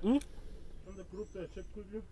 Hmm? On the group there, check quickly.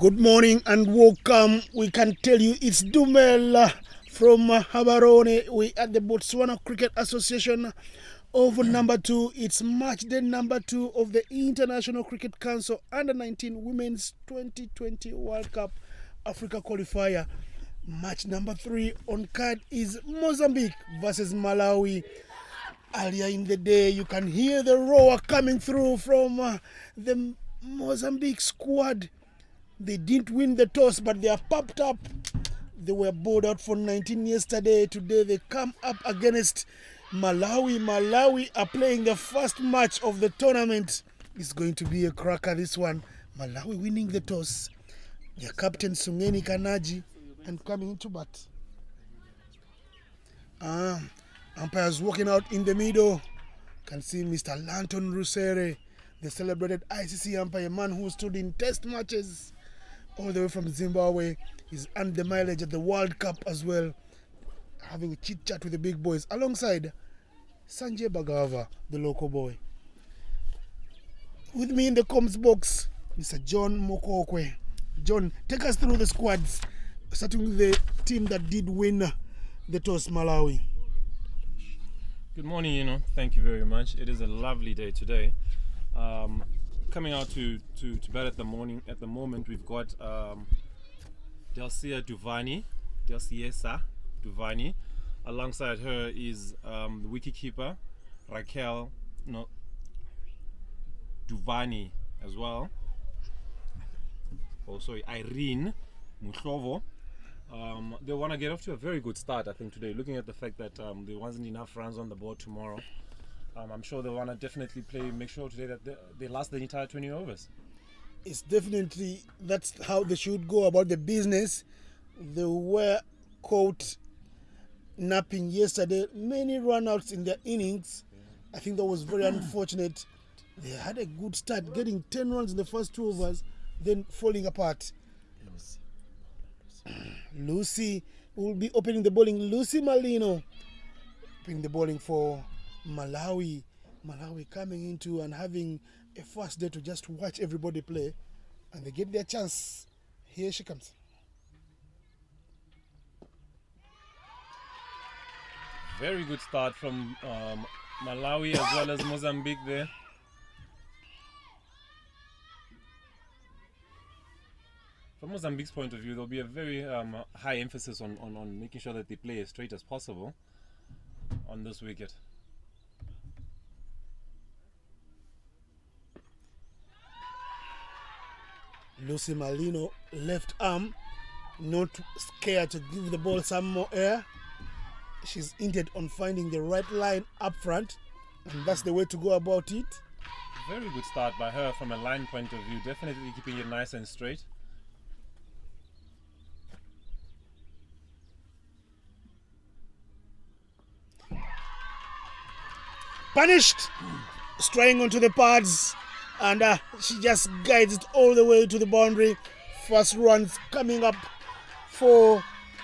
Good morning and welcome. We can tell you it's Dumel from Habarone. We at the Botswana Cricket Association over number 2. It's match day number 2 of the International Cricket Council Under-19 Women's 2020 World Cup Africa Qualifier. Match number 3 on card is Mozambique versus Malawi. Earlier in the day, you can hear the roar coming through from the Mozambique squad. They didn't win the toss, but they are popped up. They were bowled out for 19 yesterday. Today they come up against Malawi. Malawi are playing the first match of the tournament. It's going to be a cracker, this one. Malawi winning the toss. Their captain Sungeni Kanaji and coming into bat. Umpires walking out in the middle. Can see Mr. Lanton Rusere, the celebrated ICC umpire, man who stood in test matches all the way from Zimbabwe. He's earned the mileage at the World Cup as well, having a chit chat with the big boys alongside Sanjay Bagava, the local boy. With me in the comms box, Mr. John Mokokwe. John, take us through the squads, starting with the team that did win the toss, Malawi. Good morning, Thank you very much. It is a lovely day today. Coming out to bat at the moment, we've got Delcia Duvani. Alongside her is the wicketkeeper Duvani as well. Also Irene Muhlovo. They want to get off to a very good start, I think, today. Looking at the fact that there wasn't enough runs on the board tomorrow, I'm sure they want to definitely make sure today that they last the entire 20 overs. It's definitely, that's how they should go about the business. They were caught napping yesterday. Many run-outs in their innings. I think that was very unfortunate. They had a good start, getting 10 runs in the first 2 overs, then falling apart. Lucy will be opening the bowling. Lucy Malino opening the bowling for Malawi. Malawi coming into and having a first day to just watch everybody play, and they get their chance. Here she comes. Very good start from Malawi as well as Mozambique there. From Mozambique's point of view, there'll be a very high emphasis on making sure that they play as straight as possible on this wicket. Lucy Malino, left arm, not scared to give the ball some more air. She's intent on finding the right line up front, and that's the way to go about it. Very good start by her from a line point of view, definitely keeping it nice and straight. Punished, straying onto the pads, and she just guides it all the way to the boundary. First runs coming up for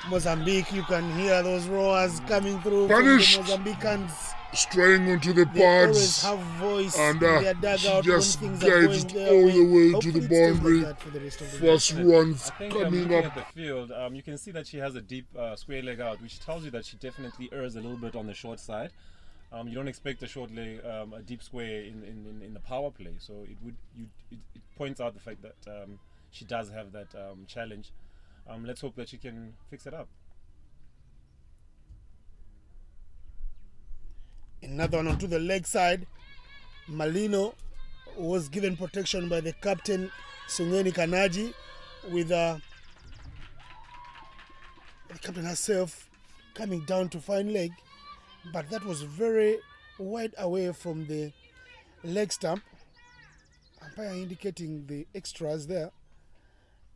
Mozambique. You can hear those roars coming through Punished, from the Mozambicans. Straying onto the They always pads, have voice and in their dugout she when just things are guides going it their all way. the way to Hopefully the it stays like boundary. that for the rest of the First day. runs I think coming looking up. at the field, you can see that she has a deep square leg out, which tells you that she definitely errs a little bit on the short side. You don't expect a short leg, a deep square in the power play, so it points out the fact that she does have that challenge. Let's hope that she can fix it up. Another one onto the leg side. Malino was given protection by the captain Sungeni Kanaji, with the captain herself coming down to find leg, but that was very wide away from the leg stump. Umpire indicating the extras there.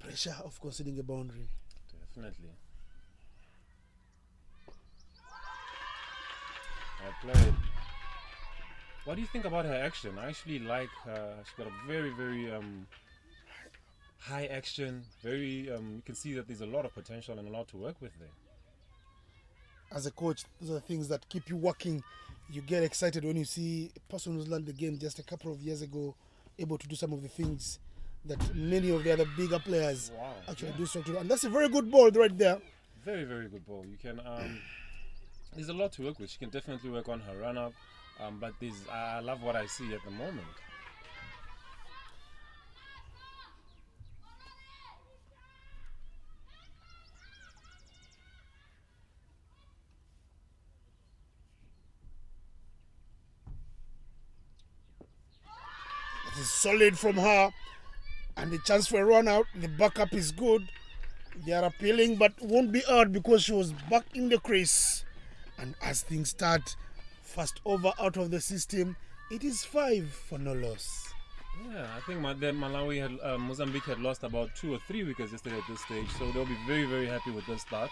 Pressure of conceding a boundary. Definitely. Well played. What do you think about her action? I actually like her. She's got a very, very high action. Very, you can see that there's a lot of potential and a lot to work with there. As a coach, those are things that keep you working. You get excited when you see a person who's learned the game just a couple of years ago able to do some of the things that many of the other bigger players Wow. actually do so too. And that's a very good ball right there. Very, very good ball. You can. There's a lot to work with. She can definitely work on her run up. But I love what I see at the moment. It is solid from her. And the chance for a run out, the backup is good. They are appealing but won't be out because she was back in the crease. And as things start, first over out of the system, it is 5 for no loss. Yeah, I think Mozambique had lost about 2 or 3 wickets yesterday at this stage, so they'll be very, very happy with this start.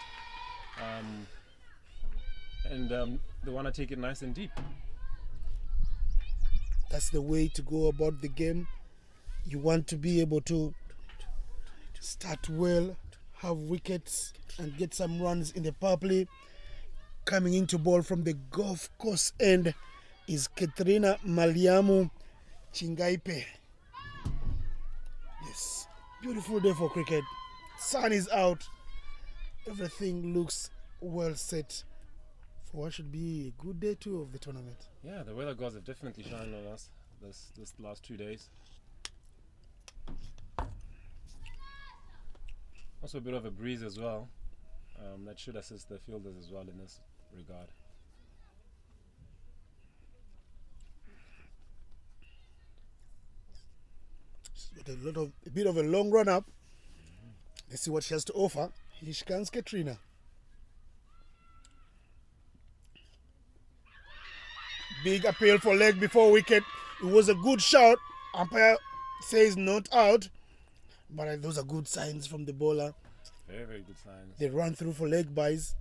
They want to take it nice and deep. That's the way to go about the game. You want to be able to start well, have wickets, and get some runs in the power play. Coming into ball from the golf course end is Katrina Maliamu Chingaipe. Yes, beautiful day for cricket. Sun is out. Everything looks well set for what should be a good day 2 of the tournament. Yeah, the weather gods have definitely shined on us this last 2 days. Also a bit of a breeze as well. That should assist the fielders as well in this regard. A bit of a long run up. Let's see what she has to offer. Here she comes, Katrina. Big appeal for leg before wicket. It was a good shot. Umpire says not out. But those are good signs from the bowler. Very, very good signs. They run through for leg buys.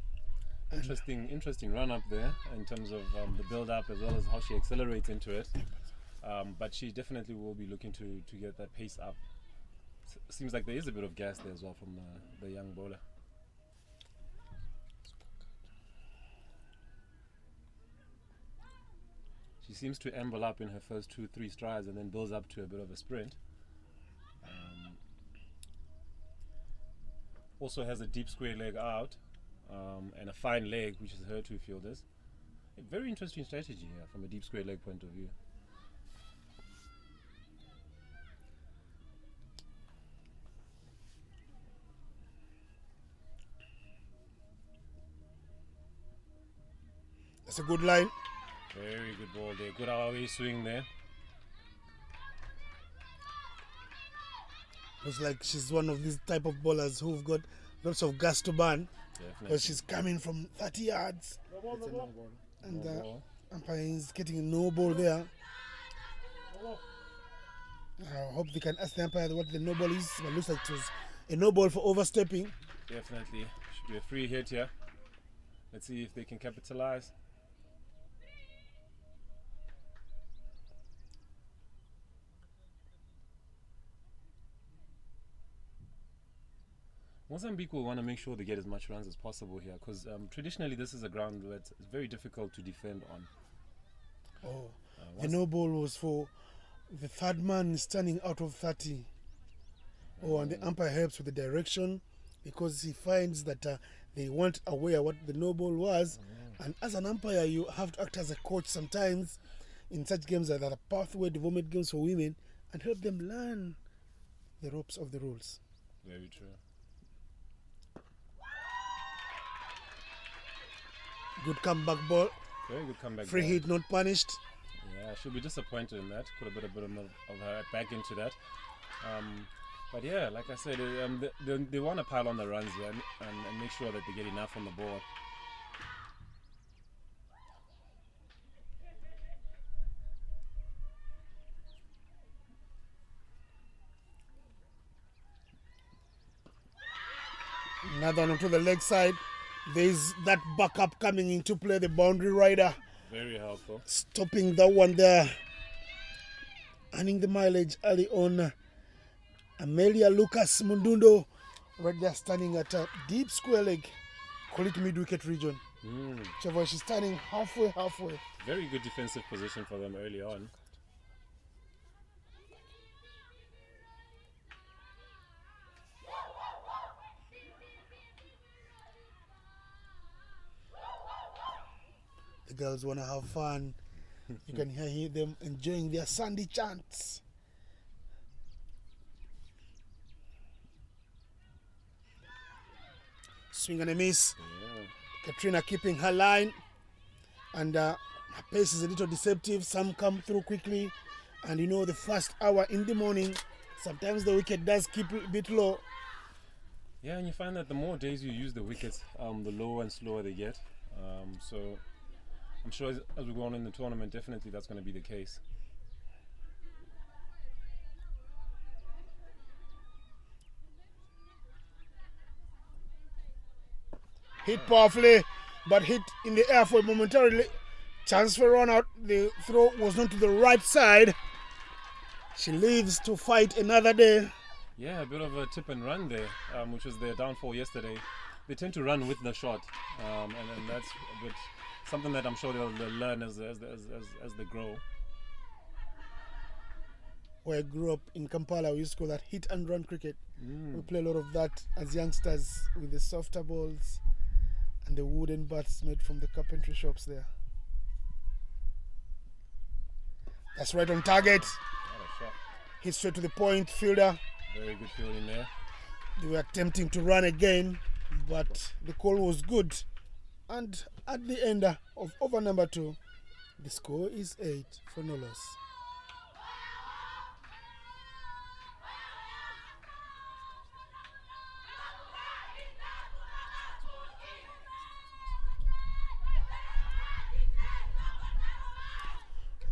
Interesting run up there in terms of the build up as well as how she accelerates into it. But she definitely will be looking to get that pace up. Seems like there is a bit of gas there as well from the young bowler. She seems to amble up in her first 2-3 strides and then builds up to a bit of a sprint. Also has a deep square leg out and a fine leg, which is her 2 fielders. A very interesting strategy here from a deep square leg point of view. That's a good line. Very good ball there. Good away swing there. Looks like she's one of these type of bowlers who've got lots of gas to burn. Because she's coming from 30 yards. And the umpire is getting a no ball there. I hope they can ask the umpire what the no ball is. But it looks like it was a no ball for overstepping. Definitely. Should be a free hit here. Let's see if they can capitalize. Mozambique will want to make sure they get as much runs as possible here because traditionally this is a ground where it's very difficult to defend on. The no ball was for the third man standing out of 30. And the umpire helps with the direction because he finds that they weren't aware what the no ball was. And as an umpire, you have to act as a coach sometimes in such games that are pathway development games for women and help them learn the ropes of the rules. Very true. Good comeback ball. Very good comeback Free ball. hit, not punished. Yeah, she'll be disappointed in that. Could have put a bit of her back into that. But yeah, like I said, they want to pile on the runs here and make sure that they get enough on the board. Another one onto the leg side. There's that backup coming into play, the boundary rider. Very helpful. Stopping that one there. Earning the mileage early on. Amelia Lucas Mundundo right there standing at a deep square leg. Call it mid-wicket region. Whichever, she's standing halfway. Very good defensive position for them early on. girls want to have fun. You can hear them enjoying their Sunday chants. Swing and a miss. Yeah. Katrina keeping her line, and her pace is a little deceptive. Some come through quickly, and the first hour in the morning, sometimes the wicket does keep a bit low. Yeah, and you find that the more days you use the wickets, the lower and slower they get. So I'm sure as we go on in the tournament, definitely that's going to be the case. Hit powerfully, but hit in the air for momentarily. Chance for run out. The throw was not to the right side. She lives to fight another day. Yeah, a bit of a tip and run there, which was their downfall yesterday. They tend to run with the shot, and that's a bit something that I'm sure they'll learn as they grow. Where I grew up in Kampala, we used to call that hit and run cricket. We play a lot of that as youngsters with the softer balls and the wooden bats made from the carpentry shops there. That's right on target. What a shot. Hit straight to the point, fielder. Very good fielding there. They were attempting to run again, but the call was good. And at the end of over number 2, the score is 8 for no loss.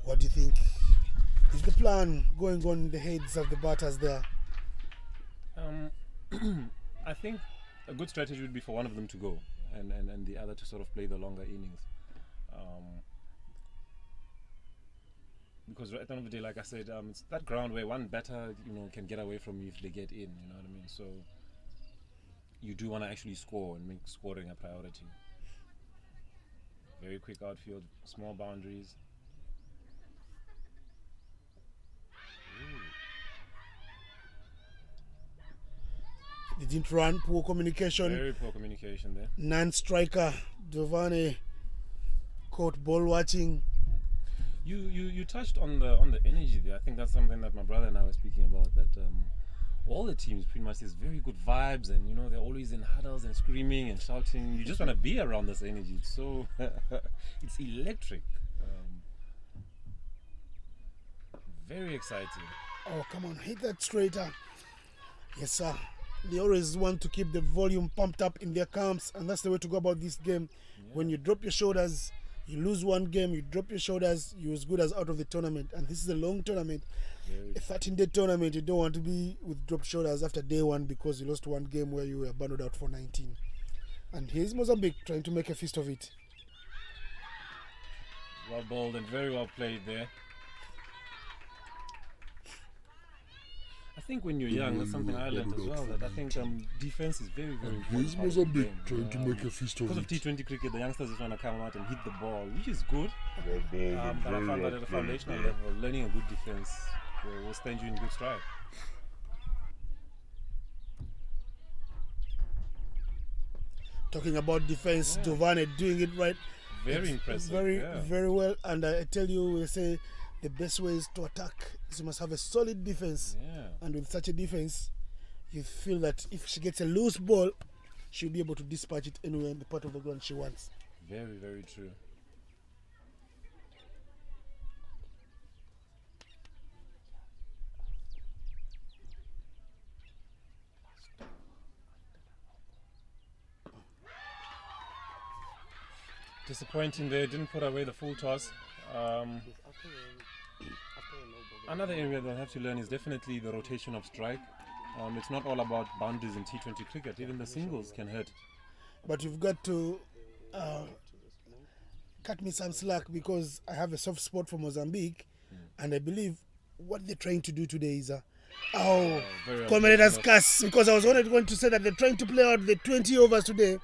What do you think is the plan going on in the heads of the batters there? I think a good strategy would be for one of them to go and the other to sort of play the longer innings. Because at the end of the day, like I said, it's that ground where one batter, can get away from you if they get in, you know what I mean? So you do want to actually score and make scoring a priority. Very quick outfield, small boundaries. They didn't run, poor communication. Very poor communication there. Non-striker Giovanni caught ball watching. You touched on the energy there. I think that's something that my brother and I were speaking about. That all the teams pretty much has very good vibes, and they're always in huddles and screaming and shouting. You just want to be around this energy. It's so it's electric. Very exciting. Oh, come on, hit that straighter. Yes, sir. They always want to keep the volume pumped up in their camps, and that's the way to go about this game. Yeah. When you drop your shoulders, you lose one game, you drop your shoulders, you're as good as out of the tournament. And this is a long tournament. A 13-day tournament. You don't want to be with dropped shoulders after day 1 because you lost one game where you were abandoned out for 19. And here's Mozambique trying to make a feast of it. Well bowled and very well played there. I think when you're young, that's something I learned as well, that I think defense is very, very important. Here's Mozambique trying to make a feast of it. Because of T20 cricket, the youngsters just want to come out and hit the ball, which is good. But I found that at a foundational level, learning a good defense will stand you in good stride. Talking about defense, Giovanni doing it right. Very impressive. Very well. And I tell you, they say the best way is to attack is you must have a solid defense. Yeah. And with such a defense, you feel that if she gets a loose ball, she'll be able to dispatch it anywhere in the part of the ground she wants. Very, very true. Disappointing there, didn't put away the full toss. Another area they'll have to learn is definitely the rotation of strike. It's not all about boundaries in T20 cricket, even the singles can hurt. But you've got to cut me some slack because I have a soft spot for Mozambique, and I believe what they're trying to do today is commentators cuss, because I was only going to say that they're trying to play out the 20 overs today,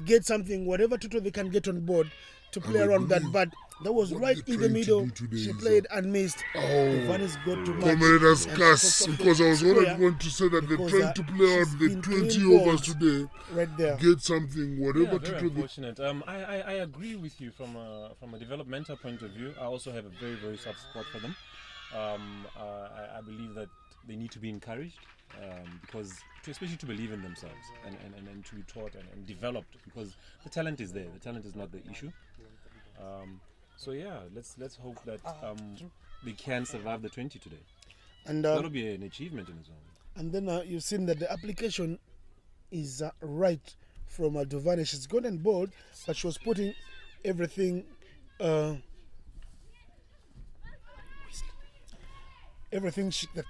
get something, whatever total they can get on board to play around that, but That was What right they're in the trying to middle. do today She is, played and missed. Oh, Vanis got to match. Comrade has and cast took off because I was the square going to say that they're because, trying to play she's out the been 20 clean overs bowled today. right there. Get something, Yeah, whatever to very do. unfortunate. I agree with you from a developmental point of view. I also have a very, very soft spot for them. I believe that they need to be encouraged because, especially to believe in themselves and to be taught and developed, because the talent is there. The talent is not the issue. So yeah, let's hope that they can survive the 20 today. And That'll be an achievement in its own. and then you've seen that the application is right from Duvani. She's good and bold, but she was putting everything that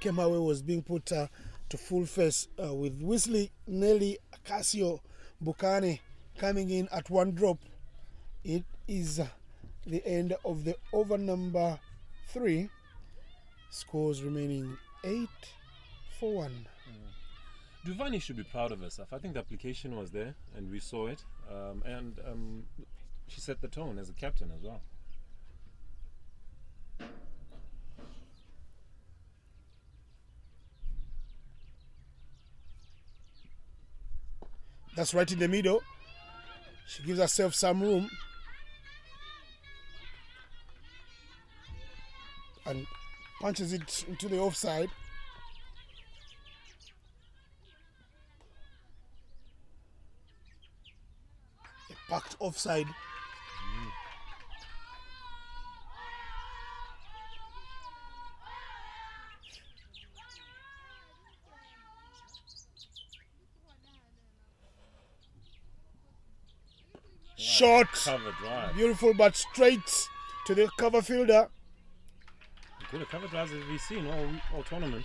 came her way was being put to full face with Wesley, Nelly, Casio, Bukane coming in at one drop. It is the end of the over number 3. Scores remaining 8-1. Duvani should be proud of herself. I think the application was there and we saw it. And she set the tone as a captain as well. That's right in the middle. She gives herself some room. And punches it into the offside. A packed offside. Shot. Cover drive. Beautiful, but straight to the cover fielder. Good cover drives as we've seen all tournament.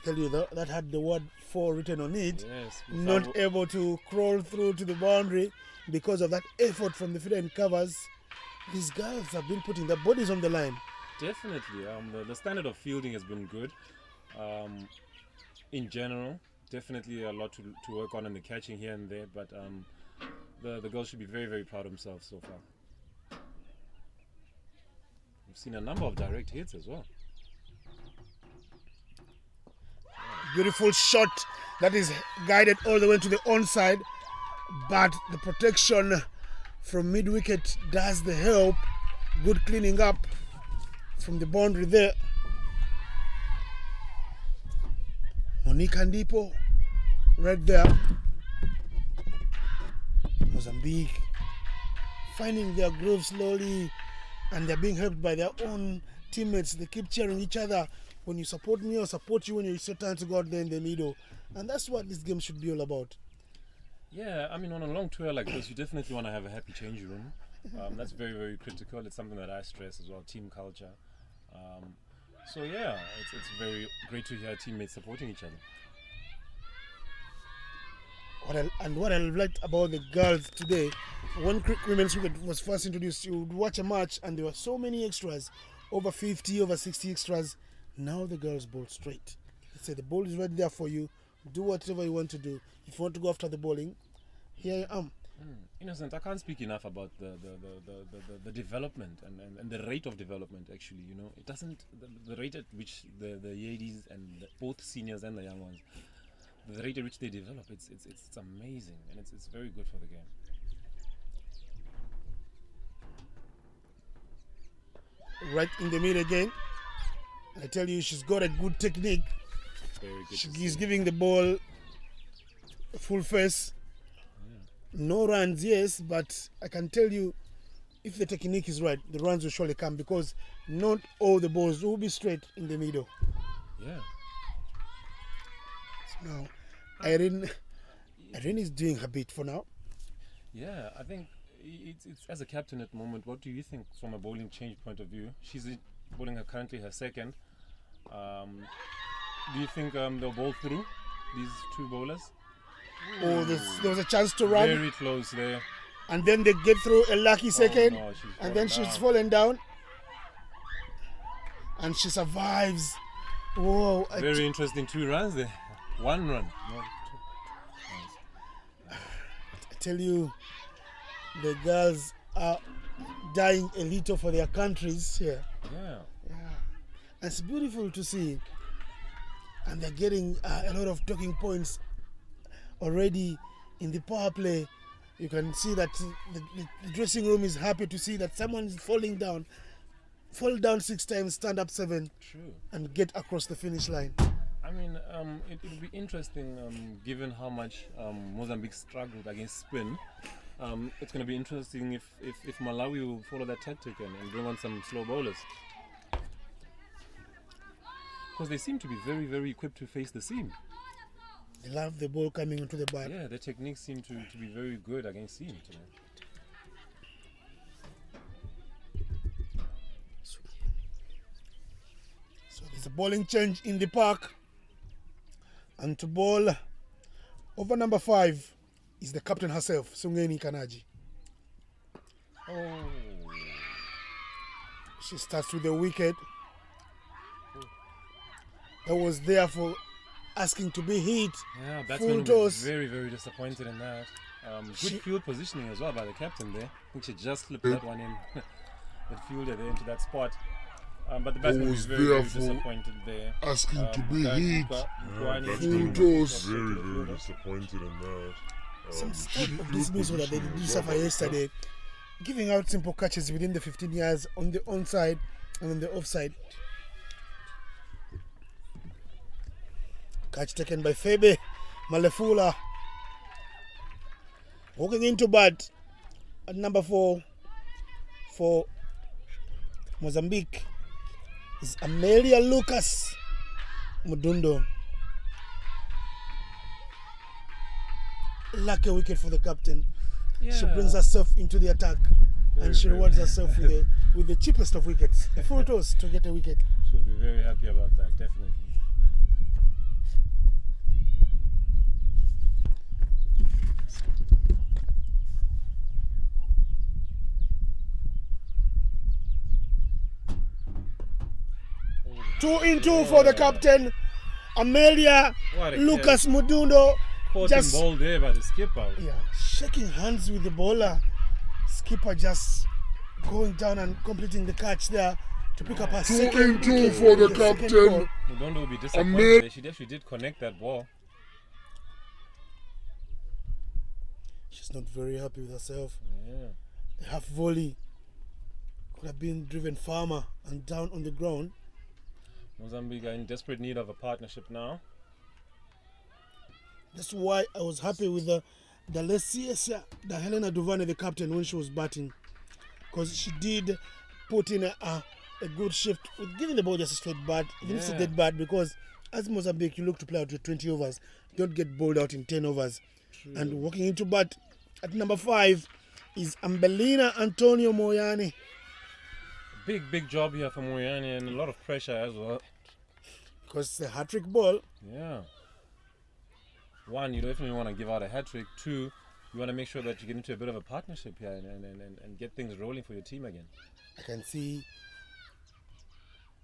Tell you that had the word 4 written on it. Yes. Not able to crawl through to the boundary because of that effort from the fielder and covers. These guys have been putting their bodies on the line. Definitely. The standard of fielding has been good. In general, definitely a lot to work on in the catching here and there, but the girls should be very, very proud of themselves so far. We've seen a number of direct hits as well. Beautiful shot that is guided all the way to the onside, but the protection from mid-wicket does the help. Good cleaning up from the boundary there. Monica Ndipo right there. Mozambique finding their groove slowly, and they're being helped by their own teammates. They keep cheering each other. When you support me, I'll support you. When you set time to go out there in the middle. And that's what this game should be all about. Yeah, I mean, on a long tour like this, you definitely want to have a happy change room. That's very, very critical. It's something that I stress as well, team culture. So yeah, it's very great to hear teammates supporting each other. What I liked about the girls today, when women's cricket was first introduced, you would watch a match and there were so many extras, over 50, over 60 extras. Now the girls bowl straight. They say the ball is right there for you. Do whatever you want to do. If you want to go after the bowling, here I am. Innocent, I can't speak enough about the development and the rate of development. Actually, you know, it doesn't the rate at which the ladies and both seniors and the young ones, the rate at which they develop, it's amazing, and it's very good for the game. Right in the middle again. I tell you, she's got a good technique. Very good. She's giving the ball a full face. No runs, yes, but I can tell you, if the technique is right, the runs will surely come, because not all the balls will be straight in the middle. Yeah. So now, Irene is doing her bit for now. Yeah, I think it's as a captain at the moment. What do you think from a bowling change point of view? She's bowling currently her second. Do you think they'll bowl through these two bowlers? Oh, there was a chance to run. Very close there. And then they get through a lucky second. No, and then she's fallen down. And she survives. Whoa. Very interesting 2 runs there. 1 run. No, 2. I tell you, the girls are dying a little for their countries here. Yeah. And it's beautiful to see. And they're getting a lot of talking points already in the power play. You can see that the dressing room is happy to see that someone is falling down. Fall down 6 times, stand up 7. True. And get across the finish line. I mean, it'll be interesting, given how much Mozambique struggled against spin. It's going to be interesting if Malawi will follow that tactic and bring on some slow bowlers. Because they seem to be very, very equipped to face the seam. They love the ball coming into the bat. Yeah, their techniques seem to be very good against seam today. So there's a bowling change in the park. And to bowl over number 5 is the captain herself, Sungeni Kanaji. Oh. She starts with the wicket. That was there for asking to be hit. Yeah, that's full toss. Very, very disappointed in that. Good field positioning as well by the captain there. I think she just slipped that one in. That fielded there into that spot. But the batsman was very, very disappointed there. Asking to be hit. Full toss. Very, very disappointed in that. Some type of dismissal that they did suffer yesterday. Giving out simple catches within the 15 yards on the onside and on the offside. Catch taken by Febe Malefula. Walking into bat at number 4 for Mozambique is Amelia Lucas Mudundo. Lucky wicket for the captain. Yeah. She brings herself into the attack and she rewards herself with the cheapest of wickets. A full toss to get a wicket. She'll be very happy about that, definitely. Two in two for the captain, Amelia Lucas Mudundo. Just ball there by the skipper. Yeah, shaking hands with the bowler. Skipper just going down and completing the catch there to pick up a second. 2 in 2 for the captain. Mudundo will be disappointed. She actually did connect that ball. She's not very happy with herself. Yeah. The half volley could have been driven farther and down on the ground. Mozambique are in desperate need of a partnership now. That's why I was happy with the Helena Duvane, the captain, when she was batting. Because she did put in a good shift with giving the ball just a straight bat. Even if it's a dead bat, because as Mozambique, you look to play out with 20 overs. Don't get bowled out in 10 overs. True. And walking into bat at number 5 is Ambelina Antonio Moyani. Big job here for Moyani and a lot of pressure as well. Because it's a hat-trick ball. Yeah. 1, you definitely want to give out a hat-trick. 2, you want to make sure that you get into a bit of a partnership here and get things rolling for your team again. I can see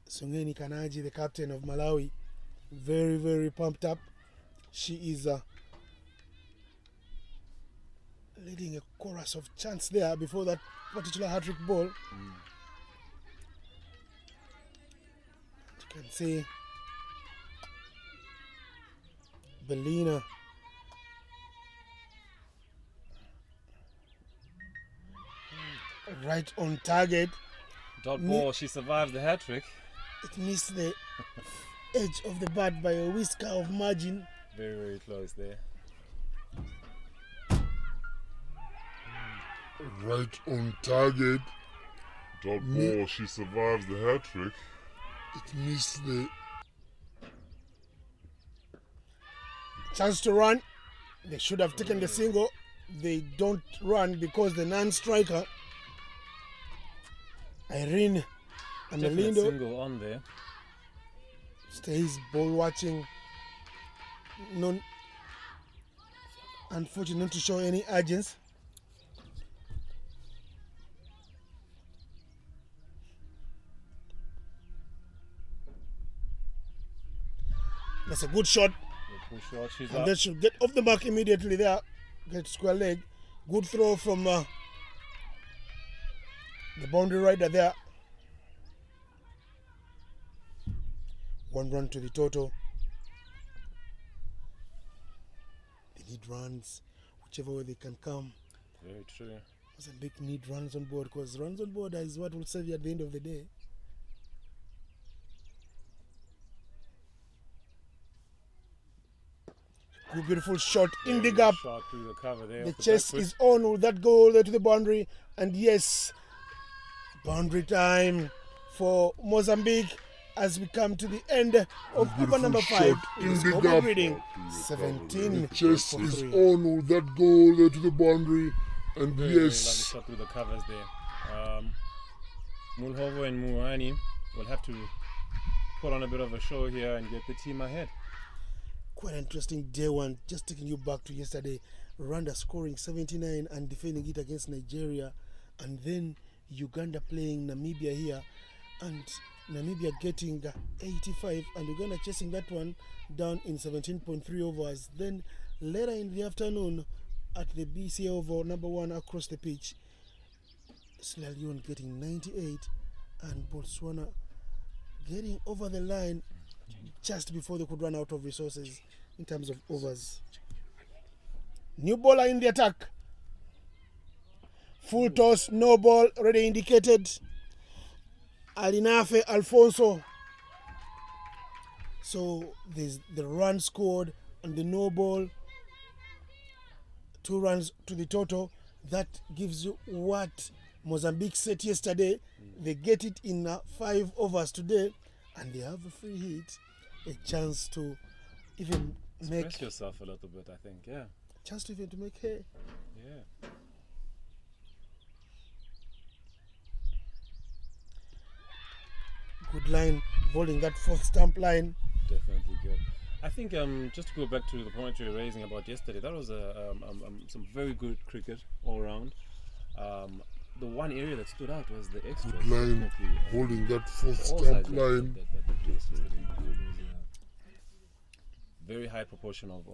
Sungeni Kanaji, the captain of Malawi, very, very pumped up. She is leading a chorus of chants there before that particular hat-trick ball. You can see Belina right on target. Dot ball, she survives the hat-trick. It missed the edge of the bat by a whisker of margin. Very, very close there. Right on target. Dot ball, she survives the hat-trick. It missed the chance to run. They should have taken the single. They don't run because the non-striker Irene Amelindo single on there. Stays ball watching. Unfortunately, not to show any urgency. That's a good shot. Good shot. She's And up. they should get off the mark immediately there. Get square leg. Good throw from The boundary rider there. 1 run to the total. They need runs, whichever way they can come. Very true. Mozambique need runs on board, because runs on board is what will save you at the end of the day. Good, beautiful shot in the gap. Shot through the cover there. The off chase back foot. is on with that goal there to the boundary. And yes, boundary time for Mozambique as we come to the end of over number 5. shot in the Scoreboard gap. reading 17 Chest for is 3. on with that goal there to the boundary. And Very, very lovely yes, shot through the covers there. Mulhovo and Muani will have to put on a bit of a show here and get the team ahead. Quite interesting day one. Just taking you back to yesterday. Rwanda scoring 79 and defending it against Nigeria. And then Uganda playing Namibia here. And Namibia getting 85. And Uganda chasing that one down in 17.3 overs. Then later in the afternoon at the BCA over number 1 across the pitch, Sierra Leone getting 98 and Botswana getting over the line just before they could run out of resources in terms of overs. New bowler in the attack. Full toss, no ball, already indicated. Alinafe Alfonso. So there's the run scored and the no ball. 2 runs to the total. That gives you what Mozambique set yesterday. They get it in 5 overs today, and they have a free hit, a chance to even Express yourself a little bit, I think. Yeah. chance to even to make hay. Yeah. Good line, bowling that 4th stump line. Definitely good. I think just to go back to the point you were raising about yesterday, that was some very good cricket all round. The one area that stood out was the extras. good line, Definitely, holding that 4th all stamp sides line. that placed yesterday. There was a very high proportion of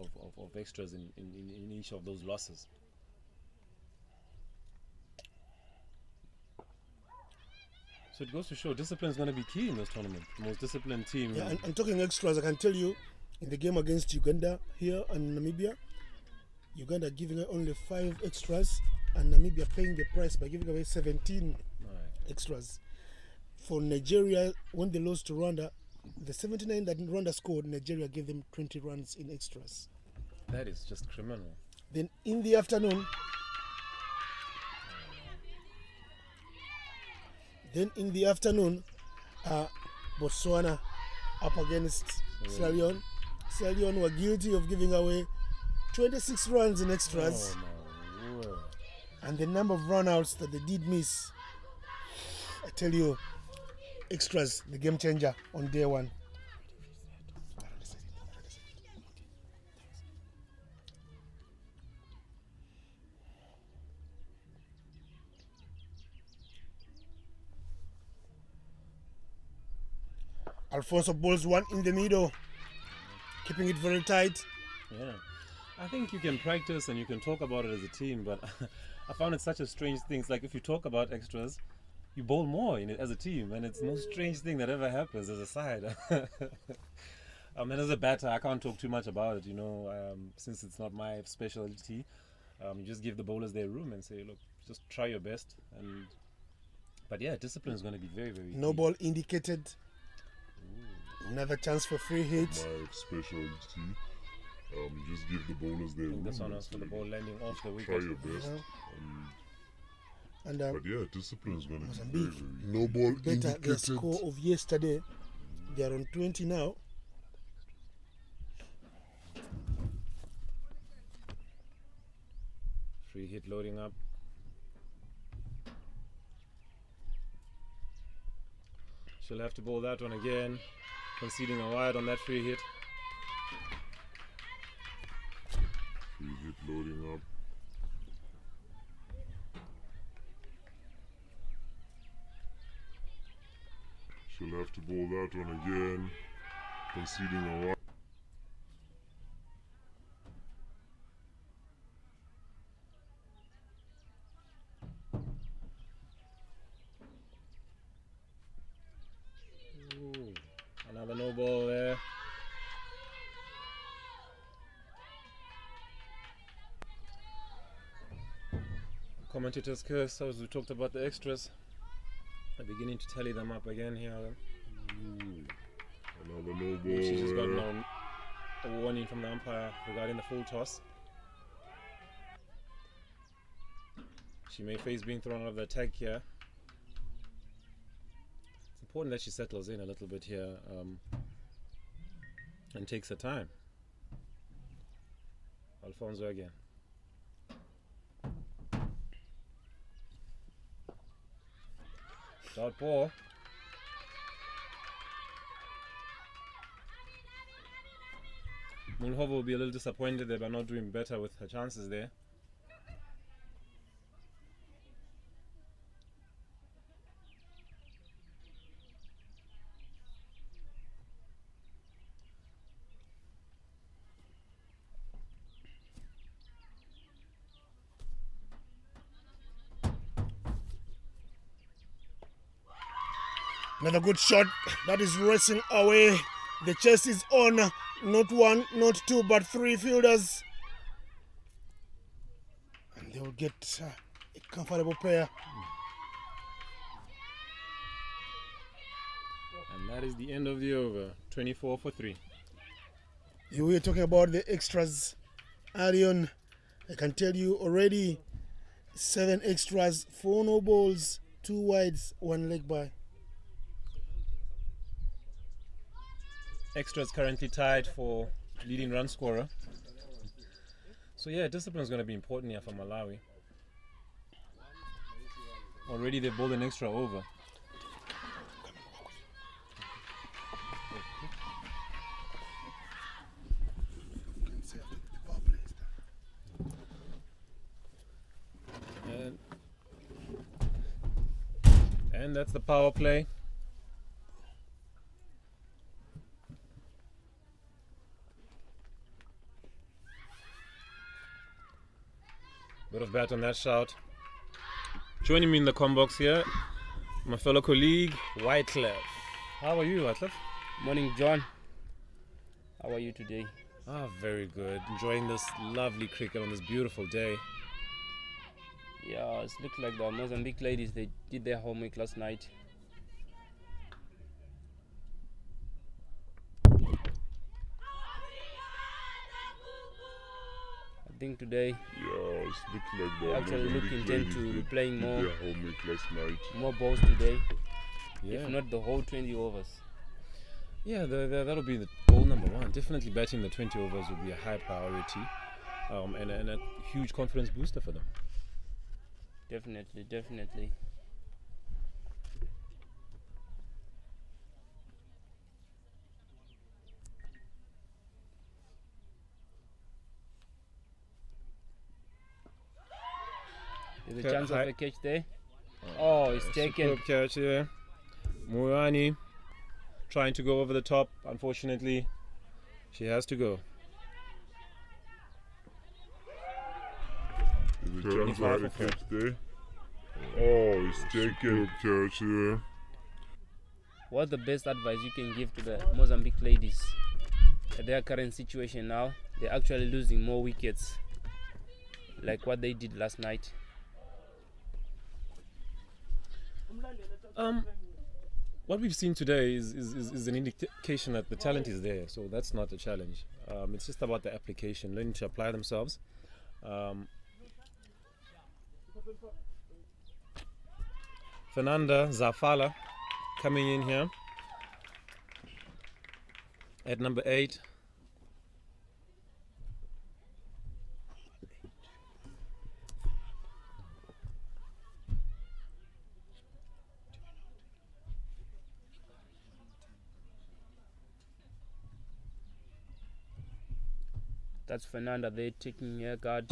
extras in each of those losses. So it goes to show discipline is going to be key in this tournament. The most disciplined team. Yeah, and talking extras, I can tell you, in the game against Uganda here and Namibia, Uganda giving away only 5 extras, and Namibia paying the price by giving away 17 extras. For Nigeria, when they lost to Rwanda, the 79 that Rwanda scored, Nigeria gave them 20 runs in extras. That is just criminal. Then in the afternoon, Botswana up against Sierra Leone. Sierra Leone were guilty of giving away 26 runs in extras. Oh my word. And the number of runouts that they did miss, I tell you, extras, the game changer on day one. Alfonso bowls one in the middle, keeping it very tight. Yeah. I think you can practice and you can talk about it as a team, but I found it such a strange thing. It's like if you talk about extras, you bowl more in it as a team, and it's the most strange thing that ever happens as a side. And as a batter, I can't talk too much about it, since it's not my specialty. You just give the bowlers their room and say, look, just try your best. But yeah, discipline is going to be very, very No key. ball indicated. Another chance for free hit. My specialty. Just give the bowlers their I think room this one and was for say, the ball landing off the try wicket. your best. And But yeah, discipline is going to be Mozambique, very no ball better their indicated. score of yesterday. They are on 20 now. Free hit loading up. She'll have to bowl that one again, conceding a wide on that free hit. Free hit loading up. She'll have to bowl that one again, conceding a wide. Commentators curse, as we talked about the extras. I'm beginning to tally them up again here. Another no ball. She just got a warning from the umpire regarding the full toss. She may face being thrown out of the attack here. It's important that she settles in a little bit here and takes her time. Alfonso again. Dot ball. Mulhovo will be a little disappointed there by not doing better with her chances there. Another good shot that is racing away. The chase is on. Not one, not two, but three fielders. And they will get a comfortable pair. And that is the end of the over. 24 for 3. You were talking about the extras early on. I can tell you already 7 extras, 4 no balls, 2 wides, 1 leg by. Extras currently tied for leading run scorer. So yeah, discipline is going to be important here for Malawi. Already they've bowled an extra over. And that's the power play. Bit of bat on that shout. Joining me in the combox here, my fellow colleague, Wycliffe. How are you, Wycliffe? Morning, John. How are you today? Ah, very good. Enjoying this lovely cricket on this beautiful day. Yeah, it looks like the Mozambique ladies, they did their homework last night. I think today Yeah, it's looking like they the actually look Mozambique intent ladies to did playing more their homework last night. balls today, Yeah, if not the whole 20 overs. yeah, that'll be the goal number 1. Definitely batting the 20 overs will be a high priority, and a huge confidence booster for them. Definitely, definitely. There's a Okay, chance hi. of a catch there. Oh, it's taken. Superb catch here. Moyani trying to go over the top. Unfortunately, she has to go. There's a chance I had a catch there. Oh, it's taken. Catch here. What's the best advice you can give to the Mozambique ladies at their current situation now? They're actually losing more wickets, like what they did last night. What we've seen today is an indication that the talent is there, so that's not a challenge. It's just about the application, learning to apply themselves. Fernanda Zafala coming in here at number 8. That's Fernanda there taking her guard.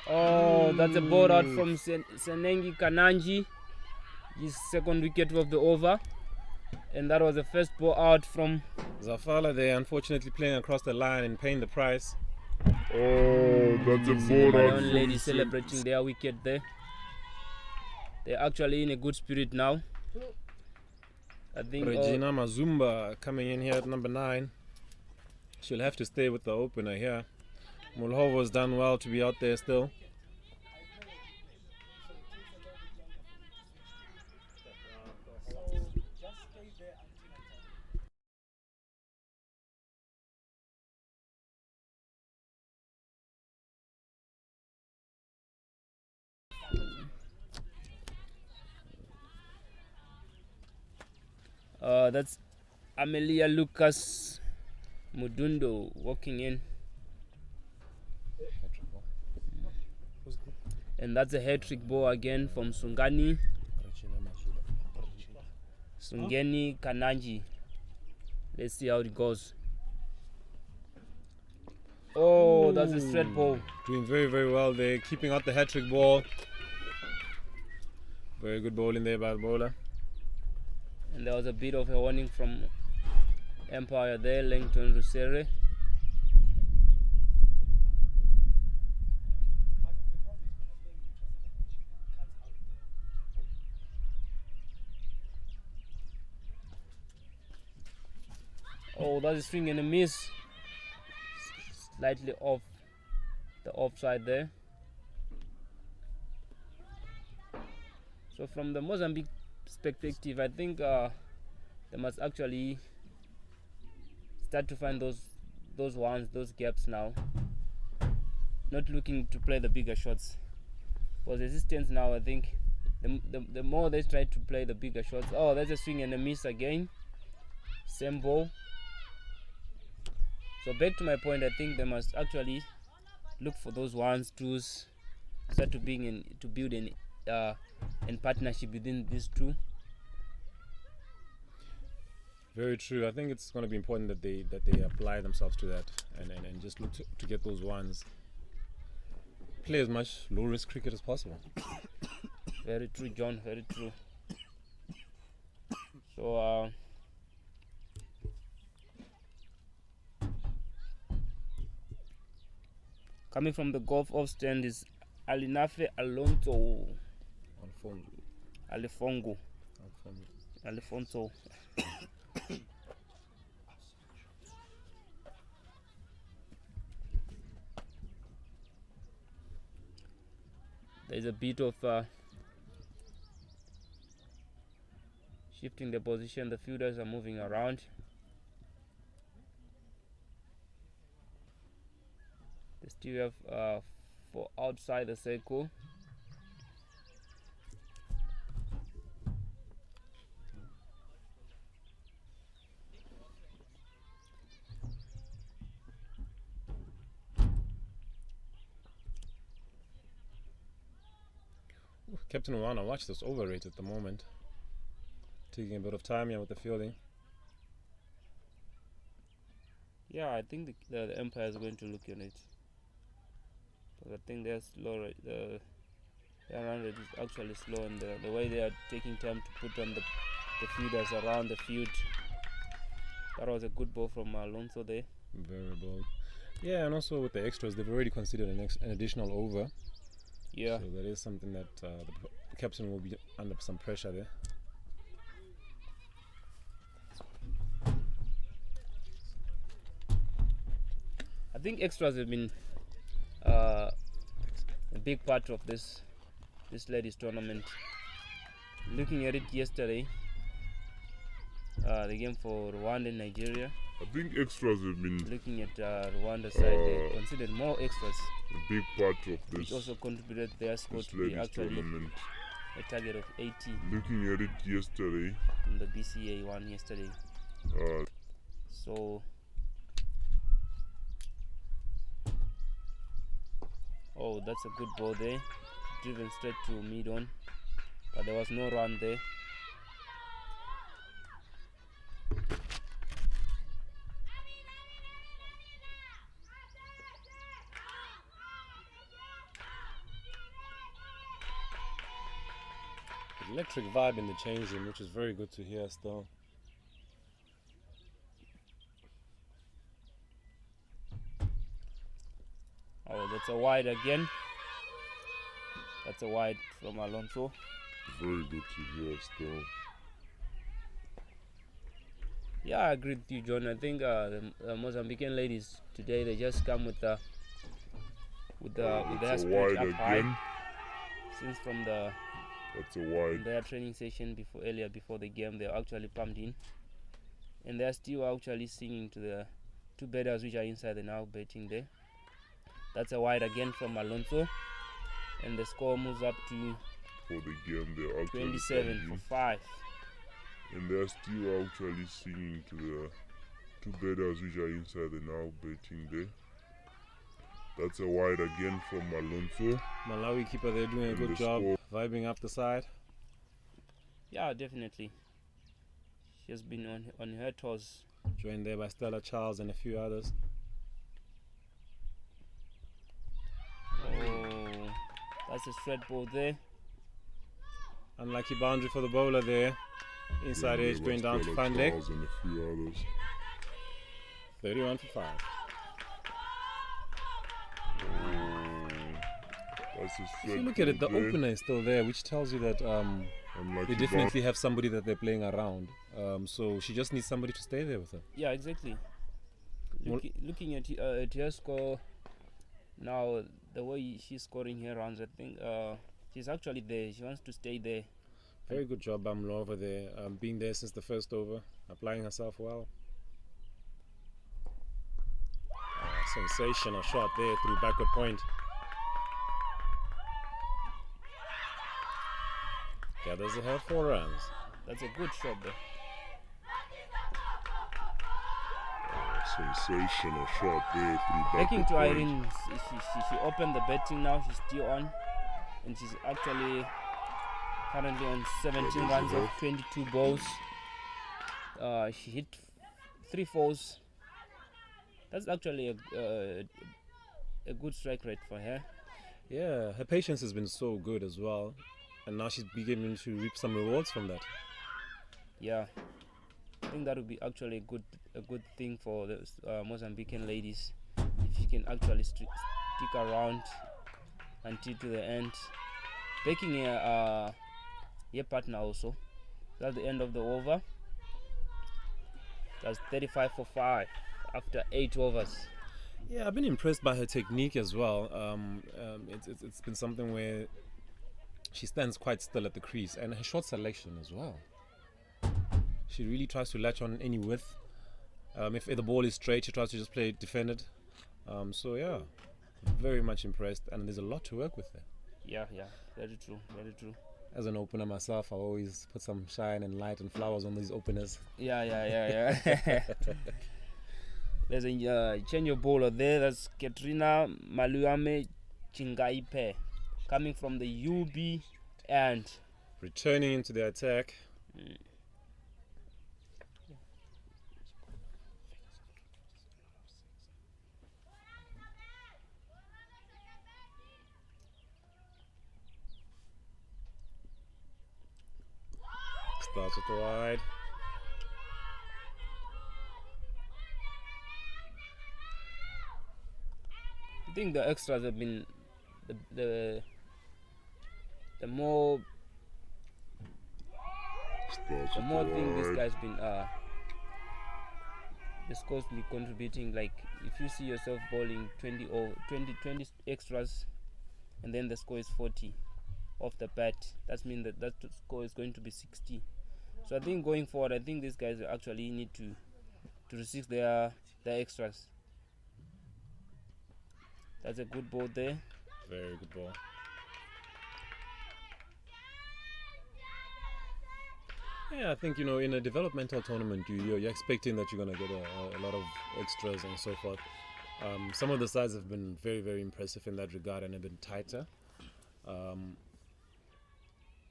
Oh, that's a ball out from Senengi Kananji. His second wicket of the over. And that was the first ball out from Zafala there, unfortunately playing across the line and paying the price. Oh, that's a the ball out Malawi from ladies celebrating their wicket there. They're actually in a good spirit now. I think Regina Mazumba coming in here at number 9. She'll have to stay with the opener here. Mulhovo's done well to be out there still. that's Amelia Lucas Mudundo walking in. And that's a hat-trick ball again from Sungeni Kananji. Let's see how it goes. Oh, that's a straight ball. Doing very, very well there, keeping out the hat-trick ball. Very good bowling there by the bowler. And there was a bit of a warning from Empire there, Langton Rusere. Oh, that's a swing and a miss. Slightly off the offside there. So from the Mozambique perspective, I think they must actually start to find those gaps now. Not looking to play the bigger shots. For the resistance now, I think the more they try to play the bigger shots. Oh, that's a swing and a miss again. Same ball. So back to my point, I think they must actually look for those 1s, 2s, start to build in partnership within these two. Very true. I think it's going to be important that they apply themselves to that and just look to get those 1s. Play as much low risk cricket as possible. Very true, John. Very true. So coming from the golf off stand is Alinafe Alfonso. There's a bit of shifting the position. The fielders are moving around. They still have 4 outside the circle. Captain Wana, watch this overrate at the moment. Taking a bit of time here with the fielding. Yeah, I think the Empire is going to look on it. But I think they're slow. Their run rate is actually slow, and the way they are taking time to put on the fielders around the field. That was a good ball from Alonso there. Very bold. Yeah, and also with the extras, they've already considered an additional over. Yeah. So that is something that the captain will be under some pressure there. I think extras have been a big part of this ladies tournament. Looking at it yesterday, the game for Rwanda and Nigeria. I think extras have been Looking at Rwanda side, they considered more extras, a big part of this. which also contributed their score this to be ladies actually tournament. a target of 80 Looking at it yesterday, in the BCA one yesterday. So, oh, that's a good ball there, driven straight to mid on, but there was no run there. Electric vibe in the change room, which is very good to hear still. Oh, that's a wide again. That's a wide from Alonso. Very good to hear still. Yeah, I agree with you, John. I think the Mozambican ladies today, they just come with their That's a spirit wide up high. again. Since from That's a wide. their training session before the game, they're actually pumped in, and they're still actually singing to the two batters which are inside. They're now batting there. That's a wide again from Alonso, and the score moves up to For the game, they're actually 27 for pumped 5. in. And they're still actually singing to the two batters which are inside and now batting there. That's a wide again from Alonso. Malawi keeper, they're doing a And good the job score- vibing up the side. Yeah, definitely. She has been on her toes. Joined there by Stella Charles and a few others. Oh, that's a straight ball there. Unlucky boundary for the bowler there. Inside edge going down to Van Dijk. Charles and a few others. 31 for 5. That's a If straight you look at it, the ball there. opener is still there, which tells you that Unlucky they definitely have somebody that they're playing around. So she just needs somebody to stay there with her. Yeah, exactly. Well- Looking at her score now, the way she's scoring her runs, I think she's actually there. She wants to stay there. Very good job, Bamlo over there. Being there since the first over, applying herself well. Sensational shot there through backward point. Gathers ahead 4 runs. That's a good shot there. Sensational shot there through Backing backward to point. Irene, she opened the betting now. She's still on, and she's actually currently on 17 runs of 22 balls. She hit 3 fours. That's actually a good strike rate for her. Yeah, her patience has been so good as well. And now she's beginning to reap some rewards from that. Yeah, I think that would be actually a good thing for the Mozambican ladies if she can actually stick around until to the end. Backing her partner also. That's the end of the over. That's 35 for 5 after 8 overs. Yeah, I've been impressed by her technique as well. It's been something where she stands quite still at the crease, and her shot selection as well. She really tries to latch on any width. If the ball is straight, she tries to just play it defended. So yeah, very much impressed, and there's a lot to work with there. Yeah, very true. As an opener myself, I always put some shine and light and flowers on these openers. Yeah. There's a change of bowler there. That's Katrina Maluame Chingaipe, coming from the UB and Returning into the attack. Starts with the wide. I think the extras have been the more Starts the with more the thing this wide. guy's been the score's been contributing. Like if you see yourself bowling 20 extras and then the score is 40 off the bat, that means that score is going to be 60. So I think going forward, I think these guys actually need to resist their extras. That's a good ball there. Very good ball. Yeah, I think, in a developmental tournament, you're expecting that you're going to get a lot of extras and so forth. Some of the sides have been very, very impressive in that regard and have been tighter.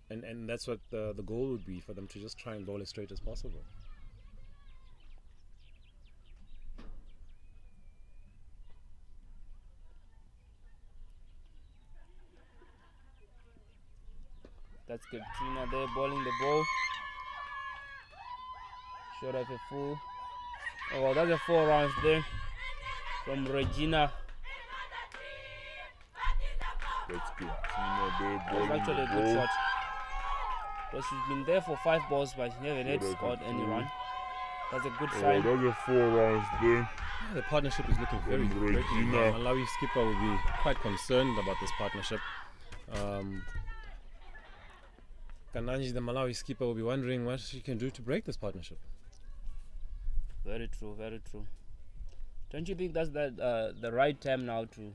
And that's what the goal would be, for them to just try and bowl as straight as possible. That's Katrina there bowling the ball. Short of a full. Oh, that's a 4 runs there from Regina That's Katrina there. That's bowling actually a the good ball. shot. Because she's been there for 5 balls, but she never Yeah, yet that's scored a any two. run. That's a good Oh, sign. those are 4 rounds there. Yeah, the partnership is looking very And threatening. Regina. Malawi skipper will be quite concerned about this partnership. Kananji, the Malawi skipper, will be wondering what she can do to break this partnership. Very true, very true. Don't you think that's the right time now to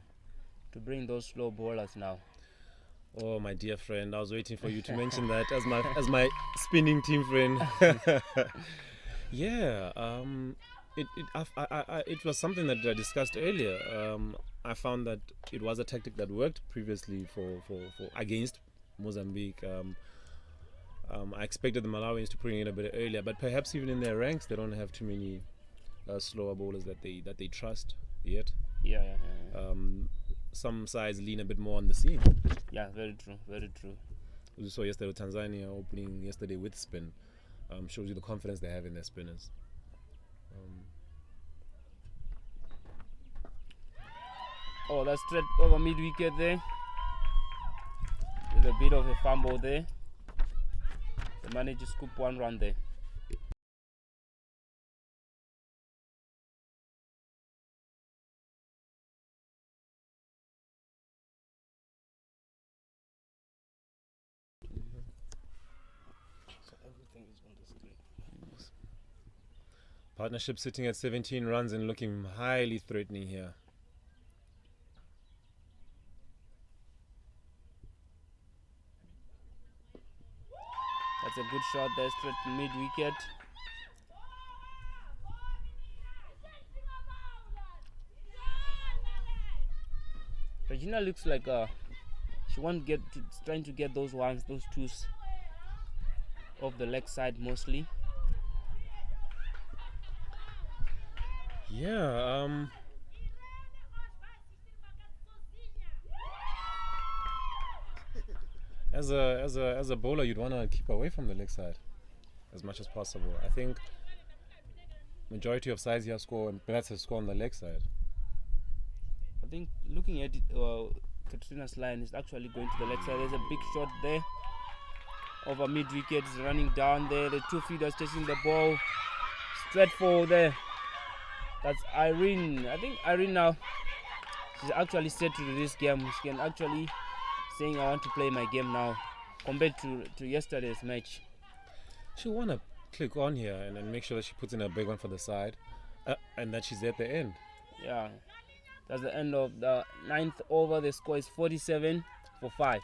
bring those slow bowlers now? Oh, my dear friend, I was waiting for you to mention that as my spinning team friend. Yeah, it was something that I discussed earlier. I found that it was a tactic that worked previously for against Mozambique. I expected the Malawians to bring it a bit earlier, but perhaps even in their ranks they don't have too many slower bowlers that they trust yet. Yeah. Some sides lean a bit more on the seam. Yeah, very true, very true. We saw yesterday with Tanzania opening yesterday with spin. Shows you the confidence they have in their spinners. Oh, that's straight over mid wicket there. There's a bit of a fumble there. They managed to scoop 1 run there. Partnership sitting at 17 runs and looking highly threatening here. That's a good shot there, straight to mid wicket. Regina looks like she won't get to, trying to get those ones, those twos off the leg side mostly. Yeah, as a bowler, you'd want to keep away from the leg side as much as possible. I think majority of sides here score and bats have score on the leg side. I think looking at it, Katrina's line is actually going to the leg side. There's a big shot there over mid wicket. Is running down there. The 2 fielders chasing the ball straight forward there. That's Irene. I think Irene now, she's actually set to this game. She can actually saying I want to play my game now compared to yesterday's match. She'll want to click on here and then make sure that she puts in a big one for the side and that she's at the end. Yeah, that's the end of the 9th over. The score is 47 for 5.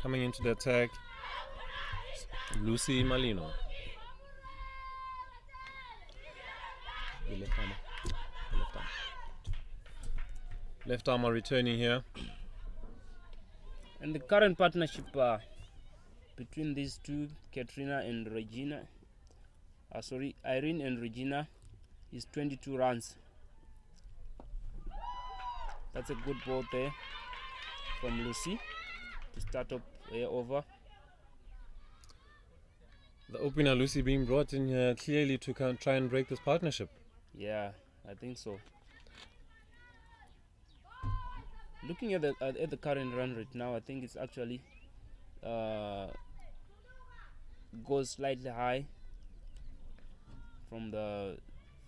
Coming into the attack, Lucy Malino. The left arm. Left arm returning here. And the current partnership between these two, Katrina and Regina, Irene and Regina, is 22 runs. That's a good ball there from Lucy to start up over. The opener Lucy being brought in here clearly to try and break this partnership. Yeah, I think so. Looking at the current run rate now, I think it's actually goes slightly high from the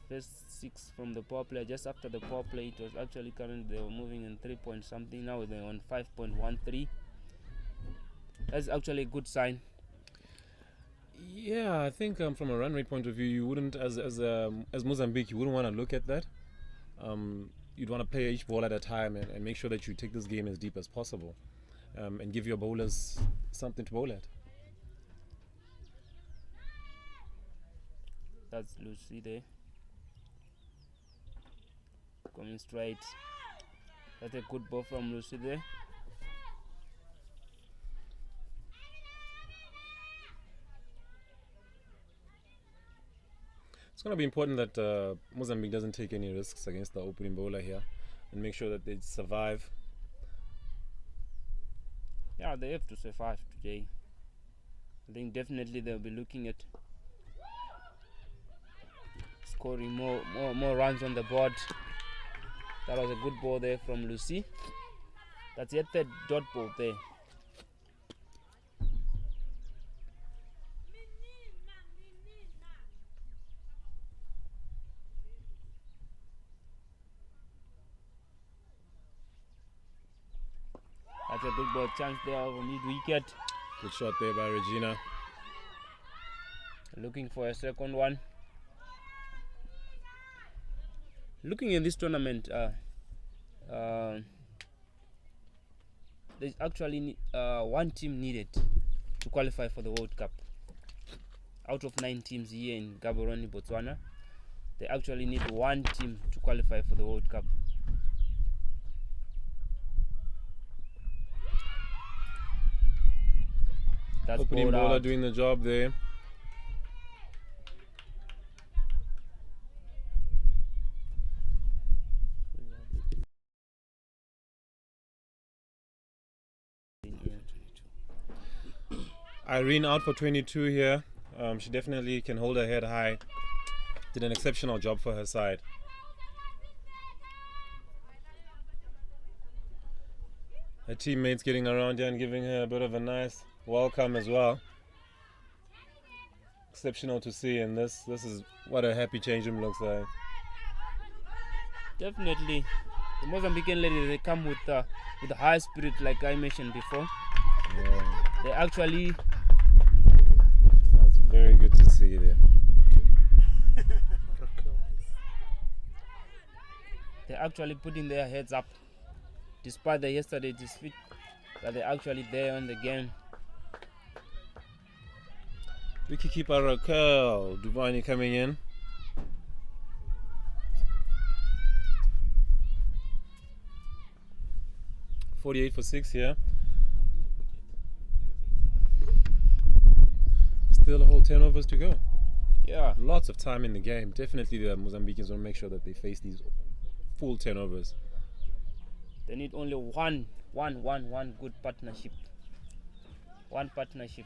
first 6 from the power play. Just after the power play, it was actually current. They were moving in 3 point something. Now they're on 5.13. That's actually a good sign. Yeah, I think from a run rate point of view, you wouldn't, as Mozambique, you wouldn't want to look at that. You'd want to play each ball at a time and make sure that you take this game as deep as possible, and give your bowlers something to bowl at. That's Lucy there, coming straight. That's a good ball from Lucy there. It's It's going to be important that Mozambique doesn't take any risks against the opening bowler here and make sure that they survive. Yeah, they have to survive today. I think definitely they'll be looking at scoring more runs on the board. That was a good ball there from Lucy. That's yet third dot ball there. That's a good ball chance there of a mid-wicket. Good shot there by Regina. Looking for a second one. Looking in this tournament, there's actually one team needed to qualify for the World Cup. Out of 9 teams here in Gaborone, Botswana, they actually need one team to qualify for the World Cup. That's opening bowler doing the job there. Irene out for 22 here. She definitely can hold her head high. Did an exceptional job for her side. Her teammates getting around here and giving her a bit of a nice welcome as well. Exceptional to see, and this is what a happy change room looks like. Definitely, the Mozambican ladies, they come with a high spirit, like I mentioned before. Yeah. They actually. That's very good to see there. They're actually putting their heads up, despite the yesterday's defeat. That they're actually there on the game. Wicketkeeper Raquel Duvani coming in. .48 for 6 here. Still a whole 10 overs to go. Yeah, Lots of time in the game. Definitely the Mozambicans will make sure that they face these full 10 overs. they need only one good partnership. One partnership.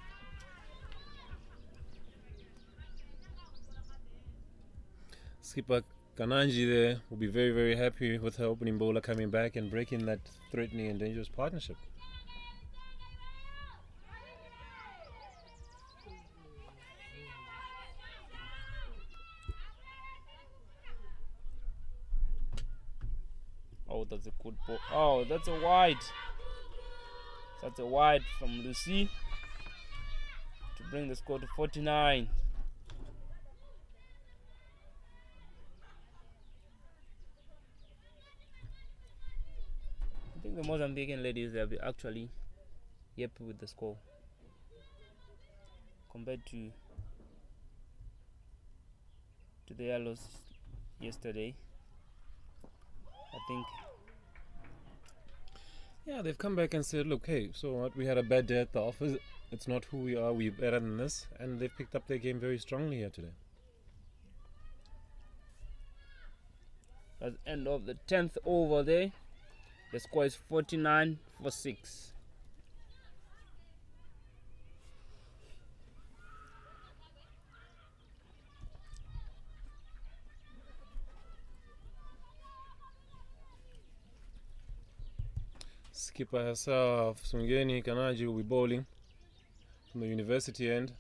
Skipper Kananji there will be very, very happy with her opening bowler coming back and breaking that threatening and dangerous partnership. Oh, that's a good ball. Oh, that's a wide. That's a wide from Lucy to bring the score to 49. I think the Mozambican ladies, they'll be actually happy with the score compared to their loss yesterday. I think. Yeah, they've come back and said, look, hey, so what? We had a bad day at the office. It's not who we are. We're better than this. And they've picked up their game very strongly here today. At the end of the 10th over there, the score is 49 for 6. Skipper herself, Sungeni Kanaji, will be bowling from the university end.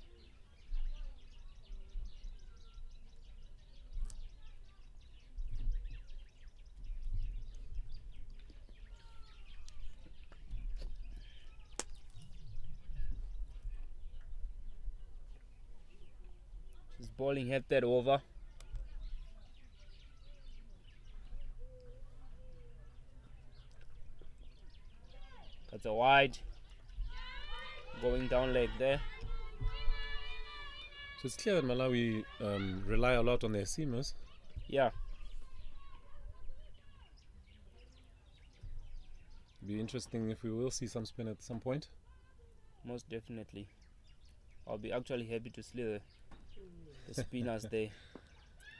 She's bowling half that over. That's a wide. Going down leg there. So it's clear that Malawi rely a lot on their seamers. Yeah. Be interesting if we will see some spin at some point. Most definitely. I'll be actually happy to see the spinners there.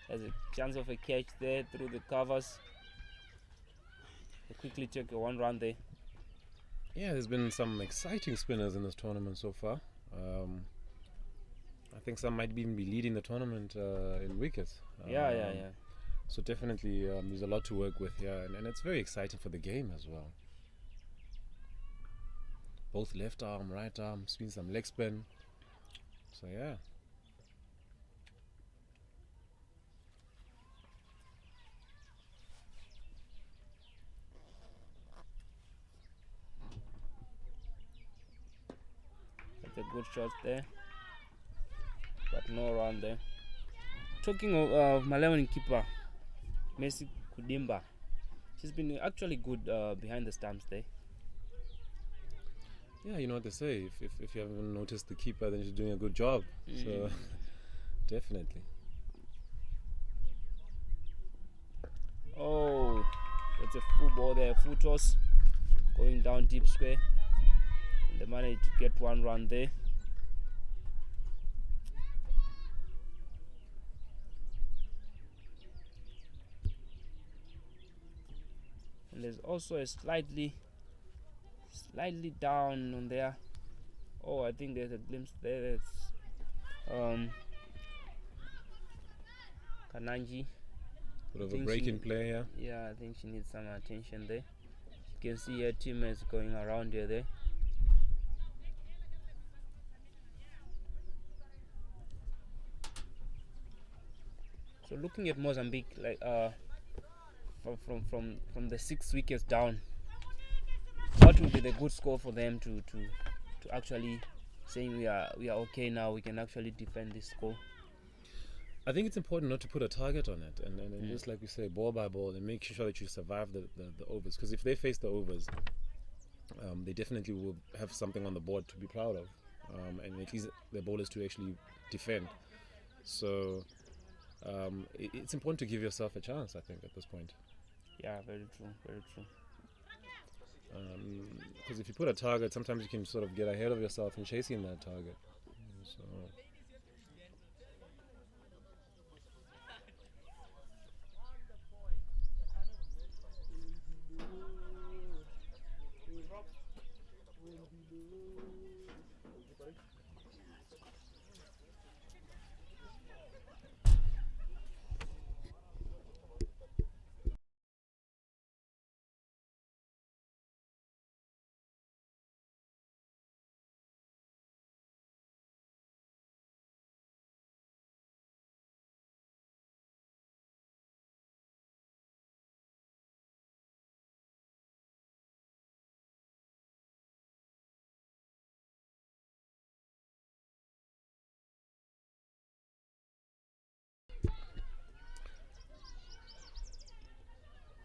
There's a chance of a catch there through the covers. They quickly took a 1 run there. Yeah, there's been some exciting spinners in this tournament so far. I think some might even be leading the tournament in wickets. Yeah. So definitely there's a lot to work with here, and it's very exciting for the game as well. Both left arm, right arm, spin some leg spin. So yeah. That's a good shot there, but no run there. Talking of Malawian keeper, Messi Kudimba, she's been actually good behind the stumps there. Yeah, you know what they say. If you haven't noticed the keeper, then she's doing a good job. So definitely. Oh, that's a full ball there, full toss, going down deep square. And they managed to get 1 run there. And there's also a slightly down on there. Oh, I think there's a glimpse there. That's Kananji. Bit of a break-in play here. Yeah, I think she needs some attention there. You can see her teammates going around her there. So looking at Mozambique, like from the 6 wickets down, what would be the good score for them to actually saying we are okay now, we can actually defend this score? I think it's important not to put a target on it, and just like we say, ball by ball, and make sure that you survive the overs. Because if they face the overs, they definitely will have something on the board to be proud of, and at least the bowlers to actually defend. So it's important to give yourself a chance, I think, at this point. Yeah, very true, very true. Because if you put a target, sometimes you can sort of get ahead of yourself in chasing that target. So.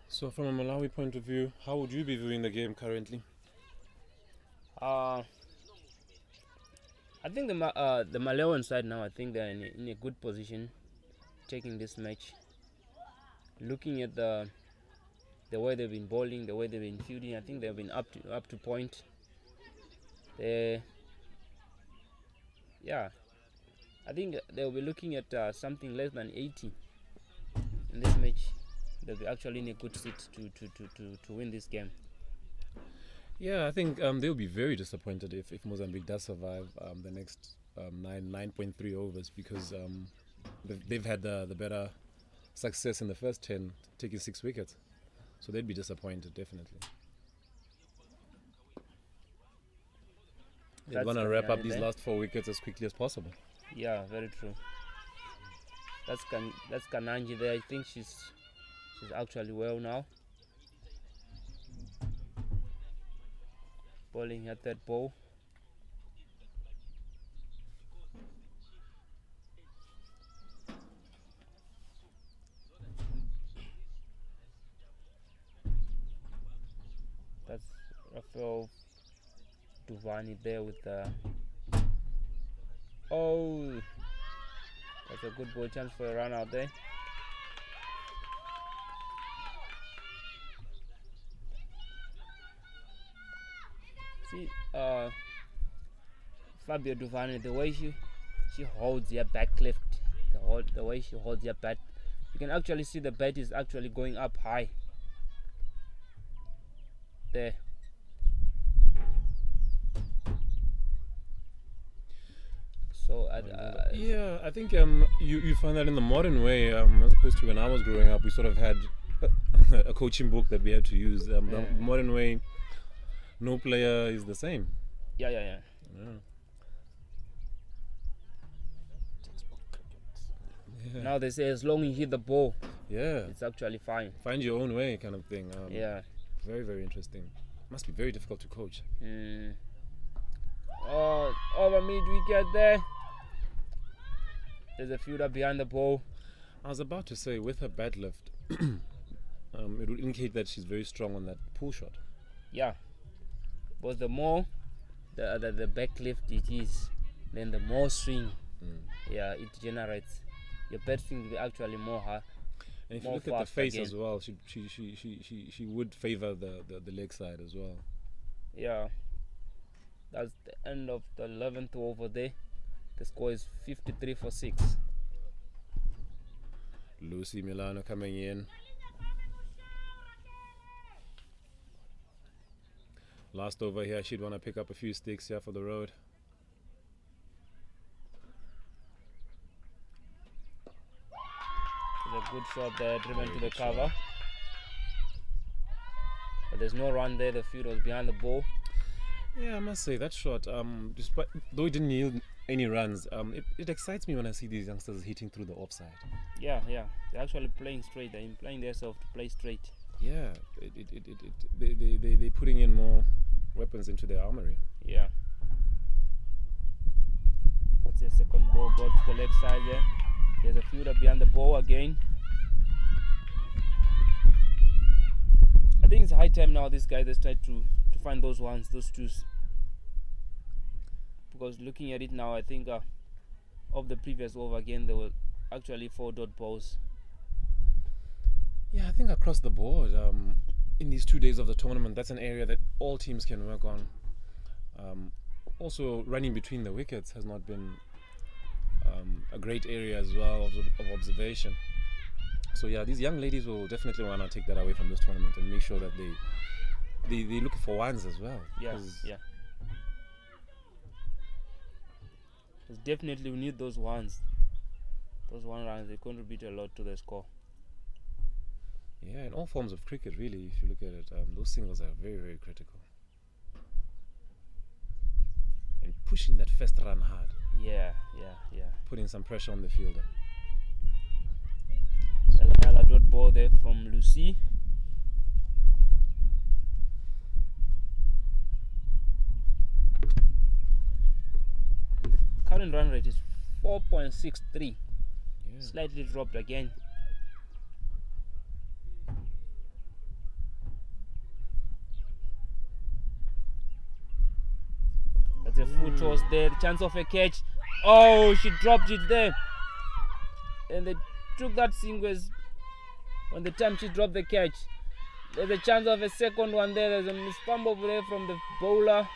So from a Malawi point of view, how would you be viewing the game currently? I think the Malawian side now, I think they're in a good position taking this match. Looking at the way they've been bowling, the way they've been fielding, I think they've been up to point. I think they'll be looking at something less than 80 in this match. They'll be actually in a good seat to win this game. Yeah, I think they'll be very disappointed if Mozambique does survive the next 9.3 overs, because they've had the better success in the first 10, taking 6 wickets. So they'd be disappointed, definitely. They want to wrap up these last 4 wickets as quickly as possible. Yeah, very true. That's Kananji there. I think she's actually well now. Bowling at that ball. That's Rafael Duvani there with the... Oh! That's a good ball, chance for a run out there. See, Fabio Duvani, the way she holds your back left, the way she holds your back You can actually see the bat is actually going up high. There. So yeah, I think you find that in the modern way, as opposed to when I was growing up, we sort of had a coaching book that we had to use. The modern way, no player is the same. yeah. Now they say as long as you hit the ball, Yeah, it's actually fine. find your own way kind of thing. Yeah. Very, very interesting. Must be very difficult to coach. Oh, over mid wicket there. There's a fielder behind the ball. I was about to say, with her bat lift, it would indicate that she's very strong on that pull shot. Yeah. But the more the back lift it is, then the more swing. Yeah, it generates. Your bat swing will be actually more hard. And if you look at the face as well, she would favor the leg side as well. Yeah. That's the end of the 11th over there. The score is 53 for 6. Lucy Milano coming in. Last over here, she'd want to pick up a few sticks here for the road. It's a good shot there, driven to the cover. But there's no run there. The field was behind the ball. Yeah, I must say that shot, despite though it didn't yield any runs, it excites me when I see these youngsters hitting through the offside. Yeah. They're actually playing straight. They're implying themselves to play straight. Yeah, they're putting in more weapons into their armory. Yeah. That's a second ball, go to the leg side there. There's a fielder behind the ball again. I think it's high time now these guys try to find those ones, those twos. Because looking at it now, I think of the previous over again, there were actually 4 dot balls. Yeah, I think across the board, in these 2 days of the tournament, that's an area that all teams can work on. Also, running between the wickets has not been a great area as well of observation. So yeah, these young ladies will definitely want to take that away from this tournament and make sure that they look for ones as well. Yeah. Because definitely we need those ones. Those 1 runs, they contribute a lot to the score. Yeah, in all forms of cricket, really, if you look at it, those singles are very, very critical. And pushing that first run hard. Yeah. Putting some pressure on the fielder. There's another dot ball there from Lucy. And the current run rate is 4.63. Yeah. Slightly dropped again. That's a full toss there. The chance of a catch. Oh, she dropped it there. And they took that sequence on the time she dropped the catch. There's a chance of a second one there. There's a misfumble there from the bowler.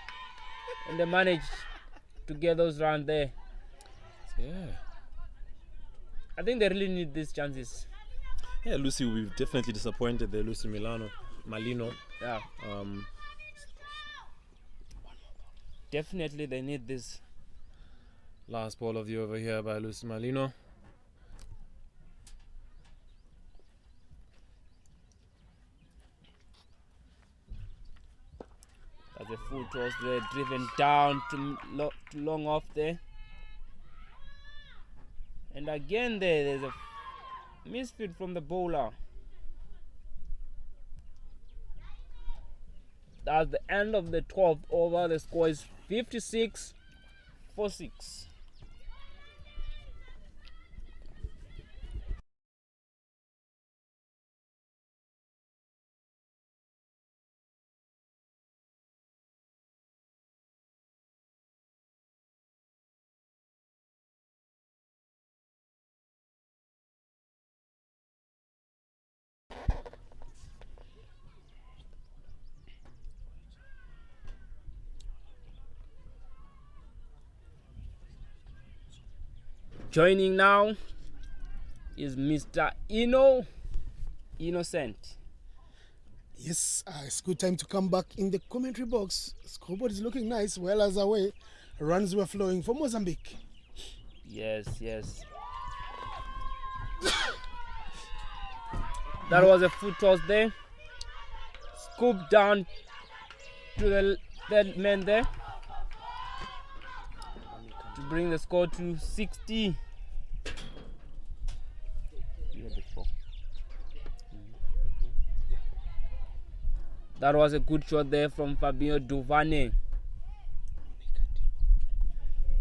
And they managed to get those runs there. Yeah. I think they really need these chances. Yeah, Lucy, we've definitely disappointed there. Lucy Malino. Yeah. Definitely they need this. Last ball of the over here by Lucy Malino. That's a full toss there, driven down too long off there. And again there's a misfit from the bowler. That's the end of the 12th over. The score is 56 for 6. Joining now is Mr. Innocent. Yes, it's good time to come back in the commentary box. Scoreboard is looking nice. Well as away, runs were flowing for Mozambique. Yes. That was a foot toss there. Scoop down to the third man there to bring the score to 60. That was a good shot there from Fabio Duvane.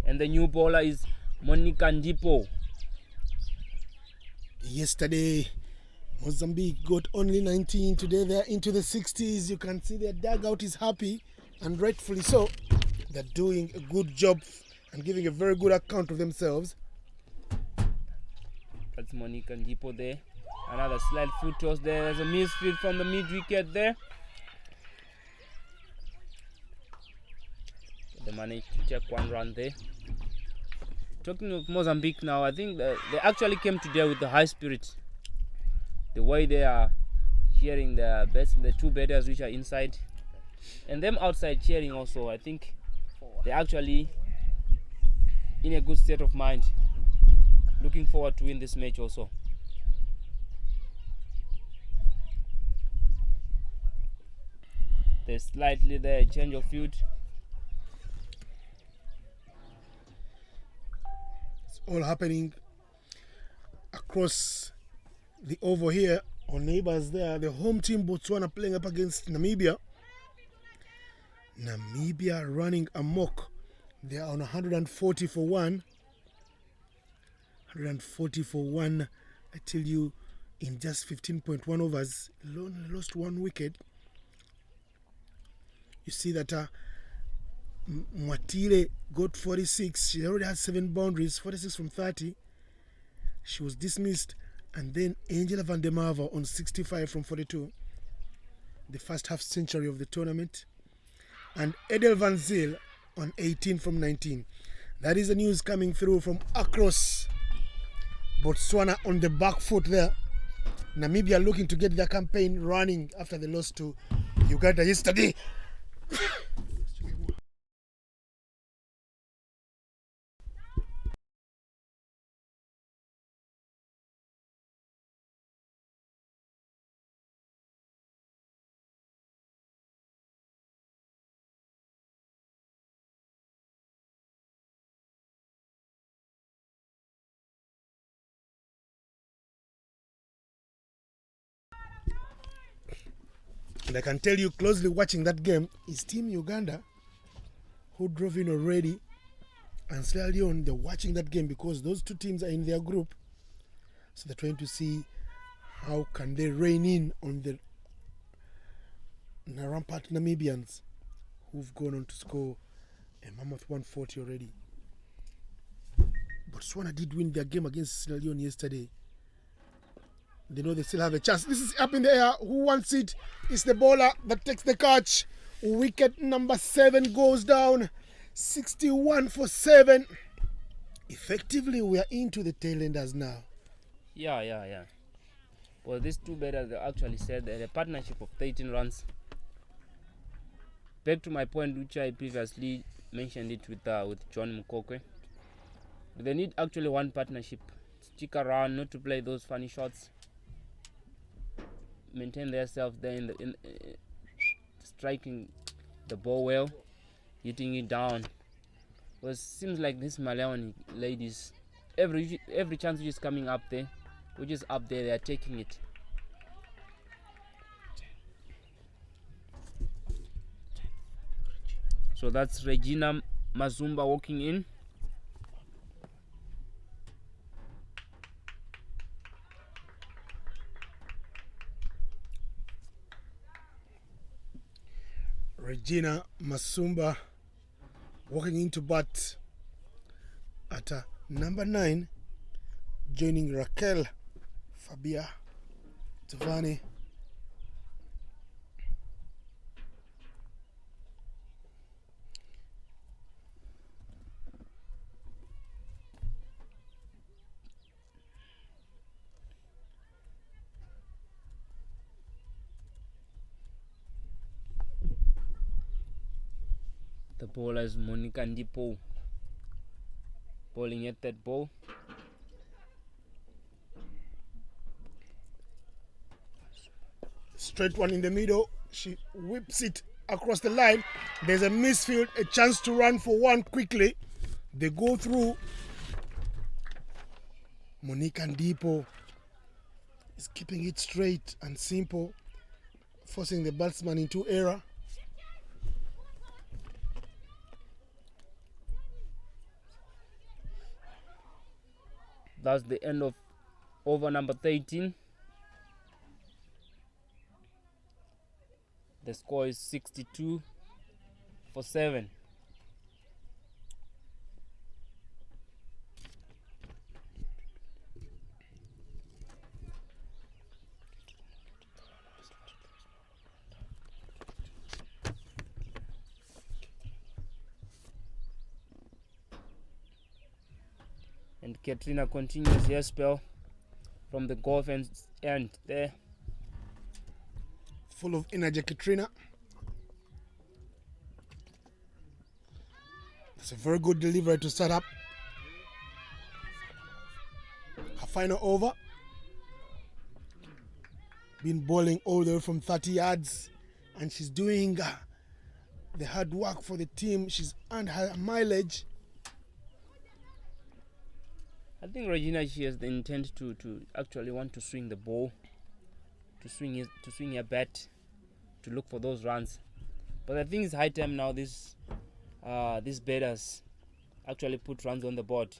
And the new bowler is Monica Ndipo. Yesterday, Mozambique got only 19. Today they're into the 60s. You can see their dugout is happy, and rightfully so. They're doing a good job and giving a very good account of themselves. That's Monica Ndipo there. Another slight foot toss there. There's a misfield from the mid wicket there. They managed to take one run there. Talking of Mozambique now, I think they actually came today with the high spirit. The way they are cheering the two batters which are inside, and them outside cheering also. I think they're actually in a good state of mind. Looking forward to win this match also. There's slightly the change of field. All happening across the oval here. Our neighbors there, the home team Botswana playing up against Namibia. Namibia running amok. They are on 140 for 1. 140 for 1. I tell you, in just 15.1 overs, only lost one wicket. You see that Mwatile got 46. She already had 7 boundaries, 46 from 30. She was dismissed. And then Angela van der Merwe on 65 from 42. The first half century of the tournament. And Edel van Zyl on 18 from 19. That is the news coming through from across Botswana on the back foot there. Namibia looking to get their campaign running after the loss to Uganda yesterday. And I can tell you, closely watching that game is Team Uganda, who drove in already, and Sierra Leone. They're watching that game because those two teams are in their group, so they're trying to see how can they rein in on the rampant Namibians, who've gone on to score a mammoth 140 already. Botswana did win their game against Sierra Leone yesterday. They know they still have a chance. This is up in the air. Who wants it? It's the bowler that takes the catch. Wicket number 7 goes down. 61 for 7. Effectively, we are into the tail enders now. Yeah. Well, these two batters, they actually said that a partnership of 13 runs. Back to my point, which I previously mentioned it with John Mukokwe. They need actually one partnership. Stick around, not to play those funny shots. Maintain themselves there in striking the ball well, hitting it down. Well, it seems like these Malawi ladies, every chance which is coming up there, which is up there, they are taking it. So that's Regina Mazumba walking in. Regina Masumba walking into bat at number 9, joining Raquel Fabia Tavani. The bowler is Monica Ndipo, bowling at that ball. Straight one in the middle. She whips it across the line. There's a misfield, a chance to run for one quickly. They go through. Monica Ndipo is keeping it straight and simple, forcing the batsman into error. That's the end of over number 13. The score is 62 for 7. And Katrina continues her spell from the golf end there. Full of energy, Katrina. It's a very good delivery to start up. Her final over. Been bowling all the way from 30 yards, and she's doing the hard work for the team. She's earned her mileage. I think Regina, she has the intent to actually want to swing the ball, to swing her bat, to look for those runs. But I think it's high time now this batters actually put runs on the board.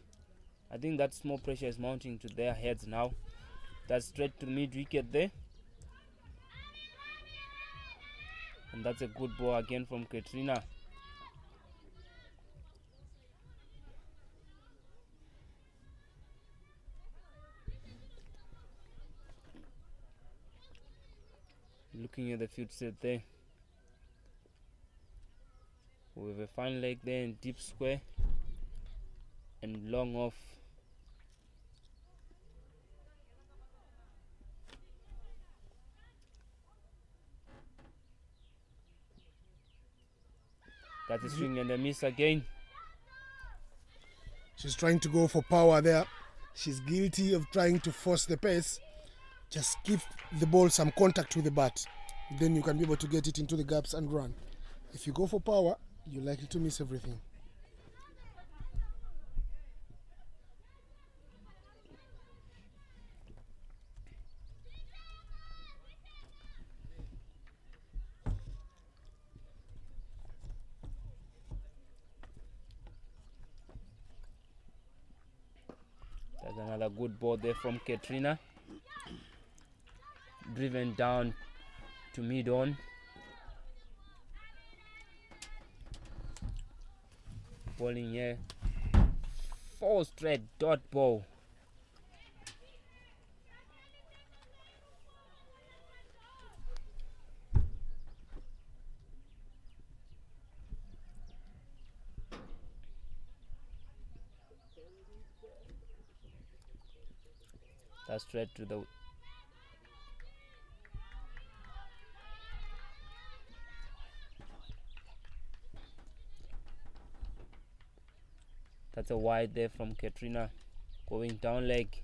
I think that small pressure is mounting to their heads now. That's straight to the mid wicket there. And that's a good ball again from Katrina. Looking at the field set there. We have a fine leg there in deep square and long off. That's a swing and a miss again. She's trying to go for power there. She's guilty of trying to force the pace. Just give the ball some contact with the bat. Then you can be able to get it into the gaps and run. If you go for power, you're likely to miss everything. That's another good ball there from Katrina. Driven down to mid-on. Bowling here. 4 straight dot ball. That's straight to the That's a wide there from Katrina, going down leg.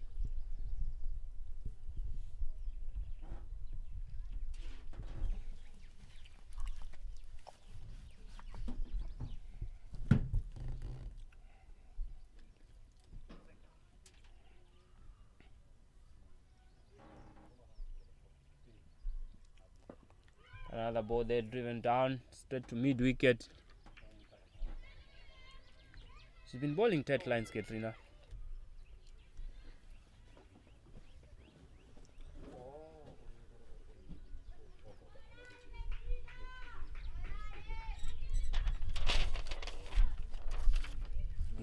Another ball there driven down straight to mid wicket. She's been bowling tight lines, Katrina.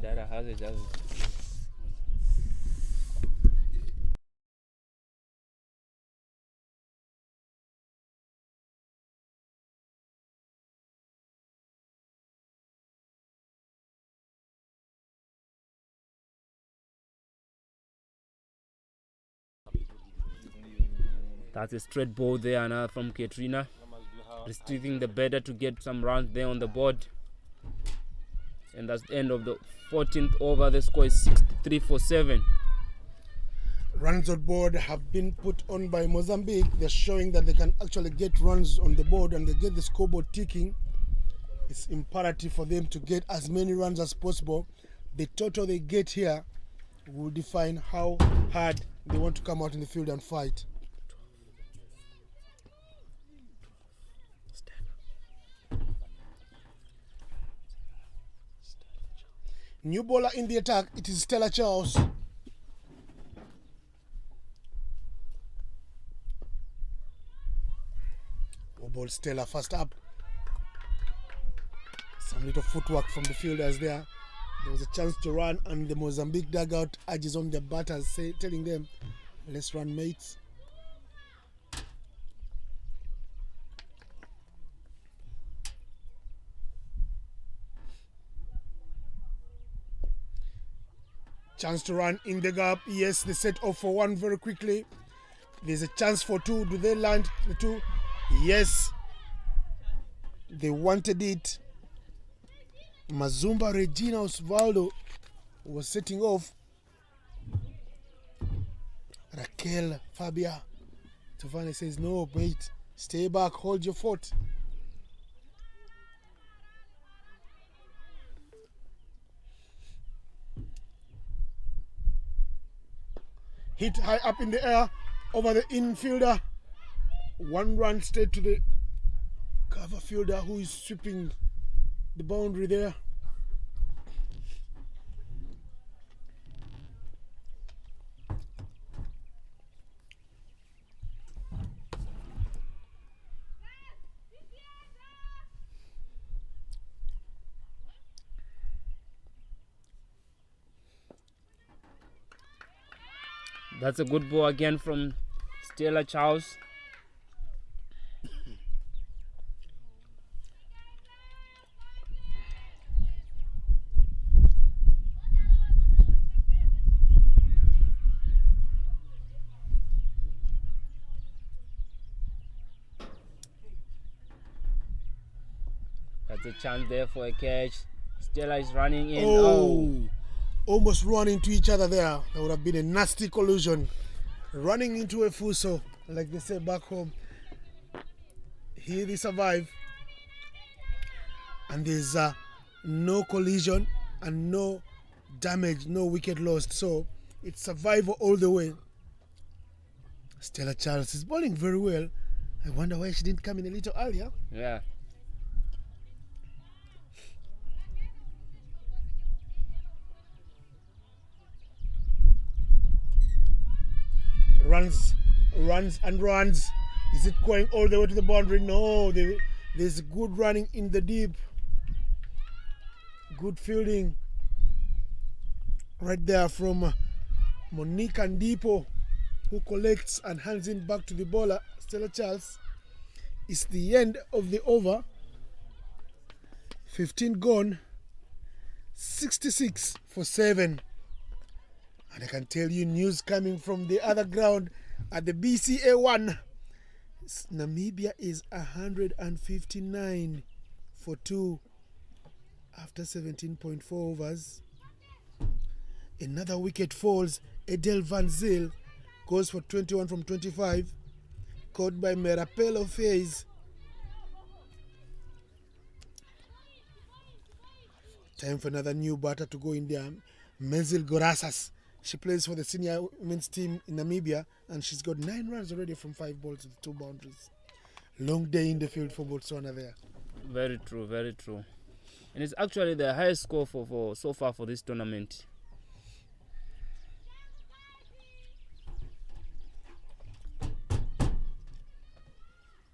Dada has it. That's a straight ball there, another from Katrina, restricting the batter to get some runs there on the board. And that's the end of the 14th over. The score is 63 for 7. Runs on board have been put on by Mozambique. They're showing that they can actually get runs on the board and they get the scoreboard ticking. It's imperative for them to get as many runs as possible. The total they get here will define how hard they want to come out in the field and fight. New bowler in the attack, it is Stella Charles. Ball Stella first up. Some little footwork from the fielders there. There was a chance to run, and the Mozambique dugout urges on their batters, telling them, let's run, mates. Chance to run in the gap. Yes, they set off for one very quickly. There's a chance for two. Do they land the two? Yes. They wanted it. Mazumba Regina Osvaldo was setting off. Raquel Fabia. Tavane says, no, wait. Stay back. Hold your fort. Hit high up in the air over the infielder. One run straight to the cover fielder who is sweeping the boundary there. That's a good ball again from Stella Charles. That's a chance there for a catch. Stella is running in. Oh, almost run into each other there. That would have been a nasty collision. Running into a fuso, like they say back home. Here they survive. And there's no collision and no damage, no wicket lost. So it's survival all the way. Stella Charles is bowling very well. I wonder why she didn't come in a little earlier. Yeah. Runs and runs. Is it going all the way to the boundary? No, there's good running in the deep. Good fielding right there from Monique Andipo, who collects and hands in back to the bowler, Stella Charles. It's the end of the over. 15 gone, 66 for 7. And I can tell you news coming from the other ground at the BCA 1. Namibia is 159 for 2 after 17.4 overs. Another wicket falls. Edel Van Zyl goes for 21 from 25. Caught by Merapelo Faze. Time for another new batter to go in there. Menzil Gorasas. She plays for the senior women's team in Namibia, and she's got 9 runs already from 5 balls with 2 boundaries. Long day in the field for Botswana there. Very true, very true. And it's actually the highest score for so far for this tournament.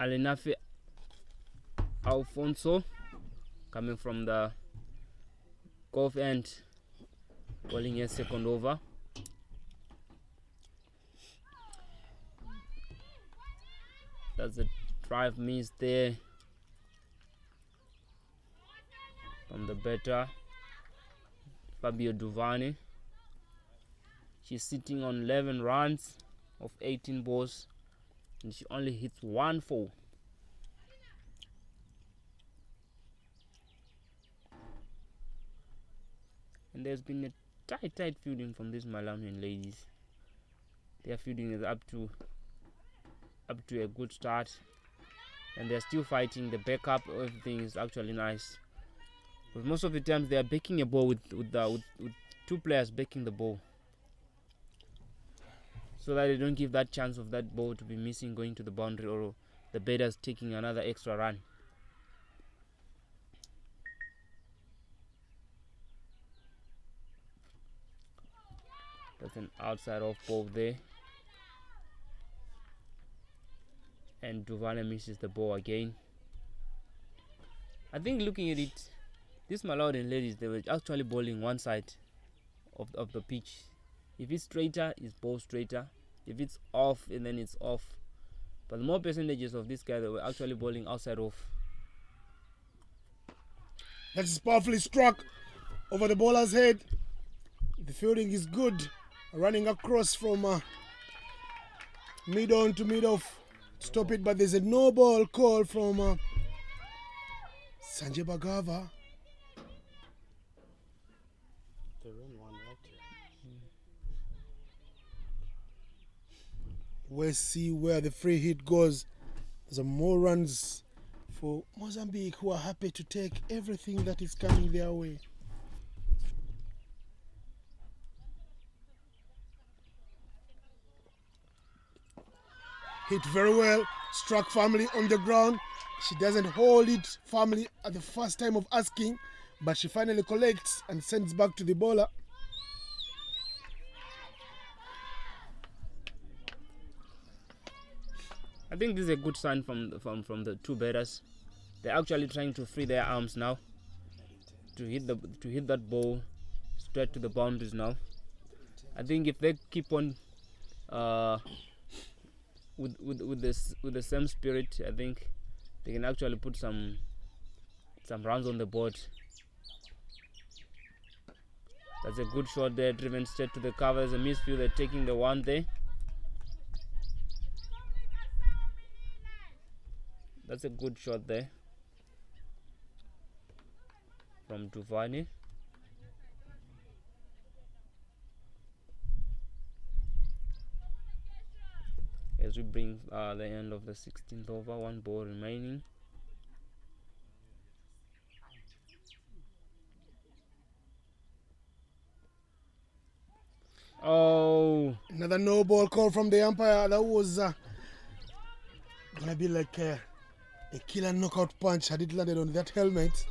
Alinafi Alfonso coming from the golf end, bowling a second over. That's a drive miss there from the batter Fabio Duvani. She's sitting on 11 runs of 18 balls, and she only hits 1 4. And there's been a tight fielding from these Malawian ladies. Their fielding is up to a good start, and they're still fighting. The backup, everything is actually nice. But most of the times they are backing a ball with two players backing the ball, so that they don't give that chance of that ball to be missing, going to the boundary, or the batters taking another extra run. That's an outside off ball there. And Duvane misses the ball again. I think looking at it, these Malawian ladies, they were actually bowling one side of the pitch. If it's straighter, it's ball straighter. If it's off, and then it's off. But more percentages of these guys, they were actually bowling outside off. That is powerfully struck over the bowler's head. The fielding is good. Running across from mid-on to mid-off. Stop it, but there's a no ball call from Sanjay Bhagava. We'll see where the free hit goes. There's more runs for Mozambique, who are happy to take everything that is coming their way. Hit very well, struck firmly on the ground. She doesn't hold it firmly at the first time of asking, but she finally collects and sends back to the bowler. I think this is a good sign from the two batters. They're actually trying to free their arms now to hit that ball straight to the boundaries now. I think if they keep on with the same spirit, I think they can actually put some runs on the board. That's a good shot there, driven straight to the cover. There's a misfield. They're taking the one there. That's a good shot there from Duvane. As we bring the end of the 16th over, one ball remaining. Oh, another no ball call from the umpire. That was gonna be like a killer knockout punch had it landed on that helmet.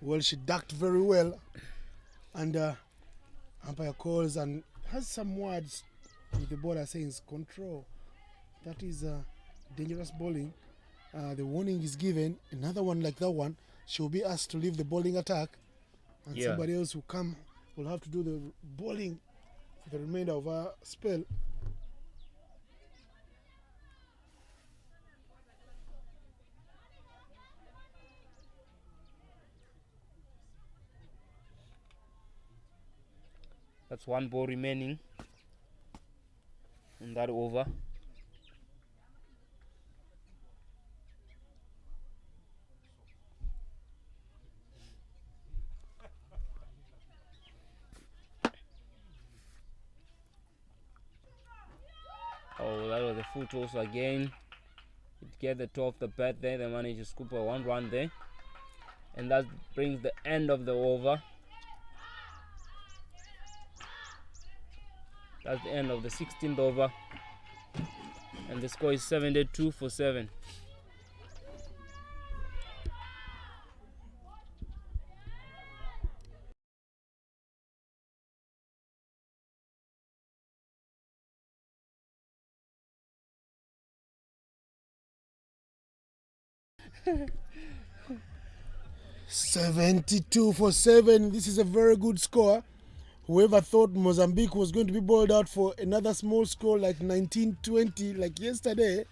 Well, she ducked very well, and umpire calls and has some words with the bowler saying control. That is dangerous bowling. The warning is given. Another one like that one, she'll be asked to leave the bowling attack, and somebody else will have to do the bowling for the remainder of our spell. that's one ball remaining in that over. Oh, that was a full toss again. It get the toe of the bat there. They managed to scoop a 1 run there, and that brings the end of the over. That's the end of the 16th over, and the score is 72 for 7. $72 for 7. This is a very good score. Whoever thought Mozambique was going to be bowled out for another small score like 19-20 like yesterday,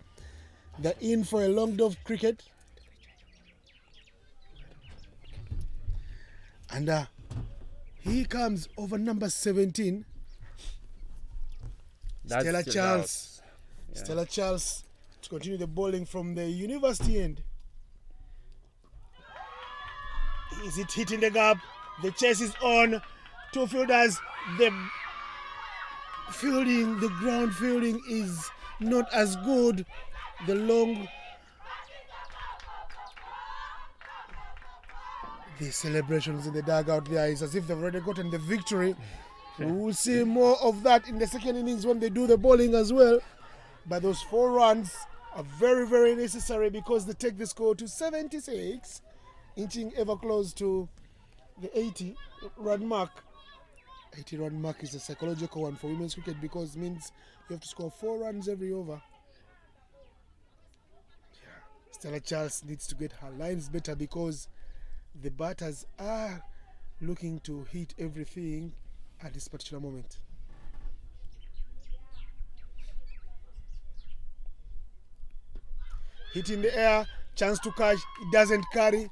they're in for a long day of cricket. And here comes over number 17, Stella Charles. Yeah. Stella Charles to continue the bowling from the university end. Is it hitting the gap? The chase is on two fielders. The fielding, the ground fielding is not as good. The long, the celebrations in the dugout there is as if they've already gotten the victory. We will see more of that in the second innings when they do the bowling as well. But those 4 runs are very, very necessary because they take the score to 76, inching ever close to the 80-run mark. 80-run mark is a psychological one for women's cricket because it means you have to score 4 runs every over. Stella Charles needs to get her lines better because the batters are looking to hit everything at this particular moment. Hit in the air, chance to catch, it doesn't carry.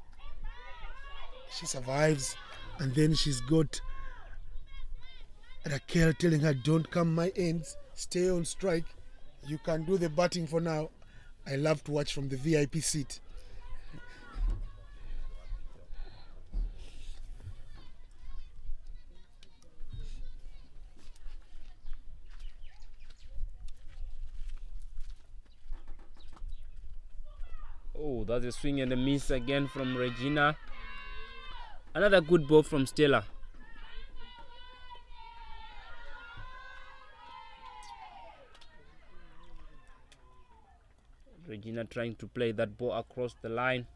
She survives, and then she's got Raquel telling her, don't come my ends, stay on strike. You can do the batting for now. I love to watch from the VIP seat. Oh, that's a swing and a miss again from Regina. Another good ball from Stella. Regina trying to play that ball across the line.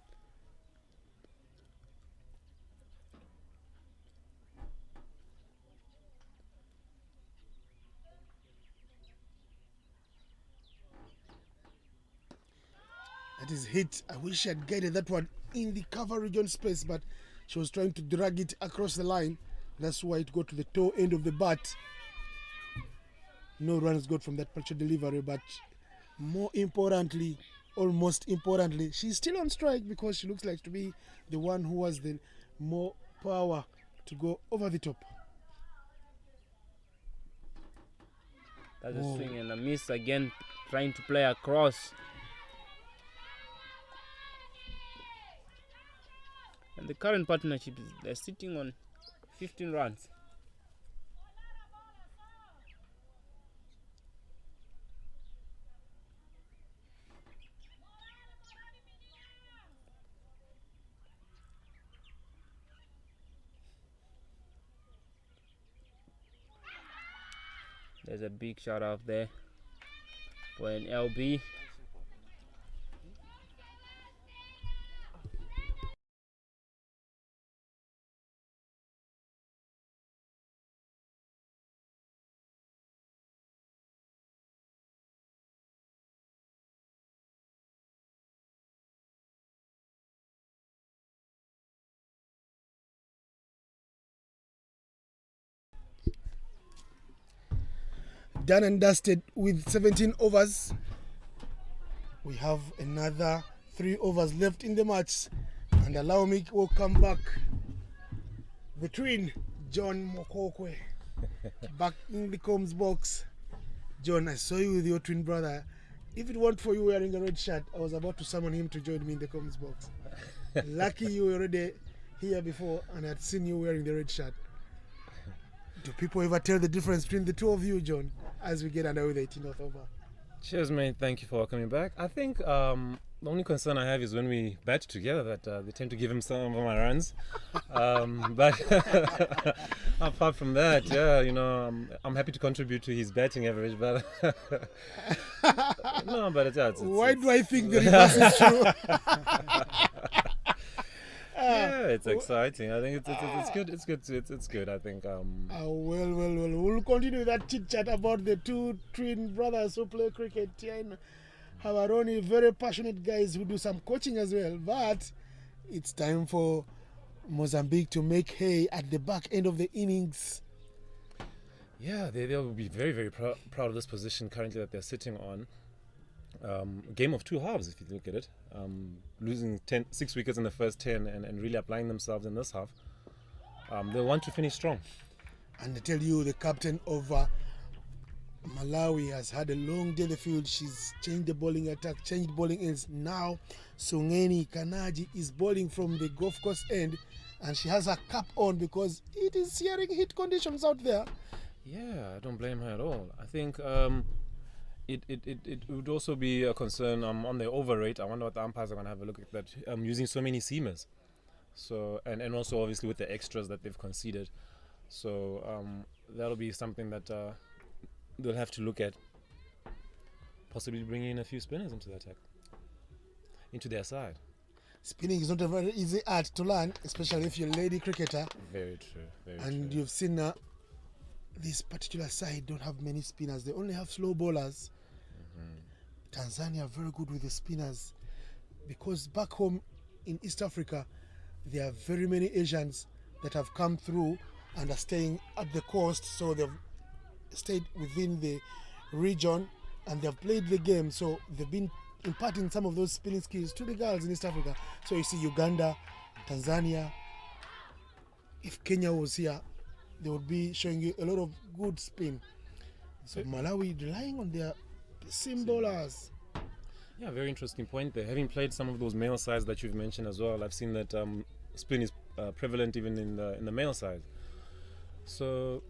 That is hit. I wish I had guided that one in the cover region space, but she was trying to drag it across the line. That's why it got to the toe end of the bat. No runs got from that particular delivery, but more importantly, almost importantly, she's still on strike because she looks like to be the one who has the more power to go over the top. That's a swing and a miss again, trying to play across. And the current partnership is they're sitting on 15 runs. There's a big shout out there for an LB. Done and dusted with 17 overs. We have another 3 overs left in the match, and allow me to welcome back the twin, John Mokokwe, back in the comms box. John, I saw you with your twin brother. If it weren't for you wearing a red shirt, I was about to summon him to join me in the comms box. Lucky you were already here before and I had seen you wearing the red shirt. Do people ever tell the difference between the two of you, John, as we get underway with the 18th over? Cheers, mate. Thank you for coming back. I think the only concern I have is when we bat together that they tend to give him some of my runs. But apart from that, yeah, you know, I'm happy to contribute to his batting average. But no, but it's why do I think the reverse is true? Yeah, it's exciting. I think it's good. It's good. I think. Well. We'll continue that chit chat about the two twin brothers who play cricket here in Havaroni. Very passionate guys who do some coaching as well. But it's time for Mozambique to make hay at the back end of the innings. Yeah, they'll be very, very proud of this position currently that they're sitting on. Game of two halves, if you look at it. Losing 6 wickets in the first 10 and really applying themselves in this half. They want to finish strong. And I tell you, the captain of Malawi has had a long day in the field. She's changed the bowling attack, changed bowling ends. Now, Songeni Kanaji is bowling from the golf course end. and she has her cap on because it is searing heat conditions out there. Yeah, I don't blame her at all. I think it would also be a concern on the over rate. I wonder what the umpires are going to have a look at that, using so many seamers. So and also obviously with the extras that they've conceded. So that'll be something that they'll have to look at. Possibly bringing in a few spinners into the attack, into their side. Spinning is not a very easy art to learn, especially if you're a lady cricketer. Very true. Very And true. you've seen this particular side don't have many spinners. They only have slow bowlers. Tanzania are very good with the spinners because back home in East Africa, there are very many Asians that have come through and are staying at the coast. So they've stayed within the region and they've played the game. So they've been imparting some of those spinning skills to the girls in East Africa. So you see Uganda, Tanzania. If Kenya was here, they would be showing you a lot of good spin. So Malawi relying on their seam bowlers. Yeah, very interesting point there. Having played some of those male sides that you've mentioned as well, I've seen that spin is prevalent even in the male side. So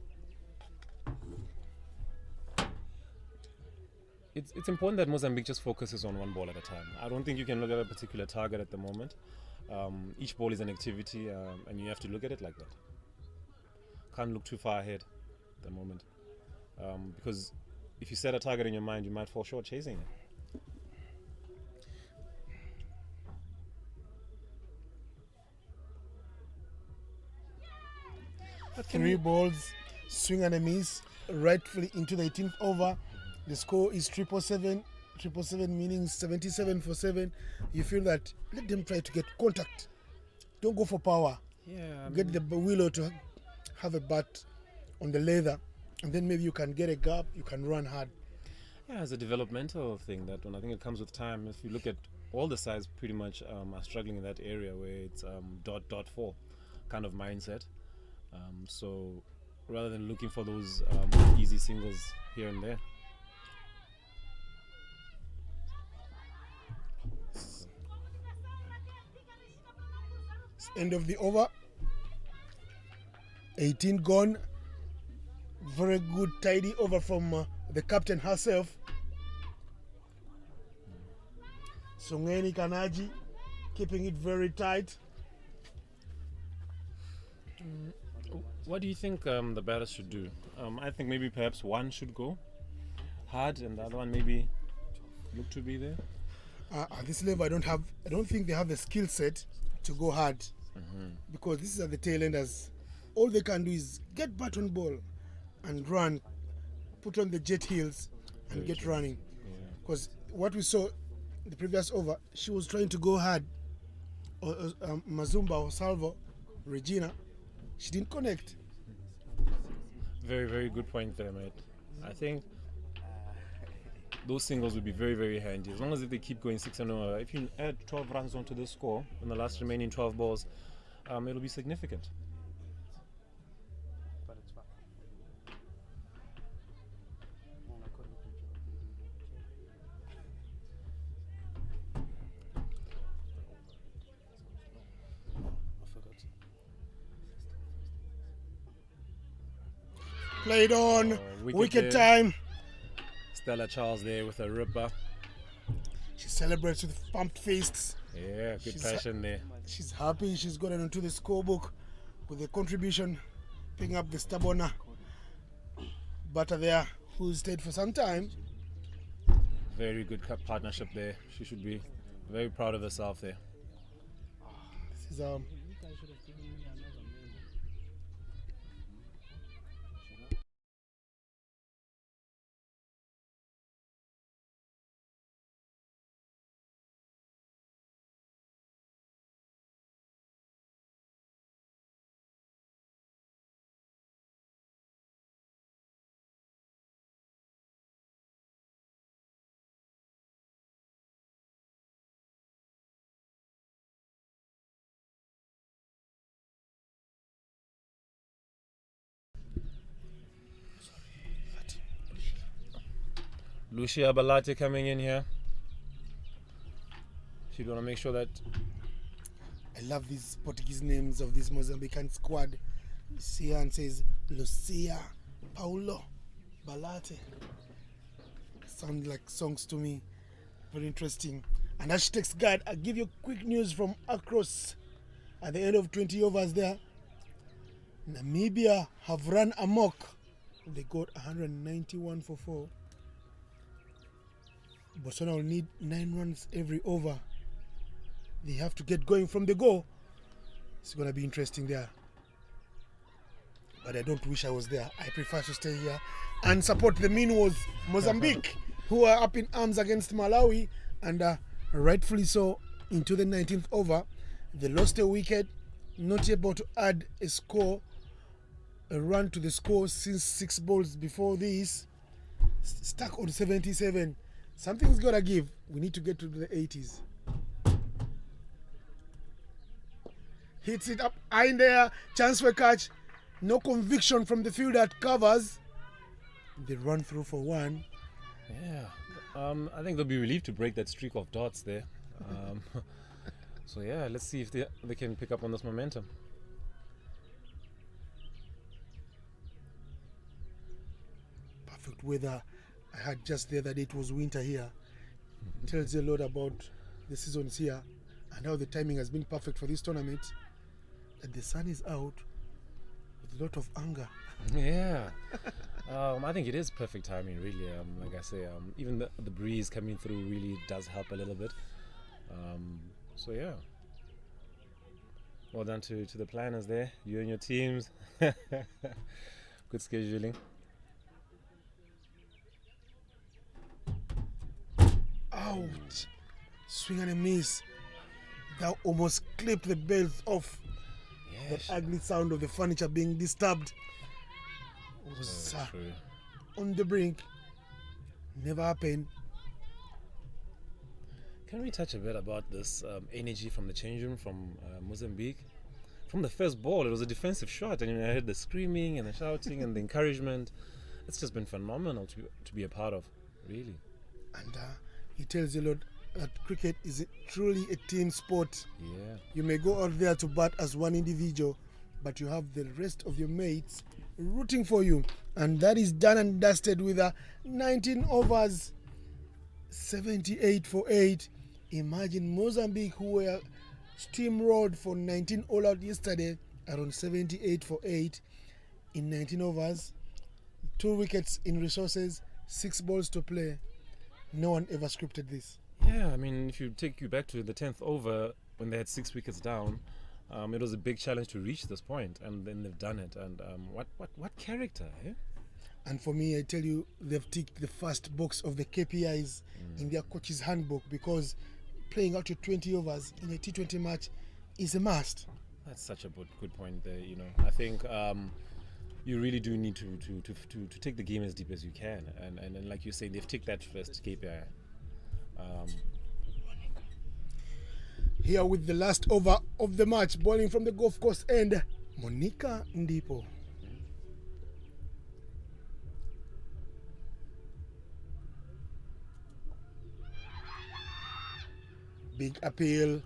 it's important that Mozambique just focuses on one ball at a time. I don't think you can look at a particular target at the moment. Each ball is an activity, and you have to look at it like that. Can't look too far ahead at the moment, because if you set a target in your mind, you might fall short chasing it. Three balls, swing and a miss, rightfully into the 18th over. The score is 777, meaning 77 for 7. You feel that let them try to get contact. Don't go for power. Yeah, Get the willow to have a bat on the leather, and then maybe you can get a gap, you can run hard. yeah, it's a developmental thing, that one. I think it comes with time. If you look at all the sides, pretty much are struggling in that area where it's dot 4 kind of mindset. So rather than looking for those easy singles here and there. End of the over. 18 gone. Very good tidy over from the captain herself. Songeni Kanaji keeping it very tight. What do you think the batters should do? I think maybe perhaps one should go hard and the other one maybe look to be there. At this level, I don't think they have the skill set to go hard, because this is at the tail enders. All they can do is get bat on ball and run, put on the jet heels and get running. Because what we saw the previous over, she was trying to go hard. Mazumba or Salvo, Regina, she didn't connect. Very, very good point there, mate. I think those singles would be very, very handy. As long as if they keep going 6-0, if you add 12 runs onto the score in the last remaining 12 balls, it'll be significant. Played on, wicket there. time. Stella Charles there with a ripper. She celebrates with pumped fists. Yeah, good passion there. She's happy. She's gotten onto the scorebook with a contribution, picking up the stubborn butter there, who stayed for some time. Very good partnership there. She should be very proud of herself there. This is Lucia Balate coming in here. She'd want to make sure that I love these Portuguese names of this Mozambican squad. Sian says Lucia, Paulo, Balate. Sound like songs to me. Very interesting. And as she takes guard, I'll give you quick news from across at the end of 20 overs there. Namibia have run amok. They got 191 for 4. Botswana will need 9 runs every over. They have to get going from the goal. It's going to be interesting there. But I don't wish I was there. I prefer to stay here and support the Minwas, Mozambique, who are up in arms against Malawi, and rightfully so. Into the 19th over, they lost a wicket, not able to add a run to the score since 6 balls before this. Stuck on 77. Something's got to give. We need to get to the 80s. Hits it up high in there. Chance for a catch. No conviction from the field that covers. They run through for 1. Yeah. I think they'll be relieved to break that streak of dots there. So yeah, let's see if they can pick up on this momentum. Perfect weather. I heard just the other day it was winter here. Tells you a lot about the seasons here and how the timing has been perfect for this tournament. That the sun is out with a lot of anger. Yeah. I think it is perfect timing, really. Like I say, even the breeze coming through really does help a little bit. So yeah. Well done to the planners there, you and your teams. Good scheduling. Ouch! Swing and a miss. That almost clipped the bells off. Yes. That ugly sound of the furniture being disturbed was on the brink. Never happened. Can we touch a bit about this energy from the change room from Mozambique? From the first ball, it was a defensive shot, and I heard the screaming and the shouting and the encouragement. It's just been phenomenal to be a part of, really. And he tells you a lot that cricket is truly a team sport. Yeah. You may go out there to bat as one individual, but you have the rest of your mates rooting for you. And that is done and dusted with 19 overs, 78 for 8. Imagine Mozambique, who were steamrolled for 19 all out yesterday, are on 78 for 8 in 19 overs, 2 wickets in resources, 6 balls to play. No one ever scripted this. Yeah, I mean, if you take you back to the 10th over when they had 6 wickets down, it was a big challenge to reach this point, and then they've done it. And what character, eh? And for me, I tell you, they've ticked the first box of the KPIs in their coach's handbook, because playing out your 20 overs in a T20 match is a must. That's such a good point there. I think you really do need to take the game as deep as you can, and like you say, they've ticked that first KPI. Here with the last over of the match, bowling from the golf course end, Monica Ndipo. Big appeal.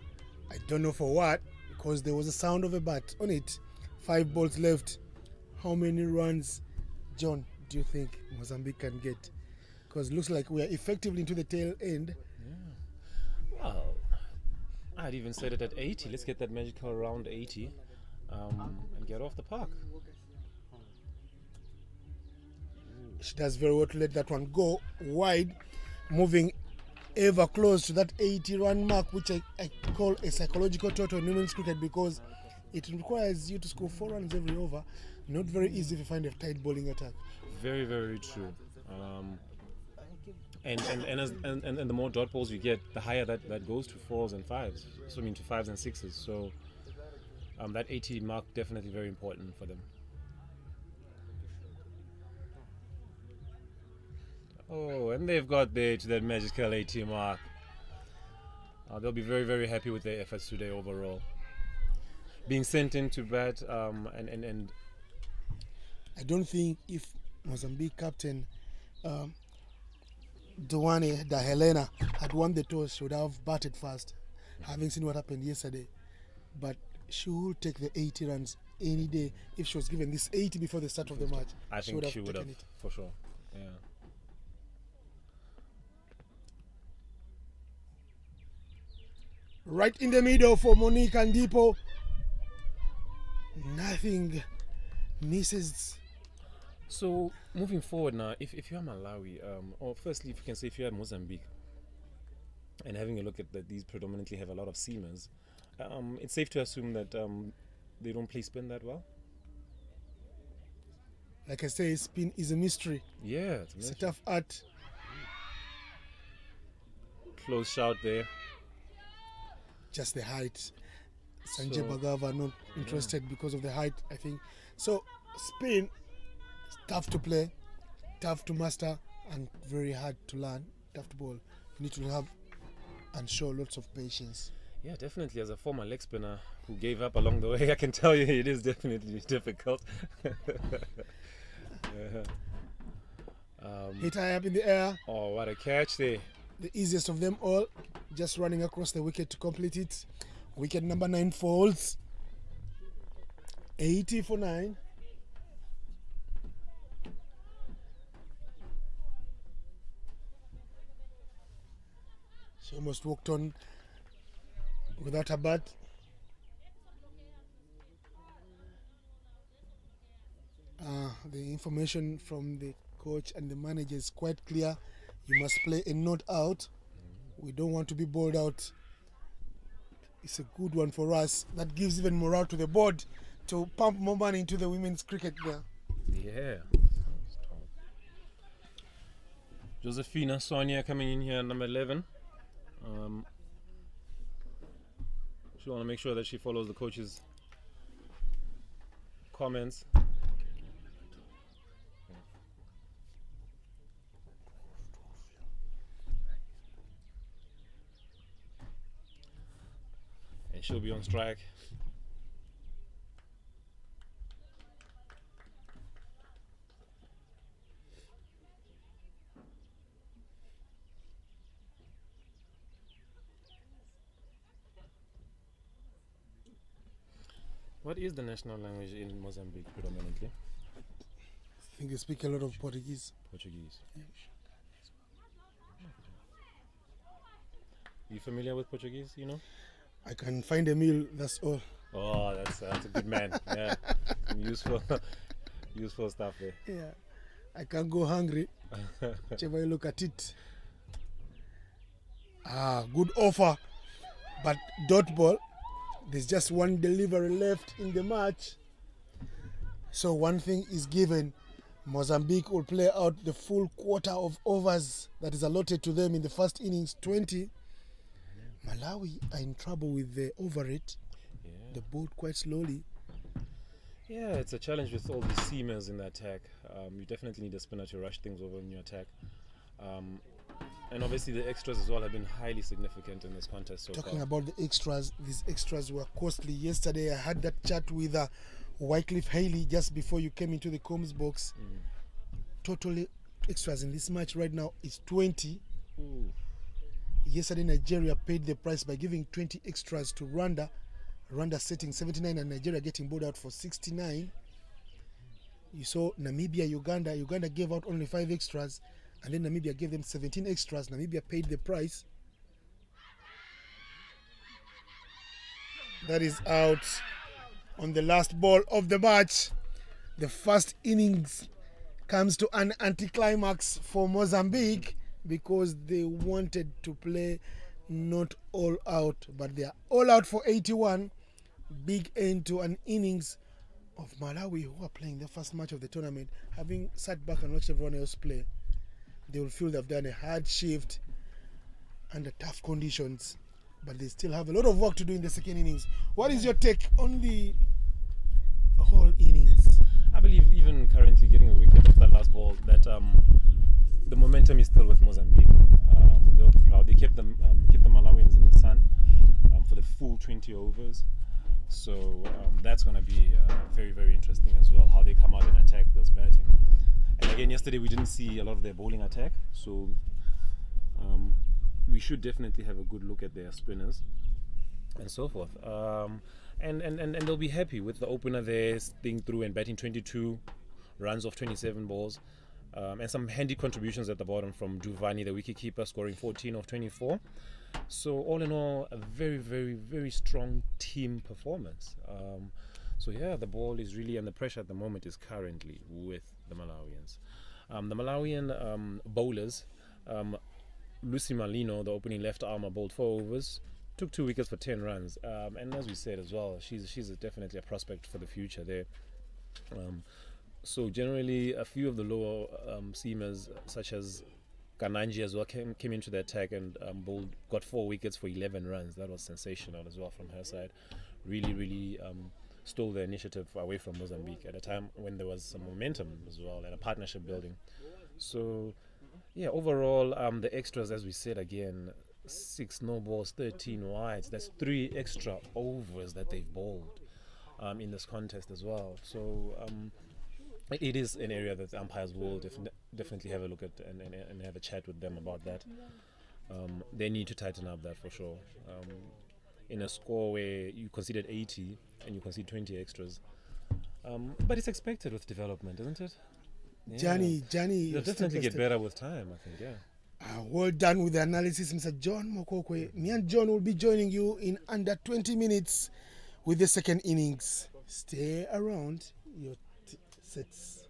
I don't know for what, because there was a sound of a bat on it. 5 balls left. How many runs, John, do you think Mozambique can get? Because it looks like we are effectively into the tail end. Yeah. Well, I'd even said it at 80. Let's get that magical round 80 and get off the park. She does very well to let that one go wide, moving ever close to that 80 run mark, which I call a psychological total in women's cricket, because it requires you to score 4 runs every over. Not very easy if you find a tight bowling attack. Very, very true. And the more dot balls you get, the higher that goes to 4s and 5s. So I mean to 5s and 6s. So that 80 mark definitely very important for them. Oh, and they've got there to that magical 80 mark. They'll be very, very happy with their efforts today overall. Being sent into bat, and I don't think if Mozambique captain Duane da Helena had won the toss, she would have batted first, having seen what happened yesterday. but she will take the 80 runs any day. If she was given this 80 before the start of the match, I think she would have, taken it. for sure. Yeah. Right in the middle for Monique and Ndipo. Nothing misses. So moving forward now, if you're Malawi, or firstly, if you can say if you're Mozambique, and having a look at that, these predominantly have a lot of seamers. It's safe to assume that they don't play spin that well. Like I say, spin is a mystery. Yeah, It's a tough art. Close shout there. Just the height. Sanjay So- Bhagava not interested because of the height, I think. So spin is tough to play, tough to master, and very hard to learn. Tough to bowl. You need to have and show lots of patience. Yeah, definitely. As a former leg spinner who gave up along the way, I can tell you it is definitely difficult. Yeah. Hit high up in the air. Oh, what a catch there. The easiest of them all, just running across the wicket to complete it. Wicket number 9 falls. 80 for 9. She almost walked on without a bat. The information from the coach and the manager is quite clear. You must play a not out. We don't want to be bowled out. It's a good one for us. That gives even morale to the board to pump more money into the women's cricket there. Yeah. Josephina Sonia coming in here at number 11. She want to make sure that she follows the coach's comments. And she'll be on strike. What is the national language in Mozambique predominantly? I think they speak a lot of Portuguese. Portuguese. You familiar with Portuguese, you know? I can find a meal, that's all. Oh, that's a good man. Yeah, some useful stuff there. Yeah, I can't go hungry. Whichever you look at it. Good offer, but dot ball. There's just one delivery left in the match. So one thing is given. Mozambique will play out the full quarter of overs that is allotted to them in the first innings, 20. Malawi are in trouble with the over rate. Yeah. They bowled quite slowly. Yeah, it's a challenge with all the seamers in the attack. You definitely need a spinner to rush things over in your attack. And obviously the extras as well have been highly significant in this contest so Talking far. about the extras, these extras were costly. Yesterday I had that chat with Wycliffe Haley just before you came into the comms box. Totally extras in this match right now is 20. Ooh. Yesterday Nigeria paid the price by giving 20 extras to Rwanda. Rwanda setting 79 and Nigeria getting bowled out for 69. You saw Namibia, Uganda. Uganda gave out only 5 extras. And then Namibia gave them 17 extras. Namibia paid the price. That is out on the last ball of the match. The first innings comes to an anticlimax for Mozambique because they wanted to play not all out, but they are all out for 81. Big end to an innings of Malawi, who are playing the first match of the tournament, having sat back and watched everyone else play. They will feel they've done a hard shift under tough conditions, but they still have a lot of work to do in the second innings. What is your take on the whole innings? I believe even currently getting a wicket off that last ball, that the momentum is still with Mozambique. They'll be proud. They kept the Malawians in the sun for the full 20 overs. So that's going to be very, very interesting as well, how they come out and attack those batting. And again, yesterday we didn't see a lot of their bowling attack, so we should definitely have a good look at their spinners. and so forth. And they'll be happy with the opener there staying through and batting 22 runs off 27 balls. And some handy contributions at the bottom from Duvani, the wicketkeeper, scoring 14 of 24. So all in all, a very, very, very strong team performance. So yeah, the ball is really, and the pressure at the moment is currently with the Malawians. The Malawian bowlers, Lucy Malino, the opening left armer, bowled 4 overs, took 2 wickets for 10 runs. And as we said as well, she's definitely a prospect for the future there. So generally, a few of the lower seamers, such as Kananji as well, came into the attack and got 4 wickets for 11 runs. That was sensational as well from her side. Really, really stole the initiative away from Mozambique at a time when there was some momentum as well and a partnership building. So, yeah, overall, the extras, as we said again, 6 no balls, 13 wides. That's 3 extra overs that they've bowled in this contest as well. So, it is an area that the umpires will definitely have a look at and have a chat with them about that. They need to tighten up that for sure. In a score where you conceded 80 and you concede 20 extras. But it's expected with development, isn't it? Yeah. Johnny, They'll definitely get better with time, I think, yeah. Well done with the analysis, Mr. John Mokokwe. Me and John will be joining you in under 20 minutes with the second innings. Stay around your sets.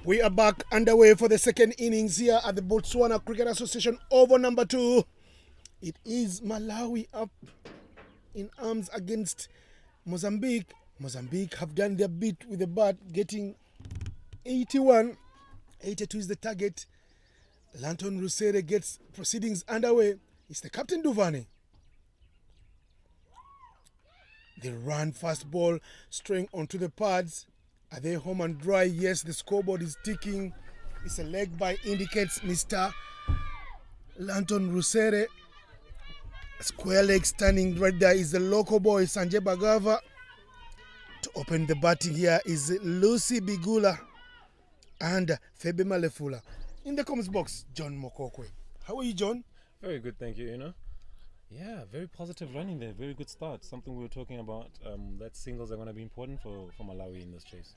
We are back underway for the second innings here at the Botswana Cricket Association over number 2. It is Malawi up in arms against Mozambique. Mozambique have done their bit with the bat, getting 81. 82 is the target. Lanton Rusere gets proceedings underway. It's the captain Duvane. They run fast ball, straying onto the pads. Are they home and dry? Yes, the scoreboard is ticking. It's a leg by indicates Mr. Lanton Rusere. Square leg standing right there is the local boy Sanjay Bagava. To open the batting here is Lucy Bigula and Febe Malefula. In the comments box, John Mokokwe. How are you, John? Very good, thank you. Yeah, very positive running there. Very good start. Something we were talking about. That singles are going to be important for Malawi in this chase.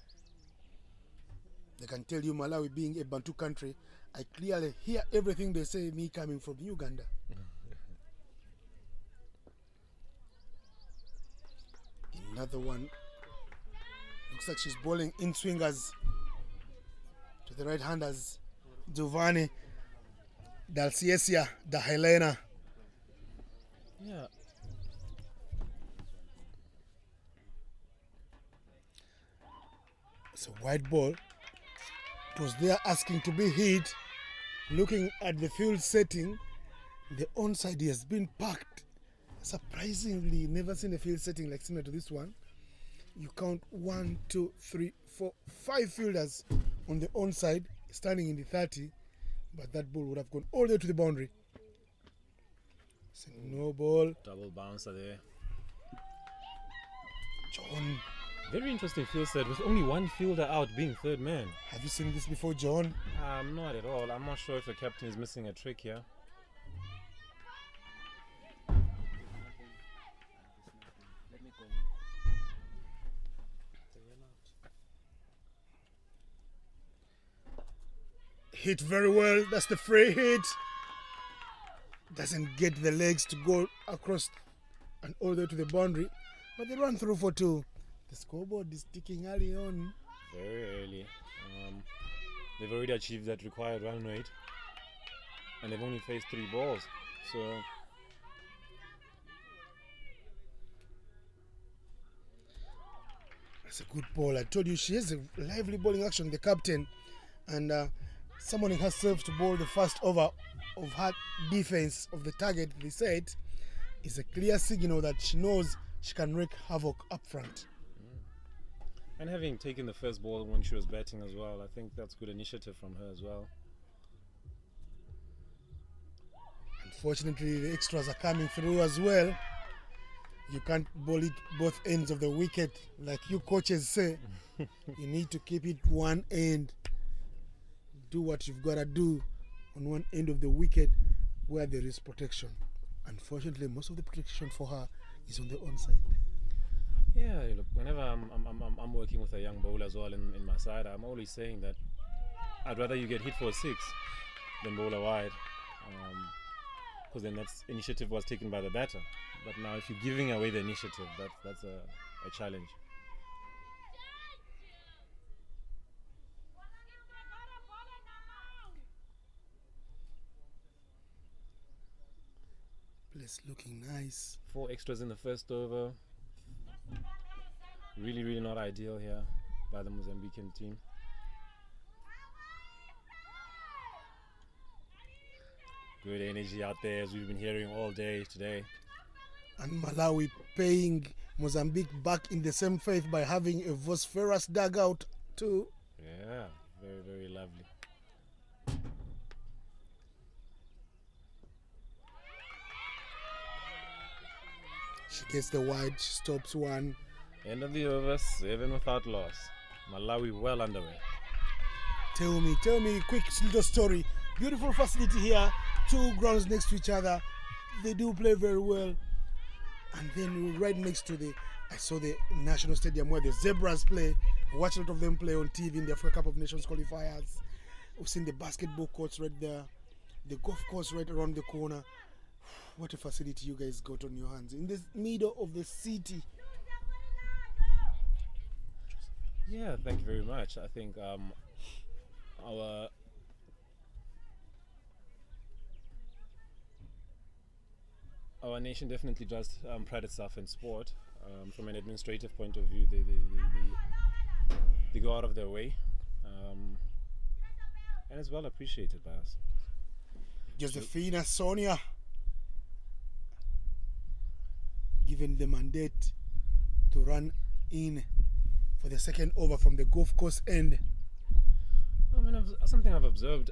They can tell you Malawi being a Bantu country, I clearly hear everything they say, me coming from Uganda. Another one. Looks like she's bowling in swingers to the right-handers. Giovanni, Dalciesia, Da Helena. Yeah. It's a wide ball. It was there asking to be hit. Looking at the field setting, the onside has been packed. Surprisingly, never seen a field setting like similar to this one. You count 1, 2, 3, 4, 5 fielders on the onside, standing in the 30, but that ball would have gone all the way to the boundary. It's a no ball. Double bouncer there. John. Very interesting field set with only one fielder out being third man. Have you seen this before, John? Not at all. I'm not sure if the captain is missing a trick here. Hit very well. That's the free hit. Doesn't get the legs to go across and all the way to the boundary. But they run through for 2. The scoreboard is ticking early on. Very early. They've already achieved that required run rate. And they've only faced 3 balls. So that's a good ball. I told you she has a lively bowling action, the captain. And summoning herself to bowl the first over of her defense of the target, they said, is a clear signal that she knows she can wreak havoc up front. And having taken the first ball when she was batting as well, I think that's good initiative from her as well. Unfortunately, the extras are coming through as well. You can't bowl it both ends of the wicket like you coaches say. You need to keep it one end. Do what you've got to do on one end of the wicket where there is protection. Unfortunately, most of the protection for her is on the onside. Yeah, look, whenever I'm working with a young bowler as well in my side, I'm always saying that I'd rather you get hit for a 6 than bowl a wide, because then that's initiative was taken by the batter. But now if you're giving away the initiative, that's a challenge. Place looking nice. 4 extras in the first over. Really, really not ideal here by the Mozambican team. Good energy out there, as we've been hearing all day today. And Malawi paying Mozambique back in the same faith by having a phosphorus dugout too. Yeah, very, very lovely. She gets the wide, she stops one. End of the over, 7 without loss. Malawi well underway. Tell me a quick little story. Beautiful facility here, 2 grounds next to each other. They do play very well. And then right next to I saw the National Stadium where the Zebras play. I watch a lot of them play on TV in the Africa Cup of Nations qualifiers. We've seen the basketball courts right there, the golf course right around the corner. What a facility you guys got on your hands in the middle of the city. Yeah, thank you very much. I think our nation definitely does pride itself in sport. From an administrative point of view, they go out of their way, and it's well appreciated by us. Josephina Sonia given the mandate to run in for the second over from the golf course end. I mean, something I've observed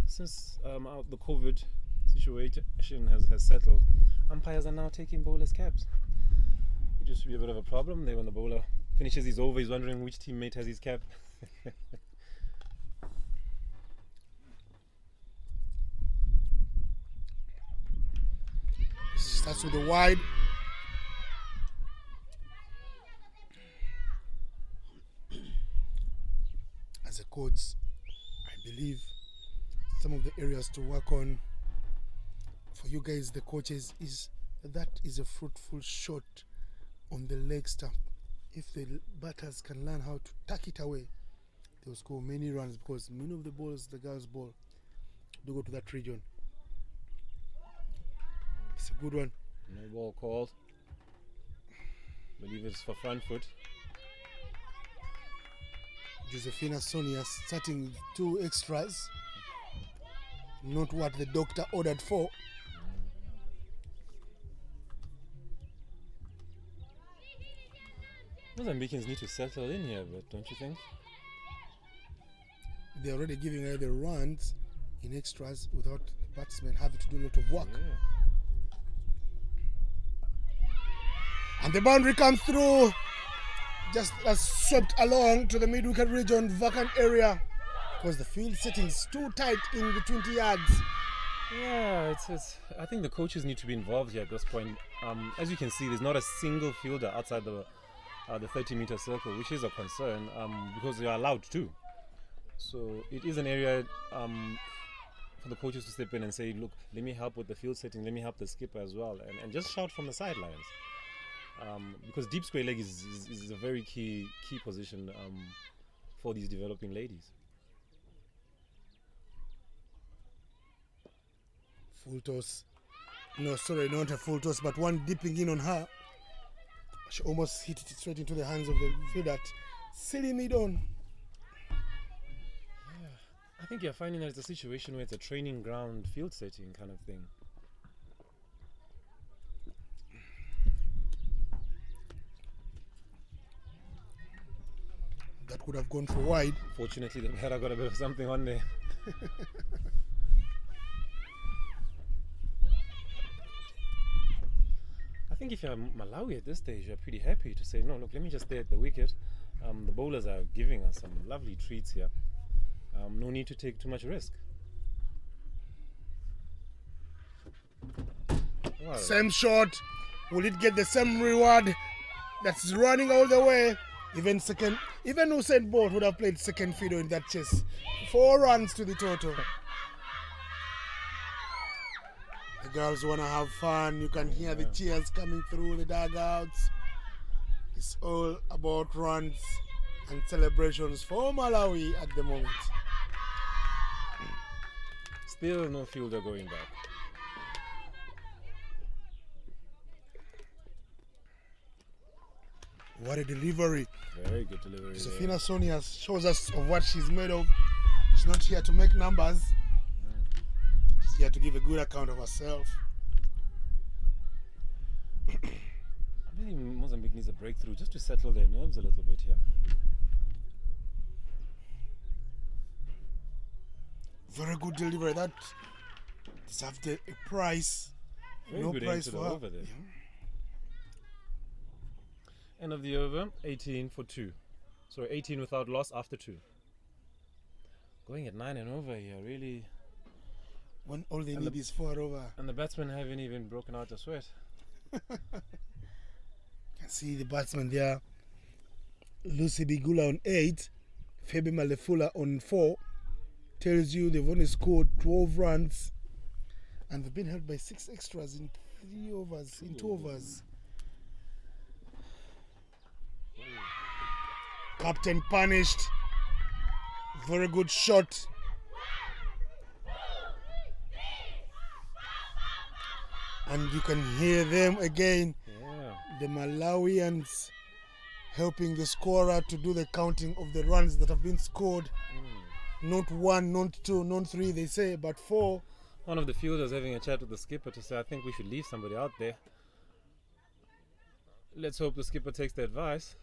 since the COVID situation has settled, umpires are now taking bowlers' caps. It used to be a bit of a problem there when the bowler finishes his over, he's wondering which teammate has his cap. Starts with the wide. As a coach, I believe some of the areas to work on for you guys, the coaches, is that is a fruitful shot on the leg stump. If the batters can learn how to tuck it away, they'll score many runs, because many of the balls, the girls' ball, do go to that region. It's a good one. No ball called. I believe it's for front foot. Josephina Sonia starting with 2 extras. Not what the doctor ordered for. Mozambicans need to settle in here, but don't you think? They're already giving her the runs in extras without the batsmen having to do a lot of work. Yeah. And the boundary comes through, just as swept along to the mid-wicket region, vacant area, because the field setting is too tight in the 20 yards. Yeah, it's. I think the coaches need to be involved here at this point. As you can see, there's not a single fielder outside the 30-meter circle, which is a concern because they are allowed to. So it is an area for the coaches to step in and say, look, let me help with the field setting, let me help the skipper as well, and just shout from the sidelines. Because deep square leg is a very key position for these developing ladies. Full toss. No, sorry, not a full toss, but one dipping in on her. She almost hit it straight into the hands of the fielder. Silly mid-on. Yeah, I think you're finding that it's a situation where it's a training ground field setting kind of thing. That could have gone for wide. Fortunately, the batter got a bit of something on there. I think if you're Malawi at this stage, you're pretty happy to say, no, look, let me just stay at the wicket. The bowlers are giving us some lovely treats here. No need to take too much risk. Wow. Same shot. Will it get the same reward? That's running all the way. Even Usain Bolt would have played second fiddle in that chase. 4 runs to the total. The girls want to have fun. You can hear the cheers coming through the dugouts. It's all about runs and celebrations for Malawi at the moment. Still no fielder going back. What a delivery. Very good delivery. Josephina Sonia shows us of what she's made of. She's not here to make numbers. She's here to give a good account of herself. I believe Mozambique needs a breakthrough just to settle their nerves a little bit here. Very good delivery. That deserved a prize. Very No good prize aim to for the her. over there. End of the over, 18 for 2. So 18 without loss after 2. Going at 9 and over here, really. When all they need is 4 over. And the batsmen haven't even broken out a sweat. You can see the batsman there. Lucy Bigula on 8. Febe Malefula on 4. Tells you they've only scored 12 runs. And they've been held by 6 extras in 2 overs. Captain punished. Very good shot. And you can hear them again, Yeah. the Malawians helping the scorer to do the counting of the runs that have been scored. Not 1, not 2, not 3, they say, but 4. One of the fielders having a chat with the skipper to say, I think we should leave somebody out there. Let's hope the skipper takes the advice.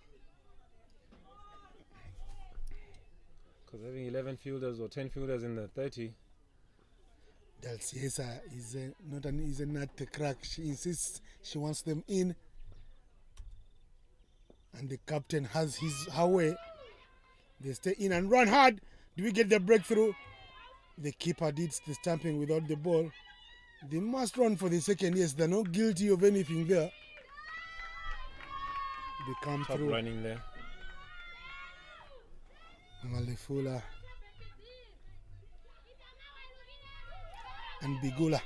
Because having 11 fielders or 10 fielders in the 30. Dalciesa is not an easy nut to crack. She insists she wants them in. And the captain has her way. They stay in and run hard. Do we get the breakthrough? The keeper did the stamping without the ball. They must run for the second. Yes, they're not guilty of anything there. They come Top through. running there. Malefula and Bigula.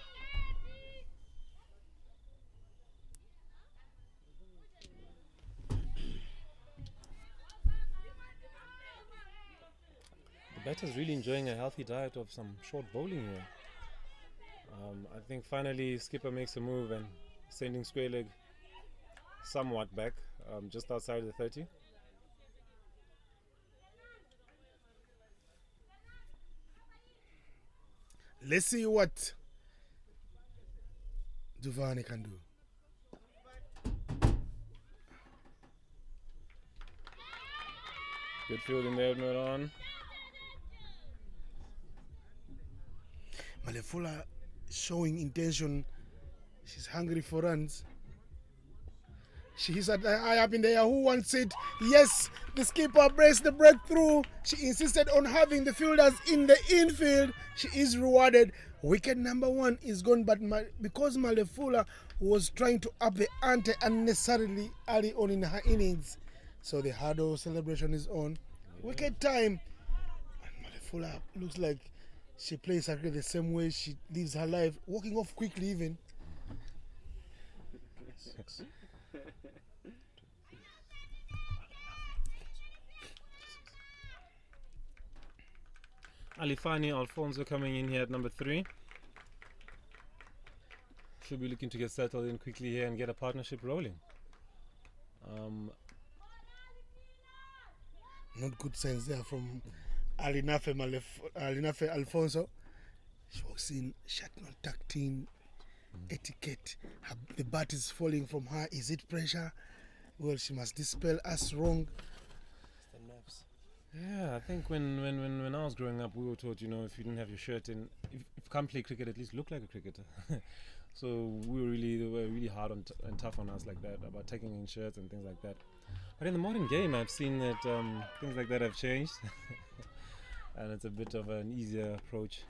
The batter's really enjoying a healthy diet of some short bowling here. I think finally skipper makes a move and sending square leg somewhat back, just outside the 30. Let's see what Duvani can do. Good fielding there, on. Malefula showing intention. She's hungry for runs. She is at the eye up in the air. Who wants it? Yes, the skipper braced the breakthrough. She insisted on having the fielders in the infield. She is rewarded. Wicket number 1 is gone, but because Malefula was trying to up the ante unnecessarily early on in her innings, so the hurdle celebration is on. Yeah. Wicket time. And Malefula looks like she plays exactly the same way she lives her life, walking off quickly even. Alifani Alfonso coming in here at number 3. Should be looking to get settled in quickly here and get a partnership rolling. Not good signs there from Alinafe Alfonso. She walks in, shot not tucked in, etiquette. The bat is falling from her. Is it pressure? Well, she must dispel us wrong. The nerves. Yeah, I think when I was growing up, we were taught, if you didn't have your shirt in, if you can't play cricket, at least look like a cricketer. So they were really hard and tough on us like that, about taking in shirts and things like that. But in the modern game, I've seen that things like that have changed. And it's a bit of an easier approach.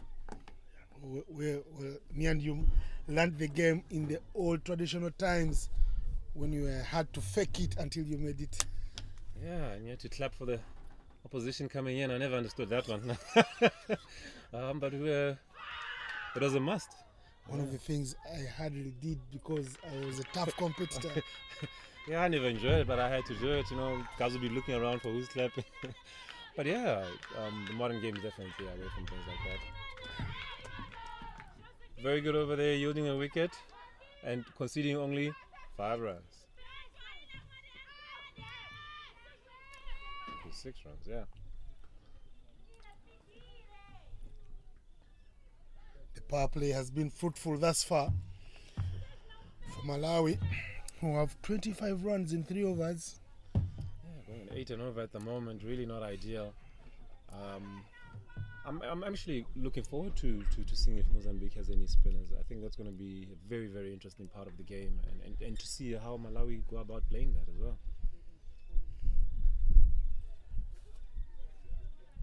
Me and you learned the game in the old traditional times when you had to fake it until you made it. Yeah, and you had to clap for the opposition coming in. I never understood that one. But it was a must. One of the things I hardly did because I was a tough competitor. Yeah, I never enjoyed it, but I had to do it. Guys would be looking around for who's clapping. But yeah, the modern game is definitely away from things like that. Very good over there, yielding a wicket and conceding only 5 runs. 6 runs, yeah. The power play has been fruitful thus far for Malawi, who have 25 runs in 3 overs. Yeah, going 8 and over at the moment, really not ideal. I'm actually looking forward to seeing if Mozambique has any spinners. I think that's going to be a very, very interesting part of the game, and to see how Malawi go about playing that as well.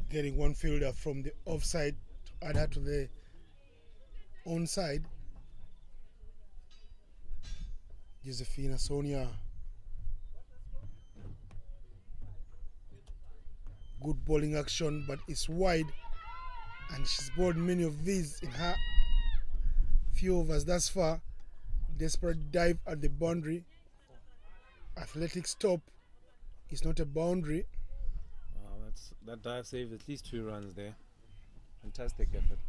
Getting one fielder from the offside to add her to the onside. Josephina Sonia. Good bowling action, but it's wide, and she's bowled many of these in her few overs thus far. Desperate dive at the boundary. Athletic stop is not a boundary. that dive saved at least 2 runs there. Fantastic effort.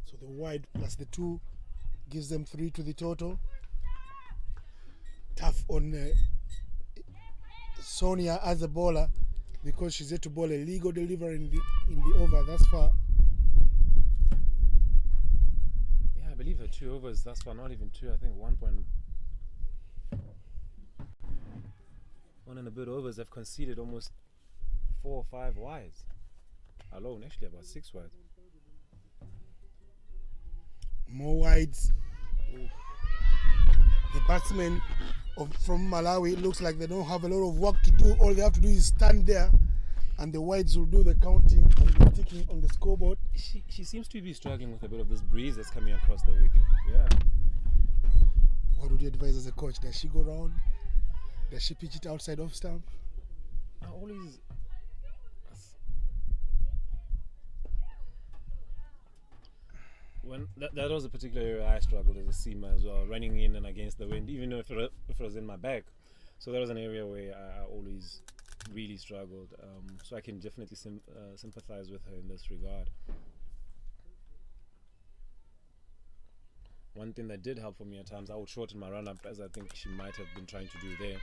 So the wide plus the 2 gives them 3 to the total. Tough on Sonia as a bowler because she's yet to bowl a legal delivery in the over thus far. Yeah, I believe her 2 overs thus far, not even 2, I think 1 and a bit overs have conceded almost 4 or 5 wides. Alone, actually about 6 wides. More wides. The batsmen from Malawi looks like they don't have a lot of work to do. All they have to do is stand there and the wides will do the counting and the ticking on the scoreboard. She seems to be struggling with a bit of this breeze that's coming across the wicket. Yeah. What would you advise as a coach? Does she go round? Does she pitch it outside off stump? I always... When that was a particular area I struggled as a seamer as well, running in and against the wind, even if it was in my back. So that was an area where I always really struggled. So I can definitely sympathize with her in this regard. One thing that did help for me at times, I would shorten my run-up, as I think she might have been trying to do there,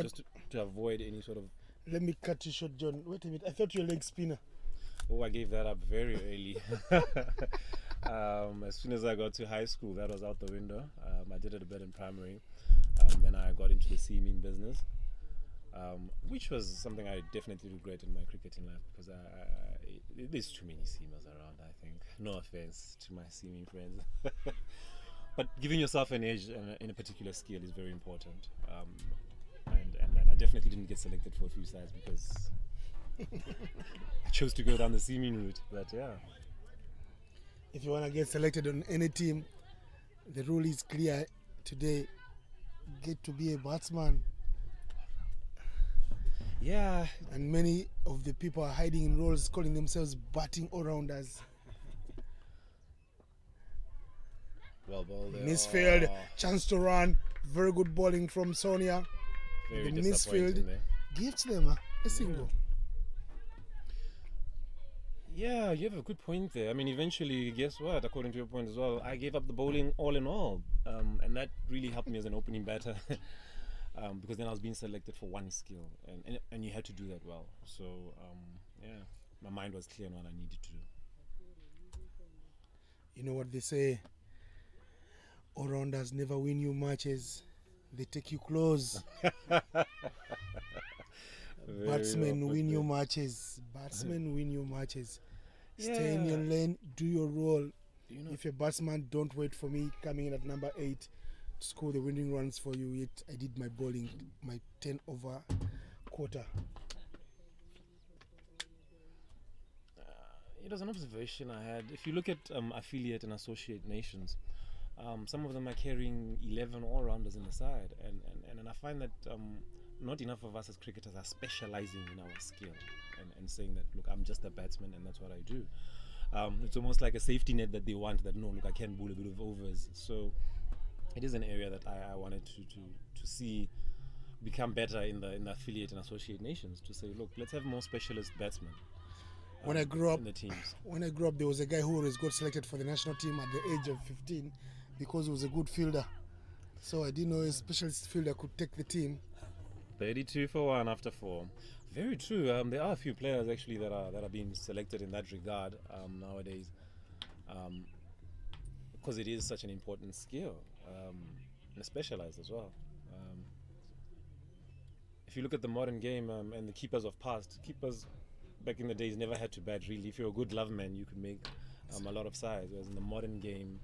just to avoid any sort of... Let me cut you short, John. Wait a minute. I thought you were a leg spinner. Oh, I gave that up very early. As soon as I got to high school, that was out the window. I did it a bit in primary. Then I got into the seaming business, which was something I definitely regret in my cricketing life because there's too many seamers around, I think. No offense to my seaming friends. But giving yourself an edge in a particular skill is very important. And I definitely didn't get selected for a few sides because I chose to go down the seaming route. But yeah. If you want to get selected on any team, the rule is clear today. Get to be a batsman. Yeah. And many of the people are hiding in roles calling themselves batting all-rounders. Well bowled there. Misfield, chance to run. Very good bowling from Sonia. Very the disappointing misfield there. gives them a single. Yeah, you have a good point there. I mean, eventually, guess what? According to your point as well, I gave up the bowling all in all. And that really helped me as an opening batter. Because then I was being selected for one skill. And you had to do that well. So, yeah, my mind was clear on what I needed to do. You know what they say? All-rounders never win you matches. They take you close. Batsmen win your matches. Batsmen win your matches. Yeah. Stay in your lane, do your role. You know, If you're a batsman, don't wait for me coming in at number 8 to score the winning runs for you. Yet I did my bowling, my 10 over quarter. it was an observation I had. If you look at affiliate and associate nations, some of them are carrying 11 all-rounders in the side, and I find that not enough of us as cricketers are specializing in our skill and saying that, look, I'm just a batsman and that's what I do. It's almost like a safety net that they want, that no, look, I can bowl a bit of overs. So it is an area that I wanted to see become better in the affiliate and associate nations, to say, look, let's have more specialist batsmen. When I grew up, in the teams. When I grew up, there was a guy who always got selected for the national team at the age of 15 because he was a good fielder. So I didn't know a specialist fielder could take the team. 32 for 1 after 4. Very true. There are a few players actually that are being selected in that regard nowadays, because it is such an important skill, and specialized as well. If you look at the modern game and the keepers of past, keepers back in the days never had to bat really. If you're a good glove man, you could make a lot of size. Whereas in the modern game,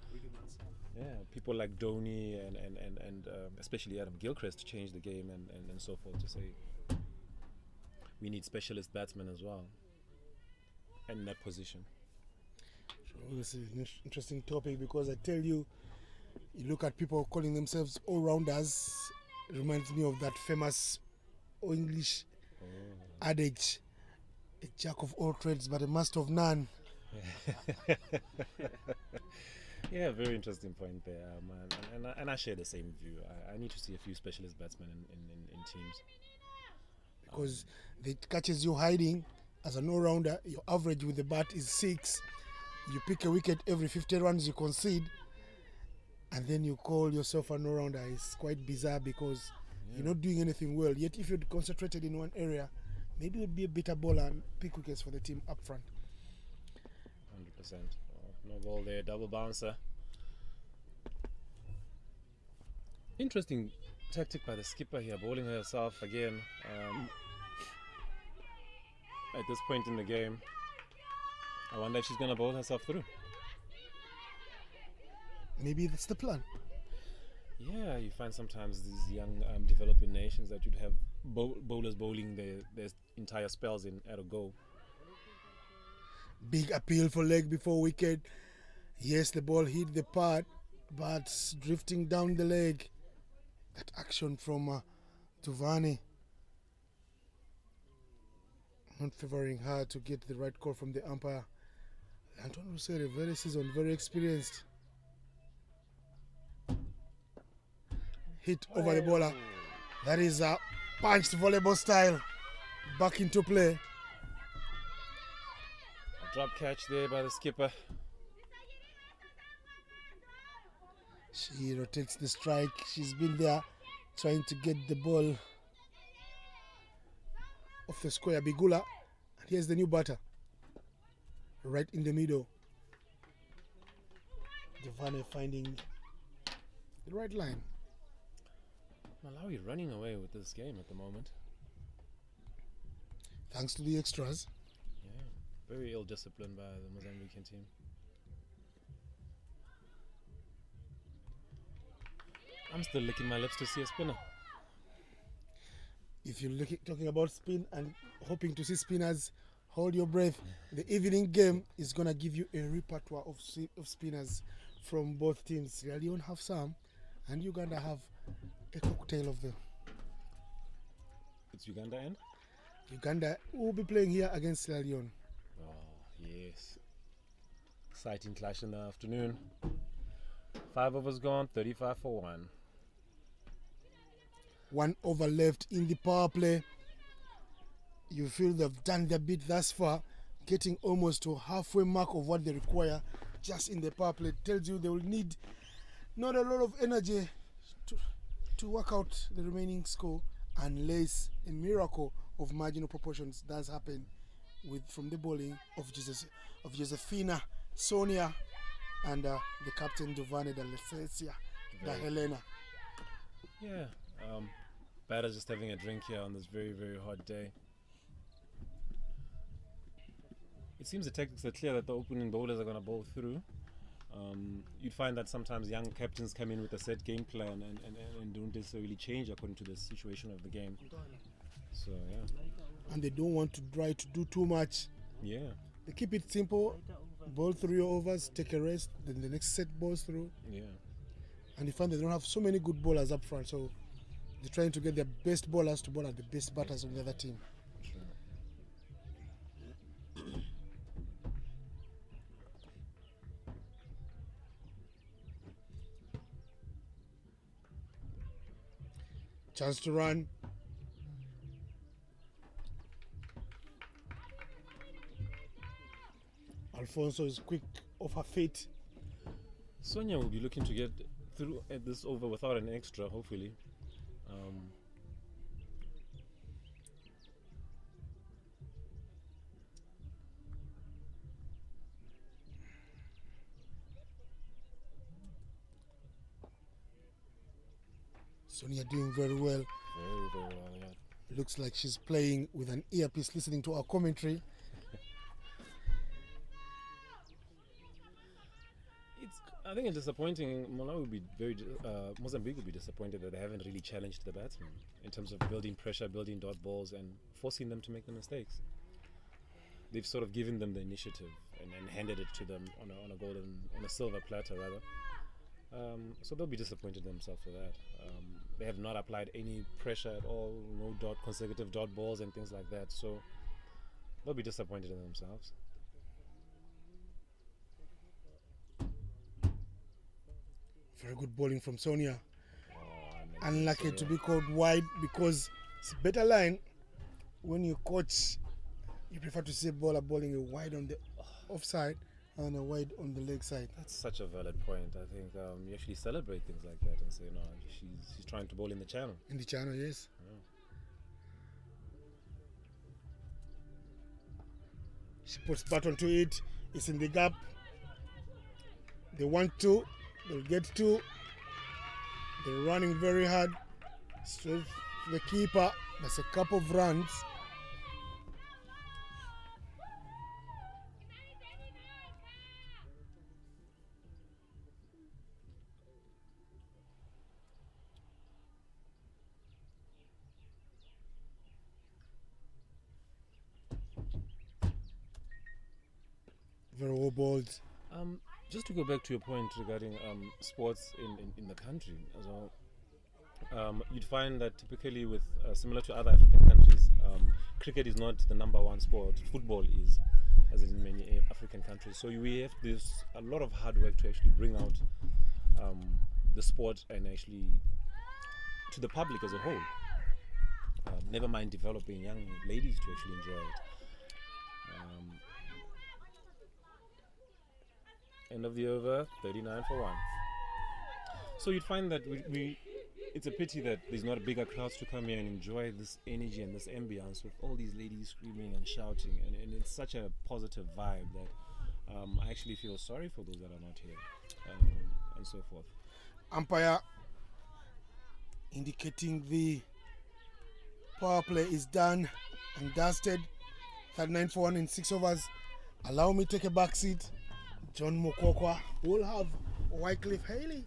yeah, people like Dhoni and especially Adam Gilchrist changed the game and so forth, to say we need specialist batsmen as well in that position. So this is an interesting topic, because I tell you, you look at people calling themselves all-rounders, it reminds me of that famous English adage, a jack of all trades but a master of none. Yeah, very interesting point there, and I share the same view. I need to see a few specialist batsmen in teams. because the catches you hiding as an all-rounder, your average with the bat is 6. You pick a wicket every 50 runs you concede, and then you call yourself an all-rounder. It's quite bizarre because you're not doing anything well. Yet if you'd concentrated in one area, maybe you'd be a better bowler and pick wickets for the team up front. 100%. No ball there, double bouncer. Interesting tactic by the skipper here, bowling herself again at this point in the game. I wonder if she's going to bowl herself through. Maybe that's the plan. Yeah, you find sometimes these young developing nations that you'd have bowlers bowling their entire spells in at a go. Big appeal for leg before wicket. Yes, the ball hit the pad, but drifting down the leg. That action from Tuvani. Not favouring her to get the right call from the umpire. Antonio Rusere, very seasoned, very experienced. Hit over the bowler. That is a punched volleyball style. Back into play. A drop catch there by the skipper. She rotates the strike. She's been there trying to get the ball off the square. Bigula. And here's the new batter. Right in the middle. Devane finding the right line. Malawi running away with this game at the moment. Thanks to the extras. Yeah, very ill-disciplined by the Mozambican team. I'm still licking my lips to see a spinner. If you're talking about spin and hoping to see spinners, hold your breath. The evening game is going to give you a repertoire of spinners from both teams. Sierra Leone have some, and Uganda have a cocktail of them. It's Uganda and? Uganda will be playing here against Sierra Leone. Oh, yes. Exciting clash in the afternoon. 5 overs gone, 35 for 1. 1 over left in the power play. You feel they've done their bit thus far, getting almost to halfway mark of what they require just in the power play. Tells you they will need not a lot of energy to work out the remaining score unless a miracle of marginal proportions does happen from the bowling of Josefina, Sonia, and the captain Giovanni da Lesesia, da Helena. Yeah, batter's just having a drink here on this very, very hot day. It seems the tactics are clear that the opening bowlers are going to bowl through. You'd find that sometimes young captains come in with a set game plan and don't necessarily change according to the situation of the game. So, yeah. And they don't want to try to do too much. Yeah. They keep it simple, bowl through your overs, take a rest, then the next set balls through. Yeah. And you find they don't have so many good bowlers up front, so they're trying to get their best bowlers to bowl at the best batters on the other team. Sure. Chance to run. Alfonso is quick off her feet. Sonia will be looking to get through at this over without an extra, hopefully. Sonia doing very well. Very, very well, yeah. Looks like she's playing with an earpiece listening to our commentary. I think it's disappointing. Malawi would be Mozambique would be disappointed that they haven't really challenged the batsmen in terms of building pressure, building dot balls, and forcing them to make the mistakes. They've sort of given them the initiative and handed it to them on a silver platter rather. So they'll be disappointed themselves for that. They have not applied any pressure at all, no consecutive dot balls and things like that. So they'll be disappointed in themselves. Very good bowling from Sonia. Unlucky to be called wide because it's a better line when you coach, you prefer to see bowler bowling a wide on the offside and a wide on the leg side. That's such a valid point. I think you actually celebrate things like that and say, no, she's trying to bowl in the channel. In the channel, yes. She puts bat onto it. It's in the gap. They want to. They'll get to. They're running very hard. Straight to the keeper. That's a couple of runs. Very well bowled. Just to go back to your point regarding sports in the country as well, you'd find that typically with similar to other African countries, cricket is not the number one sport. Football is, as in many African countries. So we have a lot of hard work to actually bring out the sport and actually to the public as a whole. Never mind developing young ladies to actually enjoy it. End of the over, 39 for 1. So you'd find that it's a pity that there's not a bigger crowds to come here and enjoy this energy and this ambience with all these ladies screaming and shouting, and it's such a positive vibe that I actually feel sorry for those that are not here, and so forth. Umpire indicating the power play is done and dusted. 39 for 1 in 6 overs. Allow me to take a back seat. John Mokokwa will have Wycliffe Haley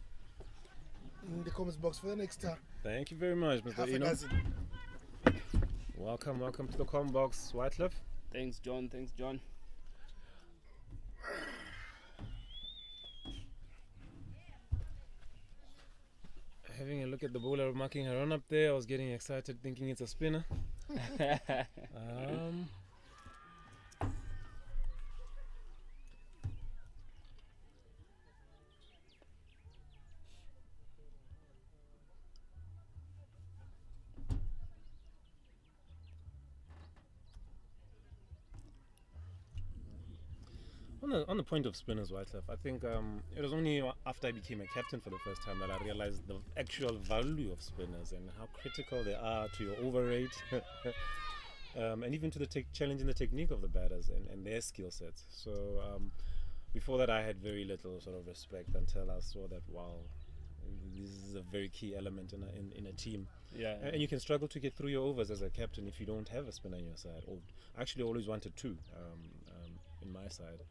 in the comments box for the next Thank you very much, Mr. half a Eno. dozen. Welcome to the comment box, Wycliffe. Thanks, John. Having a look at the bowler marking her run up there, I was getting excited thinking it's a spinner. On the point of spinners, Wycliffe, I think it was only after I became a captain for the first time that I realized the actual value of spinners and how critical they are to your over rate and even to the challenging the technique of the batters and their skill sets. So before that, I had very little sort of respect until I saw that, wow, this is a very key element in a team. Yeah. And you can struggle to get through your overs as a captain if you don't have a spinner on your side. Or actually, always wanted two in my side.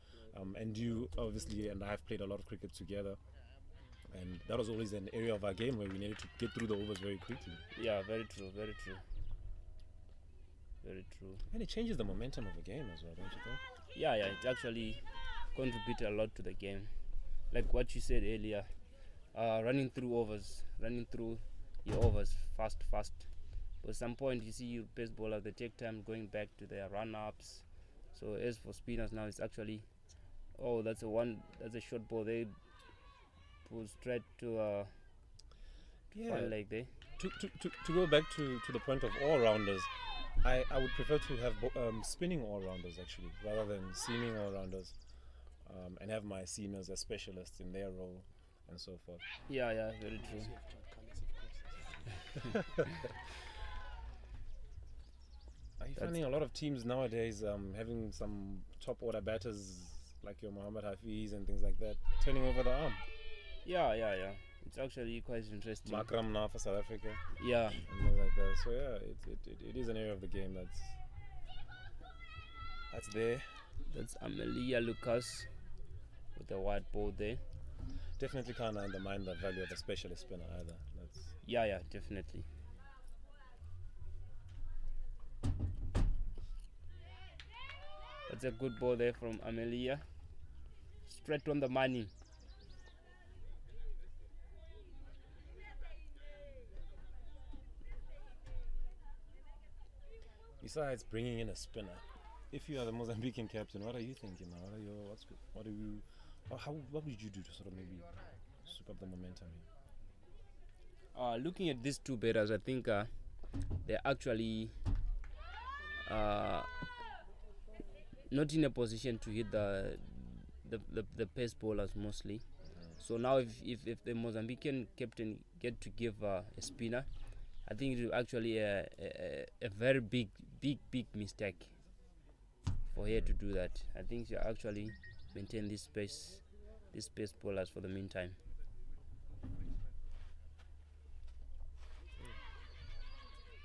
And you obviously and I have played a lot of cricket together, and that was always an area of our game where we needed to get through the overs very quickly. Yeah, very true. And it changes the momentum of the game as well, don't you think? Yeah, it actually contributed a lot to the game. Like what you said earlier, running through your overs fast. But at some point you see you best bowlers, they take time going back to their run-ups. So as for spinners now, it's actually, that's a short ball. They pull straight to one leg there. To go back to the point of all-rounders, I would prefer to have spinning all-rounders actually, rather than seaming all-rounders, and have my seamers as specialists in their role and so forth. Yeah, very true. Are you finding a lot of teams nowadays having some top order batters like your Muhammad Hafiz and things like that turning over the arm? Yeah. It's actually quite interesting. Makram now for South Africa. Yeah. And things like that. So yeah, it is an area of the game that's there. That's Amelia Lucas with the white ball there. Definitely can't undermine the value of a specialist spinner either. Yeah, definitely. That's a good ball there from Amelia. Straight on the money. Besides bringing in a spinner, if you are the Mozambican captain, what are you thinking now? What would you do to sort of maybe sweep up the momentum here? Looking at these two batters, I think they're actually not in a position to hit the pace bowlers mostly. So now if the Mozambican captain get to give a spinner, I think it will actually a very big mistake for her to do that. I think she actually maintain this pace bowlers for the meantime.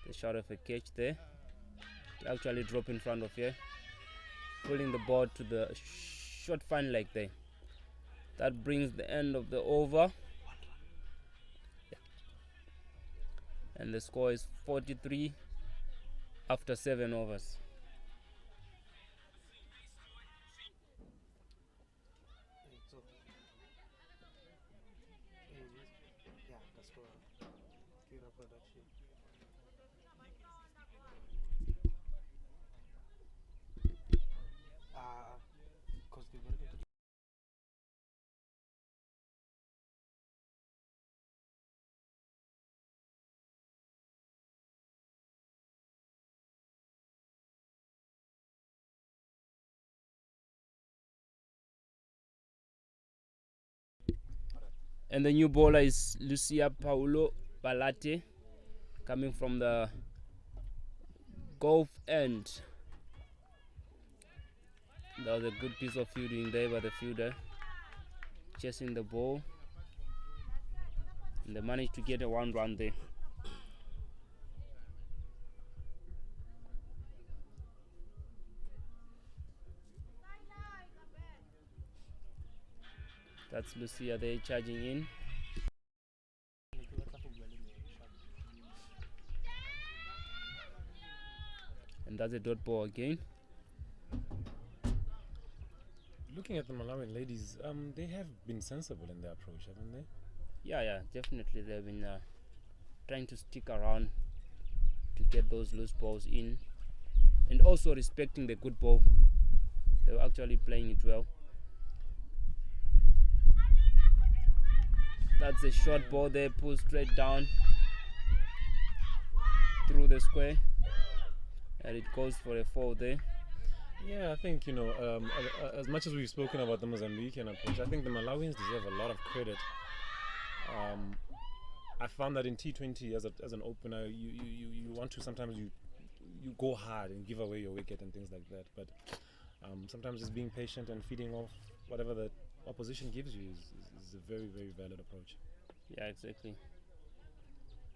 The shot of a catch there, actually drop in front of her, pulling the ball to the short fine leg there. That brings the end of the over, and the score is 43 after 7 overs. And the new bowler is Lucia Paulo Balate, coming from the Gulf end. That was a good piece of fielding there by the fielder, chasing the ball, and they managed to get a 1 run there. That's Lucia there charging in. And that's a dot ball again. Looking at the Malawian ladies, they have been sensible in their approach, haven't they? Yeah, definitely. They've been trying to stick around to get those loose balls in, and also respecting the good ball. They were actually playing it well. That's a short ball there, pulled straight down through the square, and it goes for a 4 there. Yeah, I think, as much as we've spoken about the Mozambican approach, I think the Malawians deserve a lot of credit. I found that in T20 as an opener, you want to sometimes you go hard and give away your wicket and things like that, but sometimes just being patient and feeding off whatever the opposition gives you is a very, very valid approach. Yeah, exactly.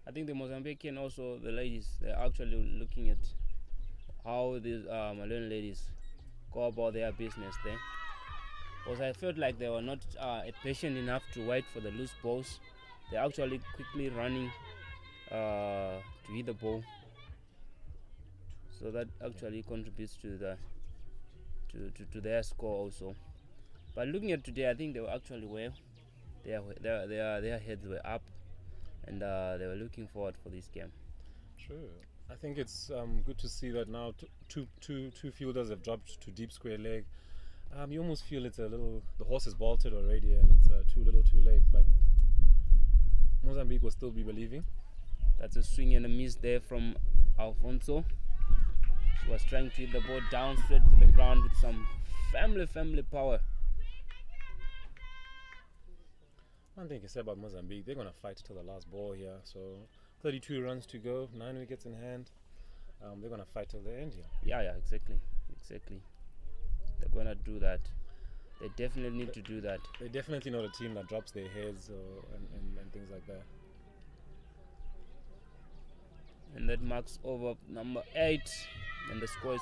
I think the Mozambican, also the ladies, they're actually looking at how these Malawian ladies go about their business there, because I felt like they were not patient enough to wait for the loose balls. They're actually quickly running to hit the ball, so that actually contributes to the to their score also. But looking at today, I think they were actually well. Their heads were up, and they were looking forward for this game. True. I think it's good to see that now two fielders have dropped to deep square leg. You almost feel it's a little, the horse is bolted already, and it's too little, too late. But Mozambique will still be believing. That's a swing and a miss there from Alfonso. He was trying to hit the ball down straight to the ground with some family power. One thing I can say about Mozambique, they're going to fight till the last ball here. So 32 runs to go, 9 wickets in hand. They're going to fight till the end here. Yeah, exactly. They're going to do that. They definitely need to do that. They're definitely not a team that drops their heads and things like that. And that marks over number 8, and the score is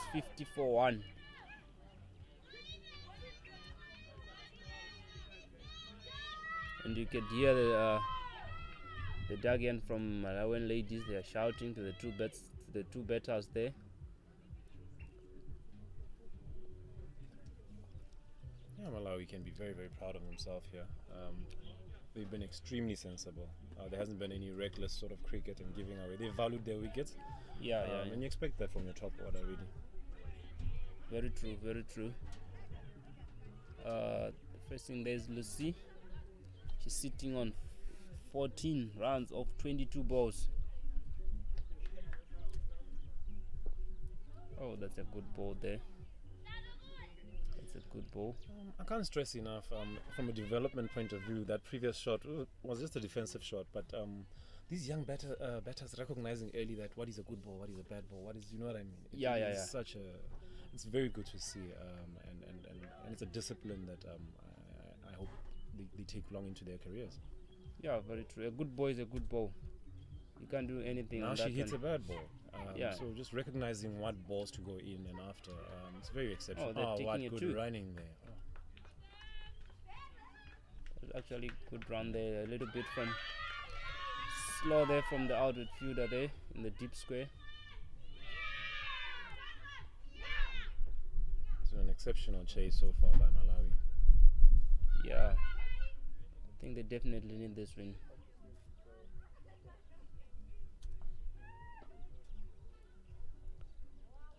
54-1. And you could hear the dug end from Malawian ladies. They are shouting to the two batters there. Yeah, Malawi can be very, very proud of themselves here. They've been extremely sensible. There hasn't been any reckless sort of cricket and giving away. They valued their wickets. Yeah. And you expect that from your top order, really. Very true. The first thing there is Lucy. She's sitting on 14 runs of 22 balls. Oh, that's a good ball there. That's a good ball. I can't stress enough, from a development point of view, that previous shot was just a defensive shot, but these young batters recognizing early that what is a good ball, what is a bad ball, what is, you know what I mean? It's such a, it's very good to see, and it's a discipline that I hope they take long into their careers. Yeah, very true. A good ball is a good ball. You can't do anything. Now she hits a bad ball. Yeah. So just recognizing what balls to go in and after, it's very exceptional. they're taking what it good too. running there. It's actually good run there. A little bit from slow there from the outward fielder there in the deep square. It's an exceptional chase so far by Malawi. Yeah, I think they definitely need this win.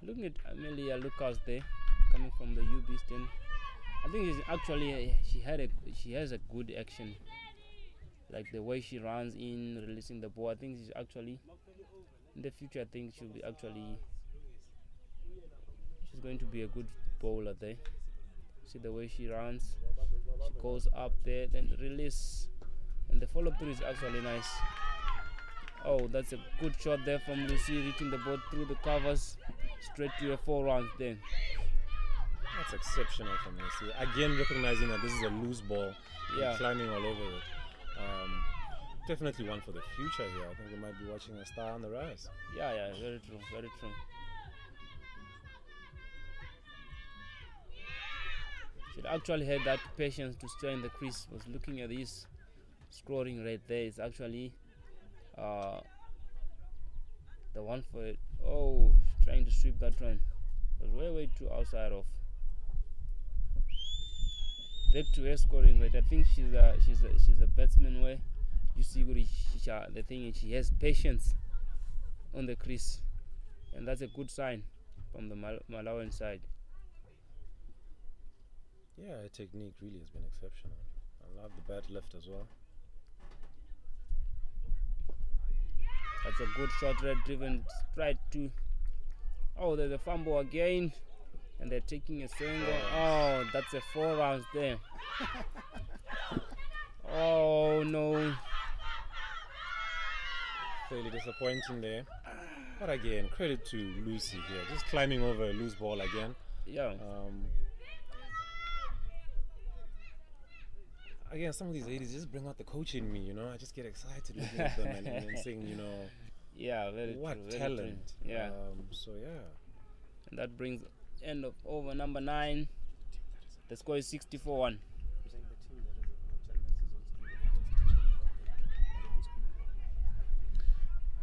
Looking at Amelia Lucas there, coming from the UB stand. I think she's actually she has a good action, like the way she runs in, releasing the ball. I think she's actually in the future. I think she's going to be a good bowler there. See the way she runs, she goes up there, then release, and the follow through is actually nice. Oh, that's a good shot there from Lucy, reaching the ball through the covers, straight to a 4 runs then. That's exceptional from Lucy. Again, recognizing that this is a loose ball, Yeah. and climbing all over it. Definitely one for the future here. I think we might be watching a star on the rise. Yeah, very true, very true. She actually had that patience to stay in the crease. Was looking at this scoring right there. It's actually the one for it. Oh, trying to sweep that one. It was way too outside of. Back to her scoring rate. I think she's a batsman where you see the thing is she has patience on the crease, and that's a good sign from the Malawian side. Yeah, her technique really has been exceptional. I love the bat lift as well. That's a good shot, red driven straight to. Oh, there's a fumble again, and they're taking a single. Oh, that's a 4 runs there. Oh no. Fairly disappointing there. But again, credit to Lucy here. Just climbing over a loose ball again. Yeah. Again, some of these ladies just bring out the coach in me, you know. I just get excited looking at them and saying, you know, Yeah, very what true, very talent. true. Yeah. So yeah. And that brings end of over number 9. The score is 64-1.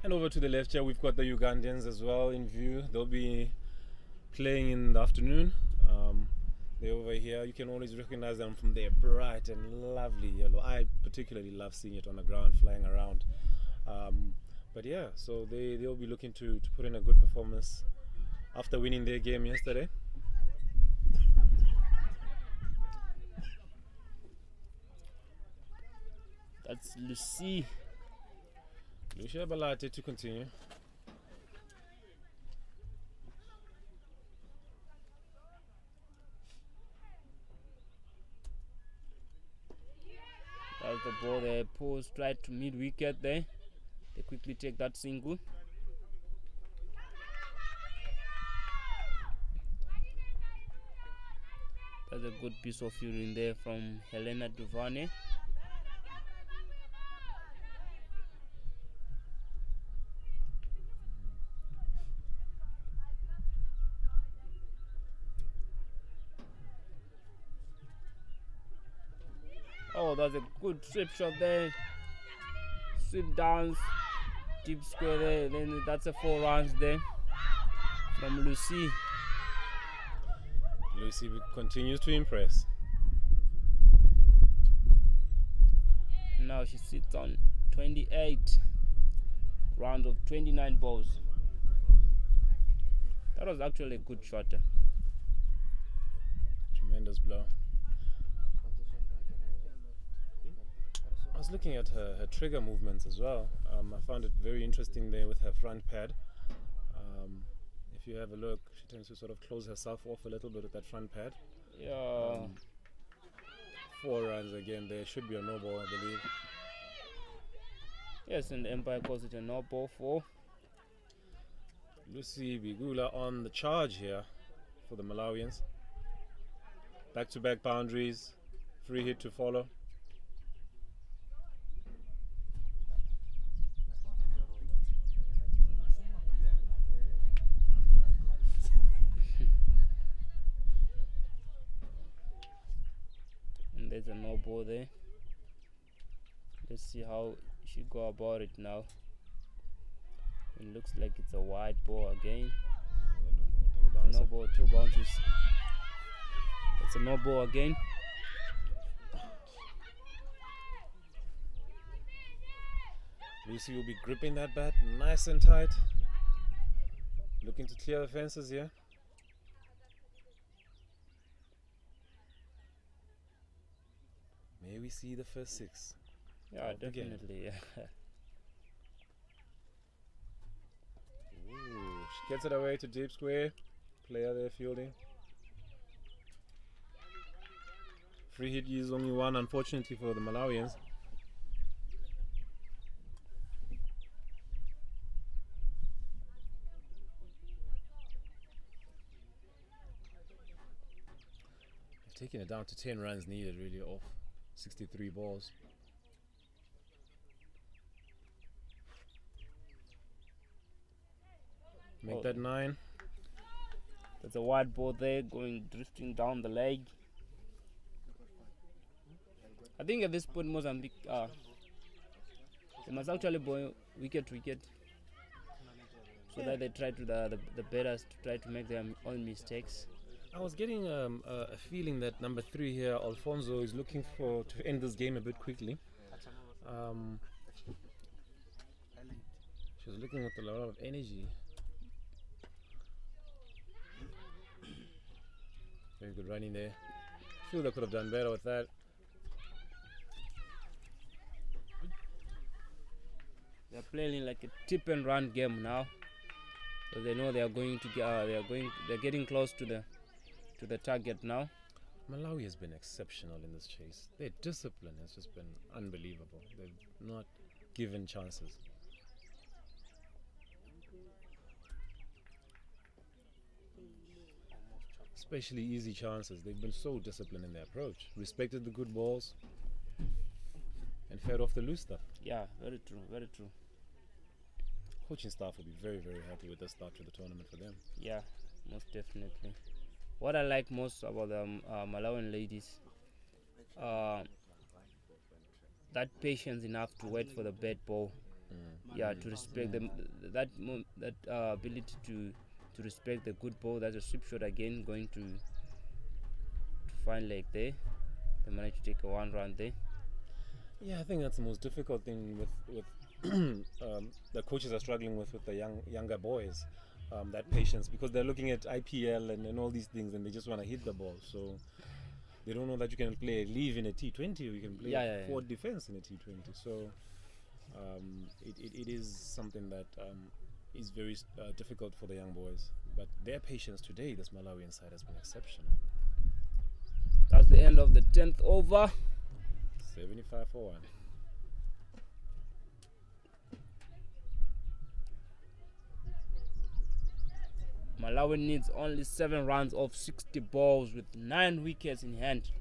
And over to the left here, we've got the Ugandans as well in view. They'll be playing in the afternoon. They're over here. You can always recognize them from their bright and lovely yellow. I particularly love seeing it on the ground, flying around. But yeah, so they'll be looking to put in a good performance after winning their game yesterday. That's Lucy. Lucia Balate to continue. That's the ball there. Pulls right to mid wicket there. They quickly take that single. That's a good piece of fielding there from Helena Duvane. Oh, that's a good sweep shot there. Sweep downs, deep square there. Then that's a 4 runs there from Lucy. Lucy continues to impress. Now she sits on 28 round of 29 balls. That was actually a good shot. Tremendous blow. I was looking at her trigger movements as well. I found it very interesting there with her front pad. If you have a look, she tends to sort of close herself off a little bit with that front pad. Yeah. 4 runs again. There should be a no ball, I believe. Yes, and the umpire calls it a no ball for Lucy Bigula on the charge here for the Malawians. Back-to-back boundaries. Free hit to follow. and there's a no ball there. Let's see how she go about it now. It looks like it's a wide ball again. No ball, 2 bounces. It's a no ball again. Lucy will be gripping that bat nice and tight. Looking to clear the fences here. May we see the first 6? Yeah, of the game. definitely. Yeah. Ooh, she gets it away to deep square. Player there fielding. Free hit is only 1, unfortunately, for the Malawians. They've taken it down to 10 runs needed, really, off 63 balls. Make that 9. There's a wide ball there drifting down the leg. I think at this point Mozambique they must actually bowl wicket so that they try to the batters to try to make their own mistakes. I was getting a feeling that number 3 here, Alfonso, is looking to end this game a bit quickly. She was looking with a lot of energy. Very good running there. Feel they could have done better with that. They're playing like a tip and run game now, so they know they are going to they're getting close to the target now. Malawi has been exceptional in this chase. Their discipline has just been unbelievable. They've not given chances. Especially easy chances. They've been so disciplined in their approach. Respected the good balls and fed off the loose stuff. Yeah, very true, very true. Coaching staff will be very, very happy with the start to the tournament for them. Yeah, most definitely. What I like most about the Malawian ladies, that patience enough to wait for the bad ball. Yeah, to respect them. That ability to respect the good ball. That's a sweep shot again, going to find leg there. They managed to take a 1 run there. Yeah, I think that's the most difficult thing with the coaches are struggling with the younger boys. That patience, because they're looking at IPL and all these things, and they just want to hit the ball. So they don't know that you can play leave in a T20, or you can play forward defense in a T20. So it is something that is very difficult for the young boys. But their patience today, this Malawian side, has been exceptional. That's the end of the 10th over. 75 for 1. Malawi needs only 7 runs off 60 balls with 9 wickets in hand.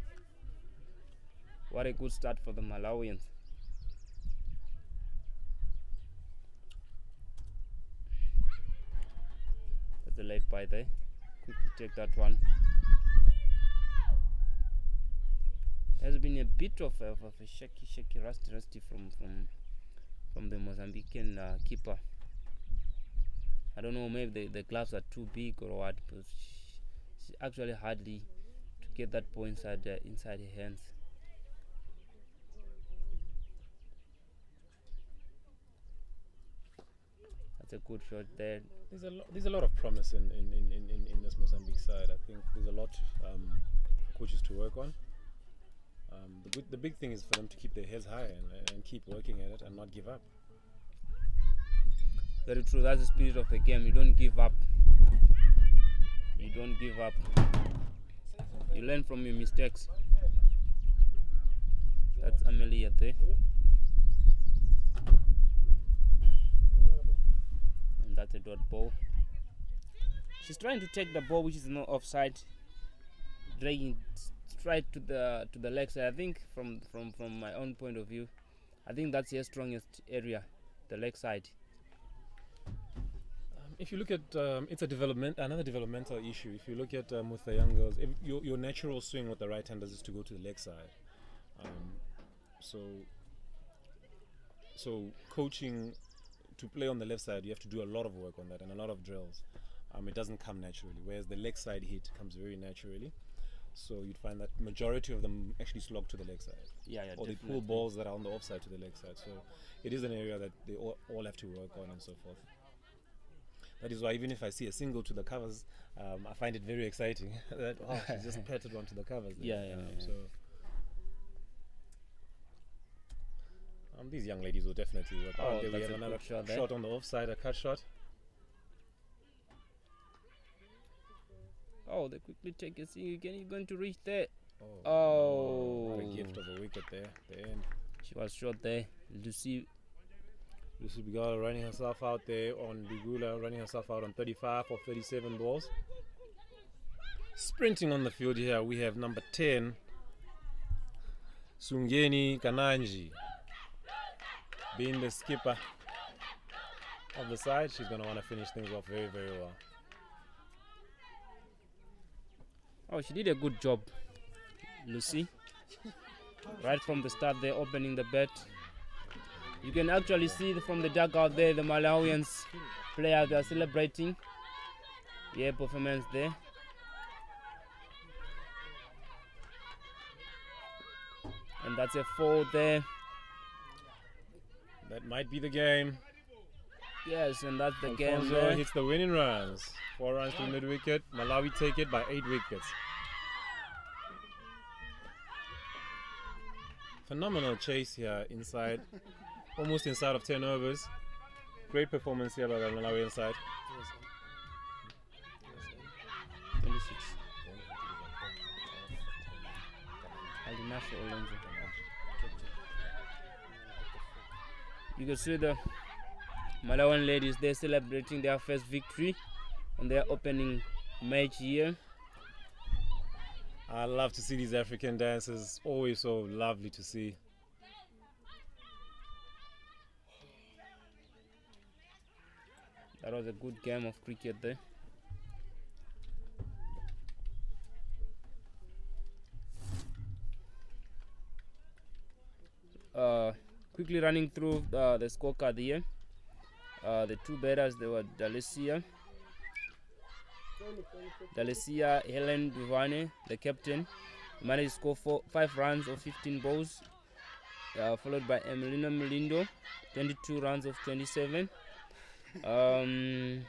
What a good start for the Malawians. That's the leg by there. Quickly take that one. There's been a bit of a shaky, rusty from the Mozambican keeper. I don't know, maybe the gloves are too big or what, but she actually hardly to get that ball inside her hands. That's a good shot there. There's a lot of promise in this Mozambique side. I think there's a lot coaches to work on. The big thing is for them to keep their heads high and keep working at it and not give up. Very true. That's the spirit of the game. You don't give up. You don't give up. You learn from your mistakes. That's Amelia there. And that's a dot ball. She's trying to take the ball which is not offside, dragging straight to the leg side. I think from my own point of view, I think that's her strongest area, the leg side. If you look at it's another developmental issue. If you look at with the young girls, if your natural swing with the right handers is to go to the leg side. So coaching to play on the left side, you have to do a lot of work on that and a lot of drills. It doesn't come naturally, whereas the leg side hit comes very naturally. So you'd find that majority of them actually slog to the leg side. Yeah, or they pull balls that are on the offside to the leg side. So it is an area that they all have to work on and so forth. That is why even if I see a single to the covers, I find it very exciting. That she just patted one to the covers. There. So these young ladies will definitely work. Oh, we have another shot on the offside, a cut shot. Oh, they quickly take a swing again. He's going to reach there. What a gift of a wicket there. The end. She was short there. Lucy Bigala running herself out there on Bigula, running herself out on 35 or 37 balls. Sprinting on the field here, we have number 10, Sungeni Kananji, being the skipper of the side. She's going to want to finish things off very, very well. Oh, she did a good job, Lucy. Right from the start there, opening the bat. You can actually see from the dugout there, the Malawians players are celebrating. Yeah, performance there. And that's a 4 there. That might be the game. Yes, and that's the game Alfonso there. hits the winning runs. 4 runs to mid-wicket. Malawi take it by 8 wickets. Phenomenal chase here inside. Almost inside of 10 overs. Great performance here by the Malawian side. 26. Alinacho Alonso. You can see the Malawian ladies, they're celebrating their first victory on their opening match here. I love to see these African dances. Always so lovely to see. That was a good game of cricket there. Quickly running through the scorecard here. The two batters, they were Dalesia Helen Duvane, the captain, managed to score 5 runs of 15 balls, followed by Emelina Melindo, 22 runs of 27. And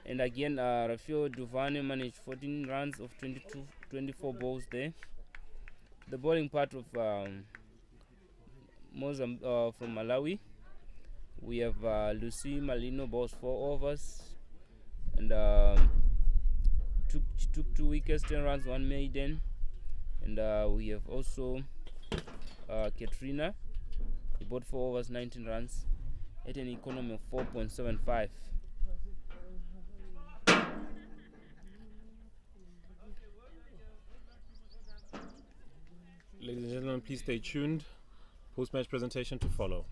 again, Rafael Duvane managed 14 runs of 24 balls there. The bowling part of from Malawi, we have Lucy Malino bowls 4 overs and took 2 wickets, 10 runs, 1 maiden. And we have also Katrina, he bowled 4 overs, 19 runs at an economy of 4.75. Ladies and gentlemen, please stay tuned. Post-match presentation to follow.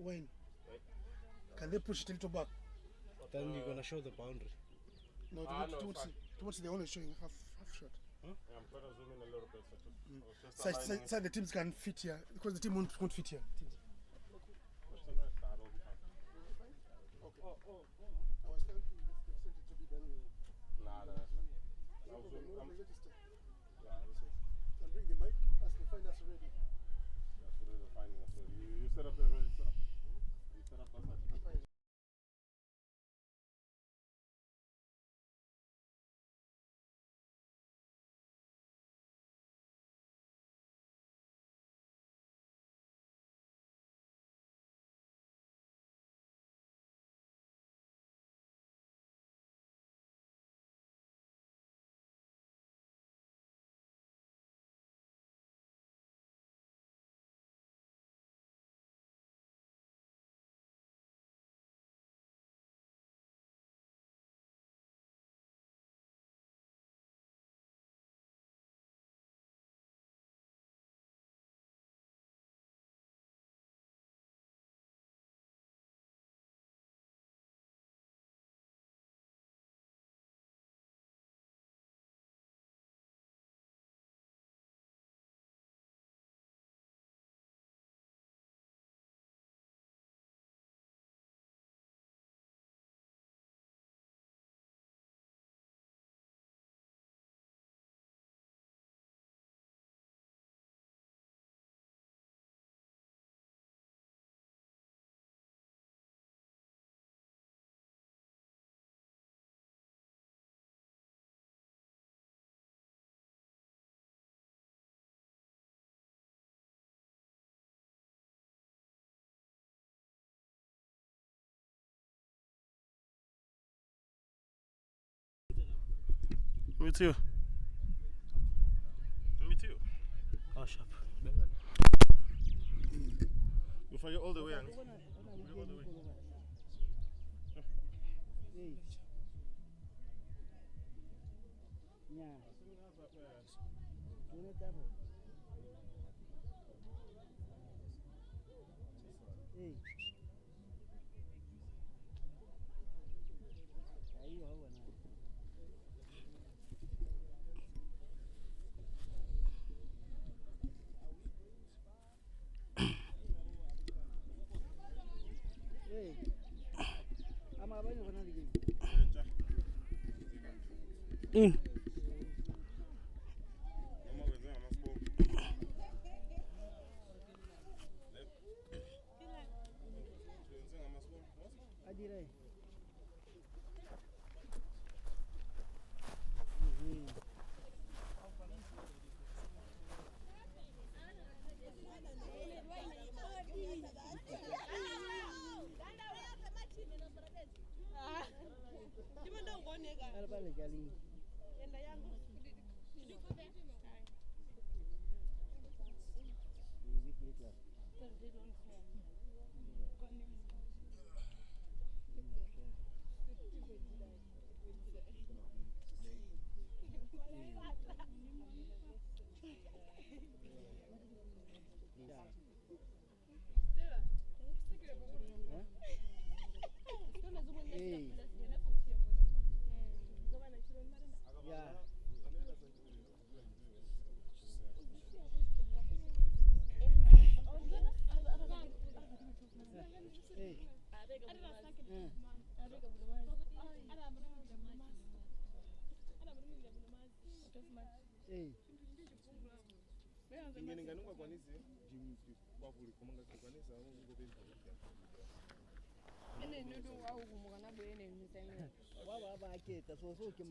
When? Can they push it a little back? Then you're gonna show the boundary. No, towards the only showing half shot. Yeah, I'm going to zoom in a little bit. So the teams can fit here because the team won't fit here. Teams. Okay. I was trying to send it to be done. I'll zoom. And bring the mic as they find us already. That's what they're finding us. You set up there, you set up. You set up outside. Me too. Me too. Oh, sharp. You fire all the way, and all the way.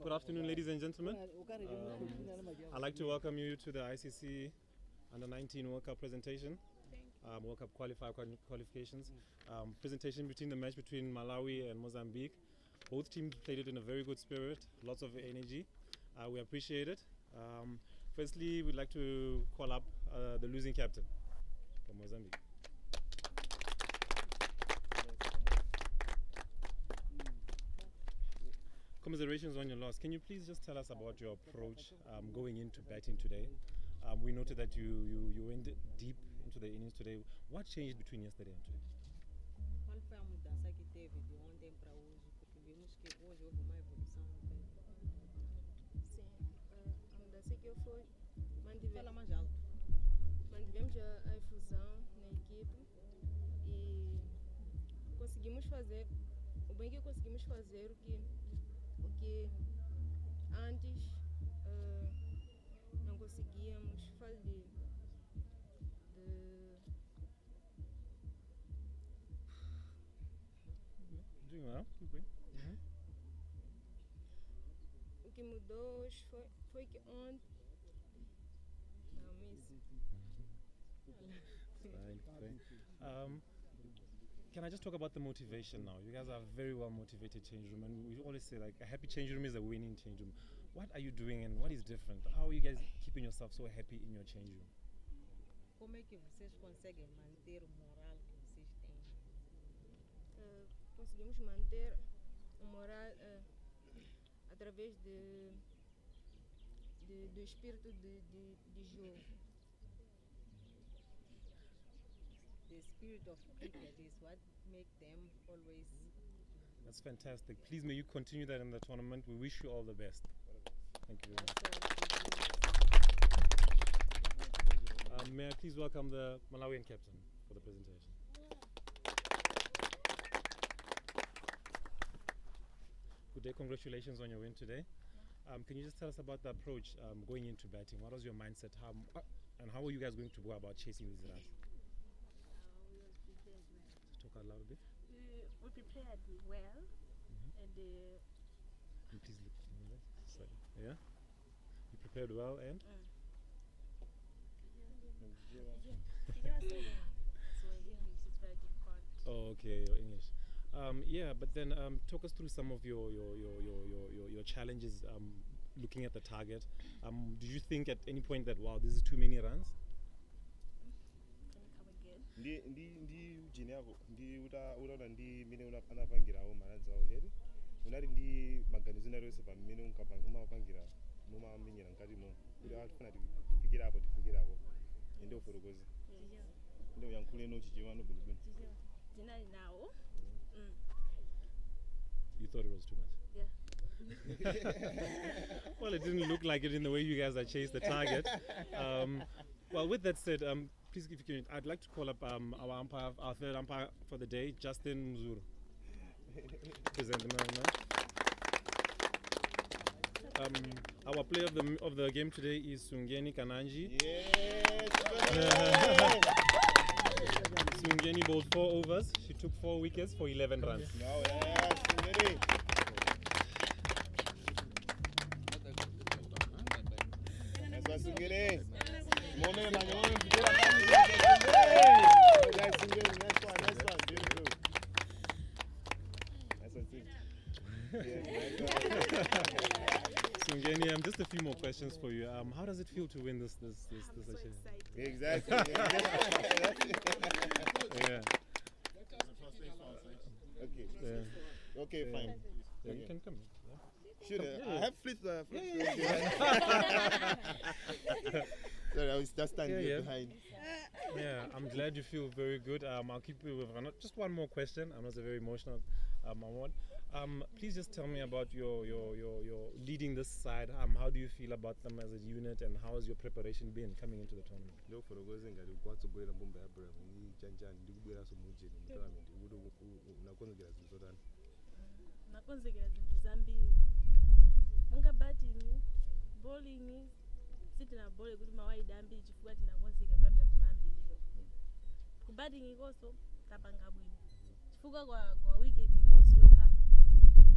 Good afternoon, ladies and gentlemen. I'd like to welcome you to the ICC Under-19 World Cup presentation, World Cup qualifications. Presentation between the match between Malawi and Mozambique. Both teams played it in a very good spirit, lots of energy. We appreciate it. Firstly, we'd like to call up the losing captain from Mozambique. Commiserations on your loss. Can you please just tell us about your approach going into batting today? We noted that you went deep into the innings today. What changed between yesterday and today? foi a mudança que teve de ontem para hoje? Porque vimos que hoje houve uma evolução no campo. Sim, a mudança que eu fui, Fala mais alto. mantivemos a efusão na equipe e conseguimos fazer, o bem que conseguimos fazer o que antes não conseguíamos fazer. Doing well. Keep going. O que mudou hoje foi que ontem. Não, miss. Fine. Can I just talk about the motivation now? You guys are a very well motivated change room, and we always say like a happy change room is a winning change room. What are you doing and what is different? How are you guys keeping yourself so happy in your change room? Como é que vocês conseguem manter o moral que vocês têm? Conseguimos manter o moral através do espírito de jogo. The spirit of cricket is what makes them always. That's fantastic. Please may you continue that in the tournament. We wish you all the best. Thank you very much. May I please welcome the Malawian captain for the presentation. Good day, congratulations on your win today. Can you just tell us about the approach going into batting? What was your mindset? And how are you guys going to go about chasing these runs? Talk out loud a bit. We prepared well, and And please look. Sorry. Yeah? You prepared well and? so English is very difficult. Oh, okay, your English. Yeah, but then talk us through some of your challenges looking at the target. Did you think at any point that, wow, this is too many runs? Can you come again? ndi ujini yako ndi utaona ndi mmene anapangirawo malanzi awo chete unali ndi maganiziro ena onse pa mmene umapangira mumamenyera mkatimo kuti atifuna tifikirapo ende ufotokoze ende uyankhule no chichiwano bwinobwino. Dinner now. You thought it was too much? Yeah. Well, it didn't look like it in the way you guys had chased the target. Well, with that said, please, if you can, I'd like to call up our umpire, our third umpire for the day, Justin Mzuru. Present him now. Our player of the game today is Sungeni Kananji. Yes. Sungeni bowled 4 overs. She took 4 wickets for 11 runs. Now, yes, ready. That's what Sungeni. Moment, man, Nice one. Beautiful. That's what Sungeni, just a few more questions for you. How does it feel to win this session? Exactly. Yeah. Okay. Yeah. Okay, fine. Yeah, Okay. you can come. Should Yeah. I have flip Sorry, I was just standing Yeah. behind. Yeah, I'm glad you feel very good. I'll keep you with just one more question. I'm not a very emotional one. Please just tell me about your leading this side. How do you feel about them as a unit, and how has your preparation been coming into the tournament? Leo forogoze ngati kwatsogolera mbumba ya Abraham ni chanjani ndikubwera so mujeni mu tournament unakonzekera zinthu zotani. Nakonzekera zinthu zambiri. Munga batting, bowling, sitina bowle kuti mawaidi ambiri chifukwa tinakonzeka kwambiri kumambiriro. Ku batting ikoso tapanga bwino. Chifukwa kwa wicket imodzi yokha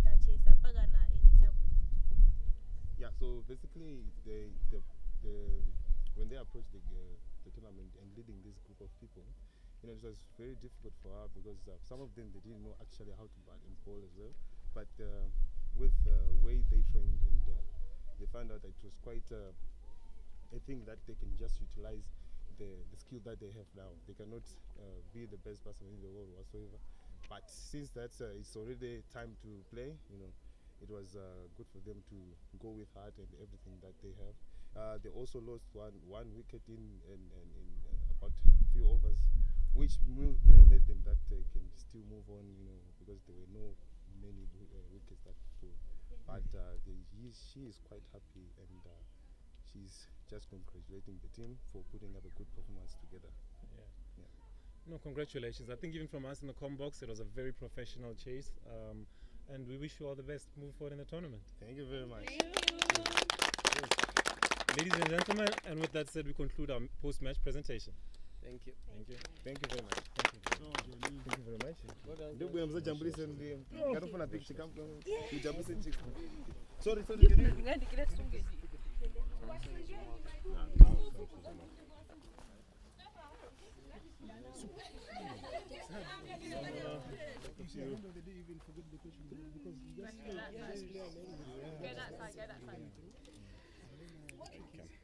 tachesa mpaka na 80 chakuti. Yeah, so basically the when they approached the tournament and leading this group of people, it was very difficult for her because some of them they didn't know actually how to bat and bowl as well. But with the way they trained and they found out that it was quite a thing that they can just utilize the skill that they have now. They cannot be the best person in the world whatsoever. But since that's it's already time to play, it was good for them to go with heart and everything that they have. They also lost one wicket in about a few overs, which made them that they can still move move on, because there were no many wickets that pull. But she is quite happy, and she's just congratulating the team for putting up a good performance together. No, congratulations. I think even from us in the com box, it was a very professional chase, and we wish you all the best moving forward in the tournament. Thank you very much. Ladies and gentlemen, and with that said, we conclude our post-match presentation. Thank you. Thank you. Thank you very much. Thank you very much. Ndugu mzajambulise ndiye. Ngatofuna picture kama ujambulise chick. Sorry, can you? At the end of the day, even forget the question because you just Go that side. Okay.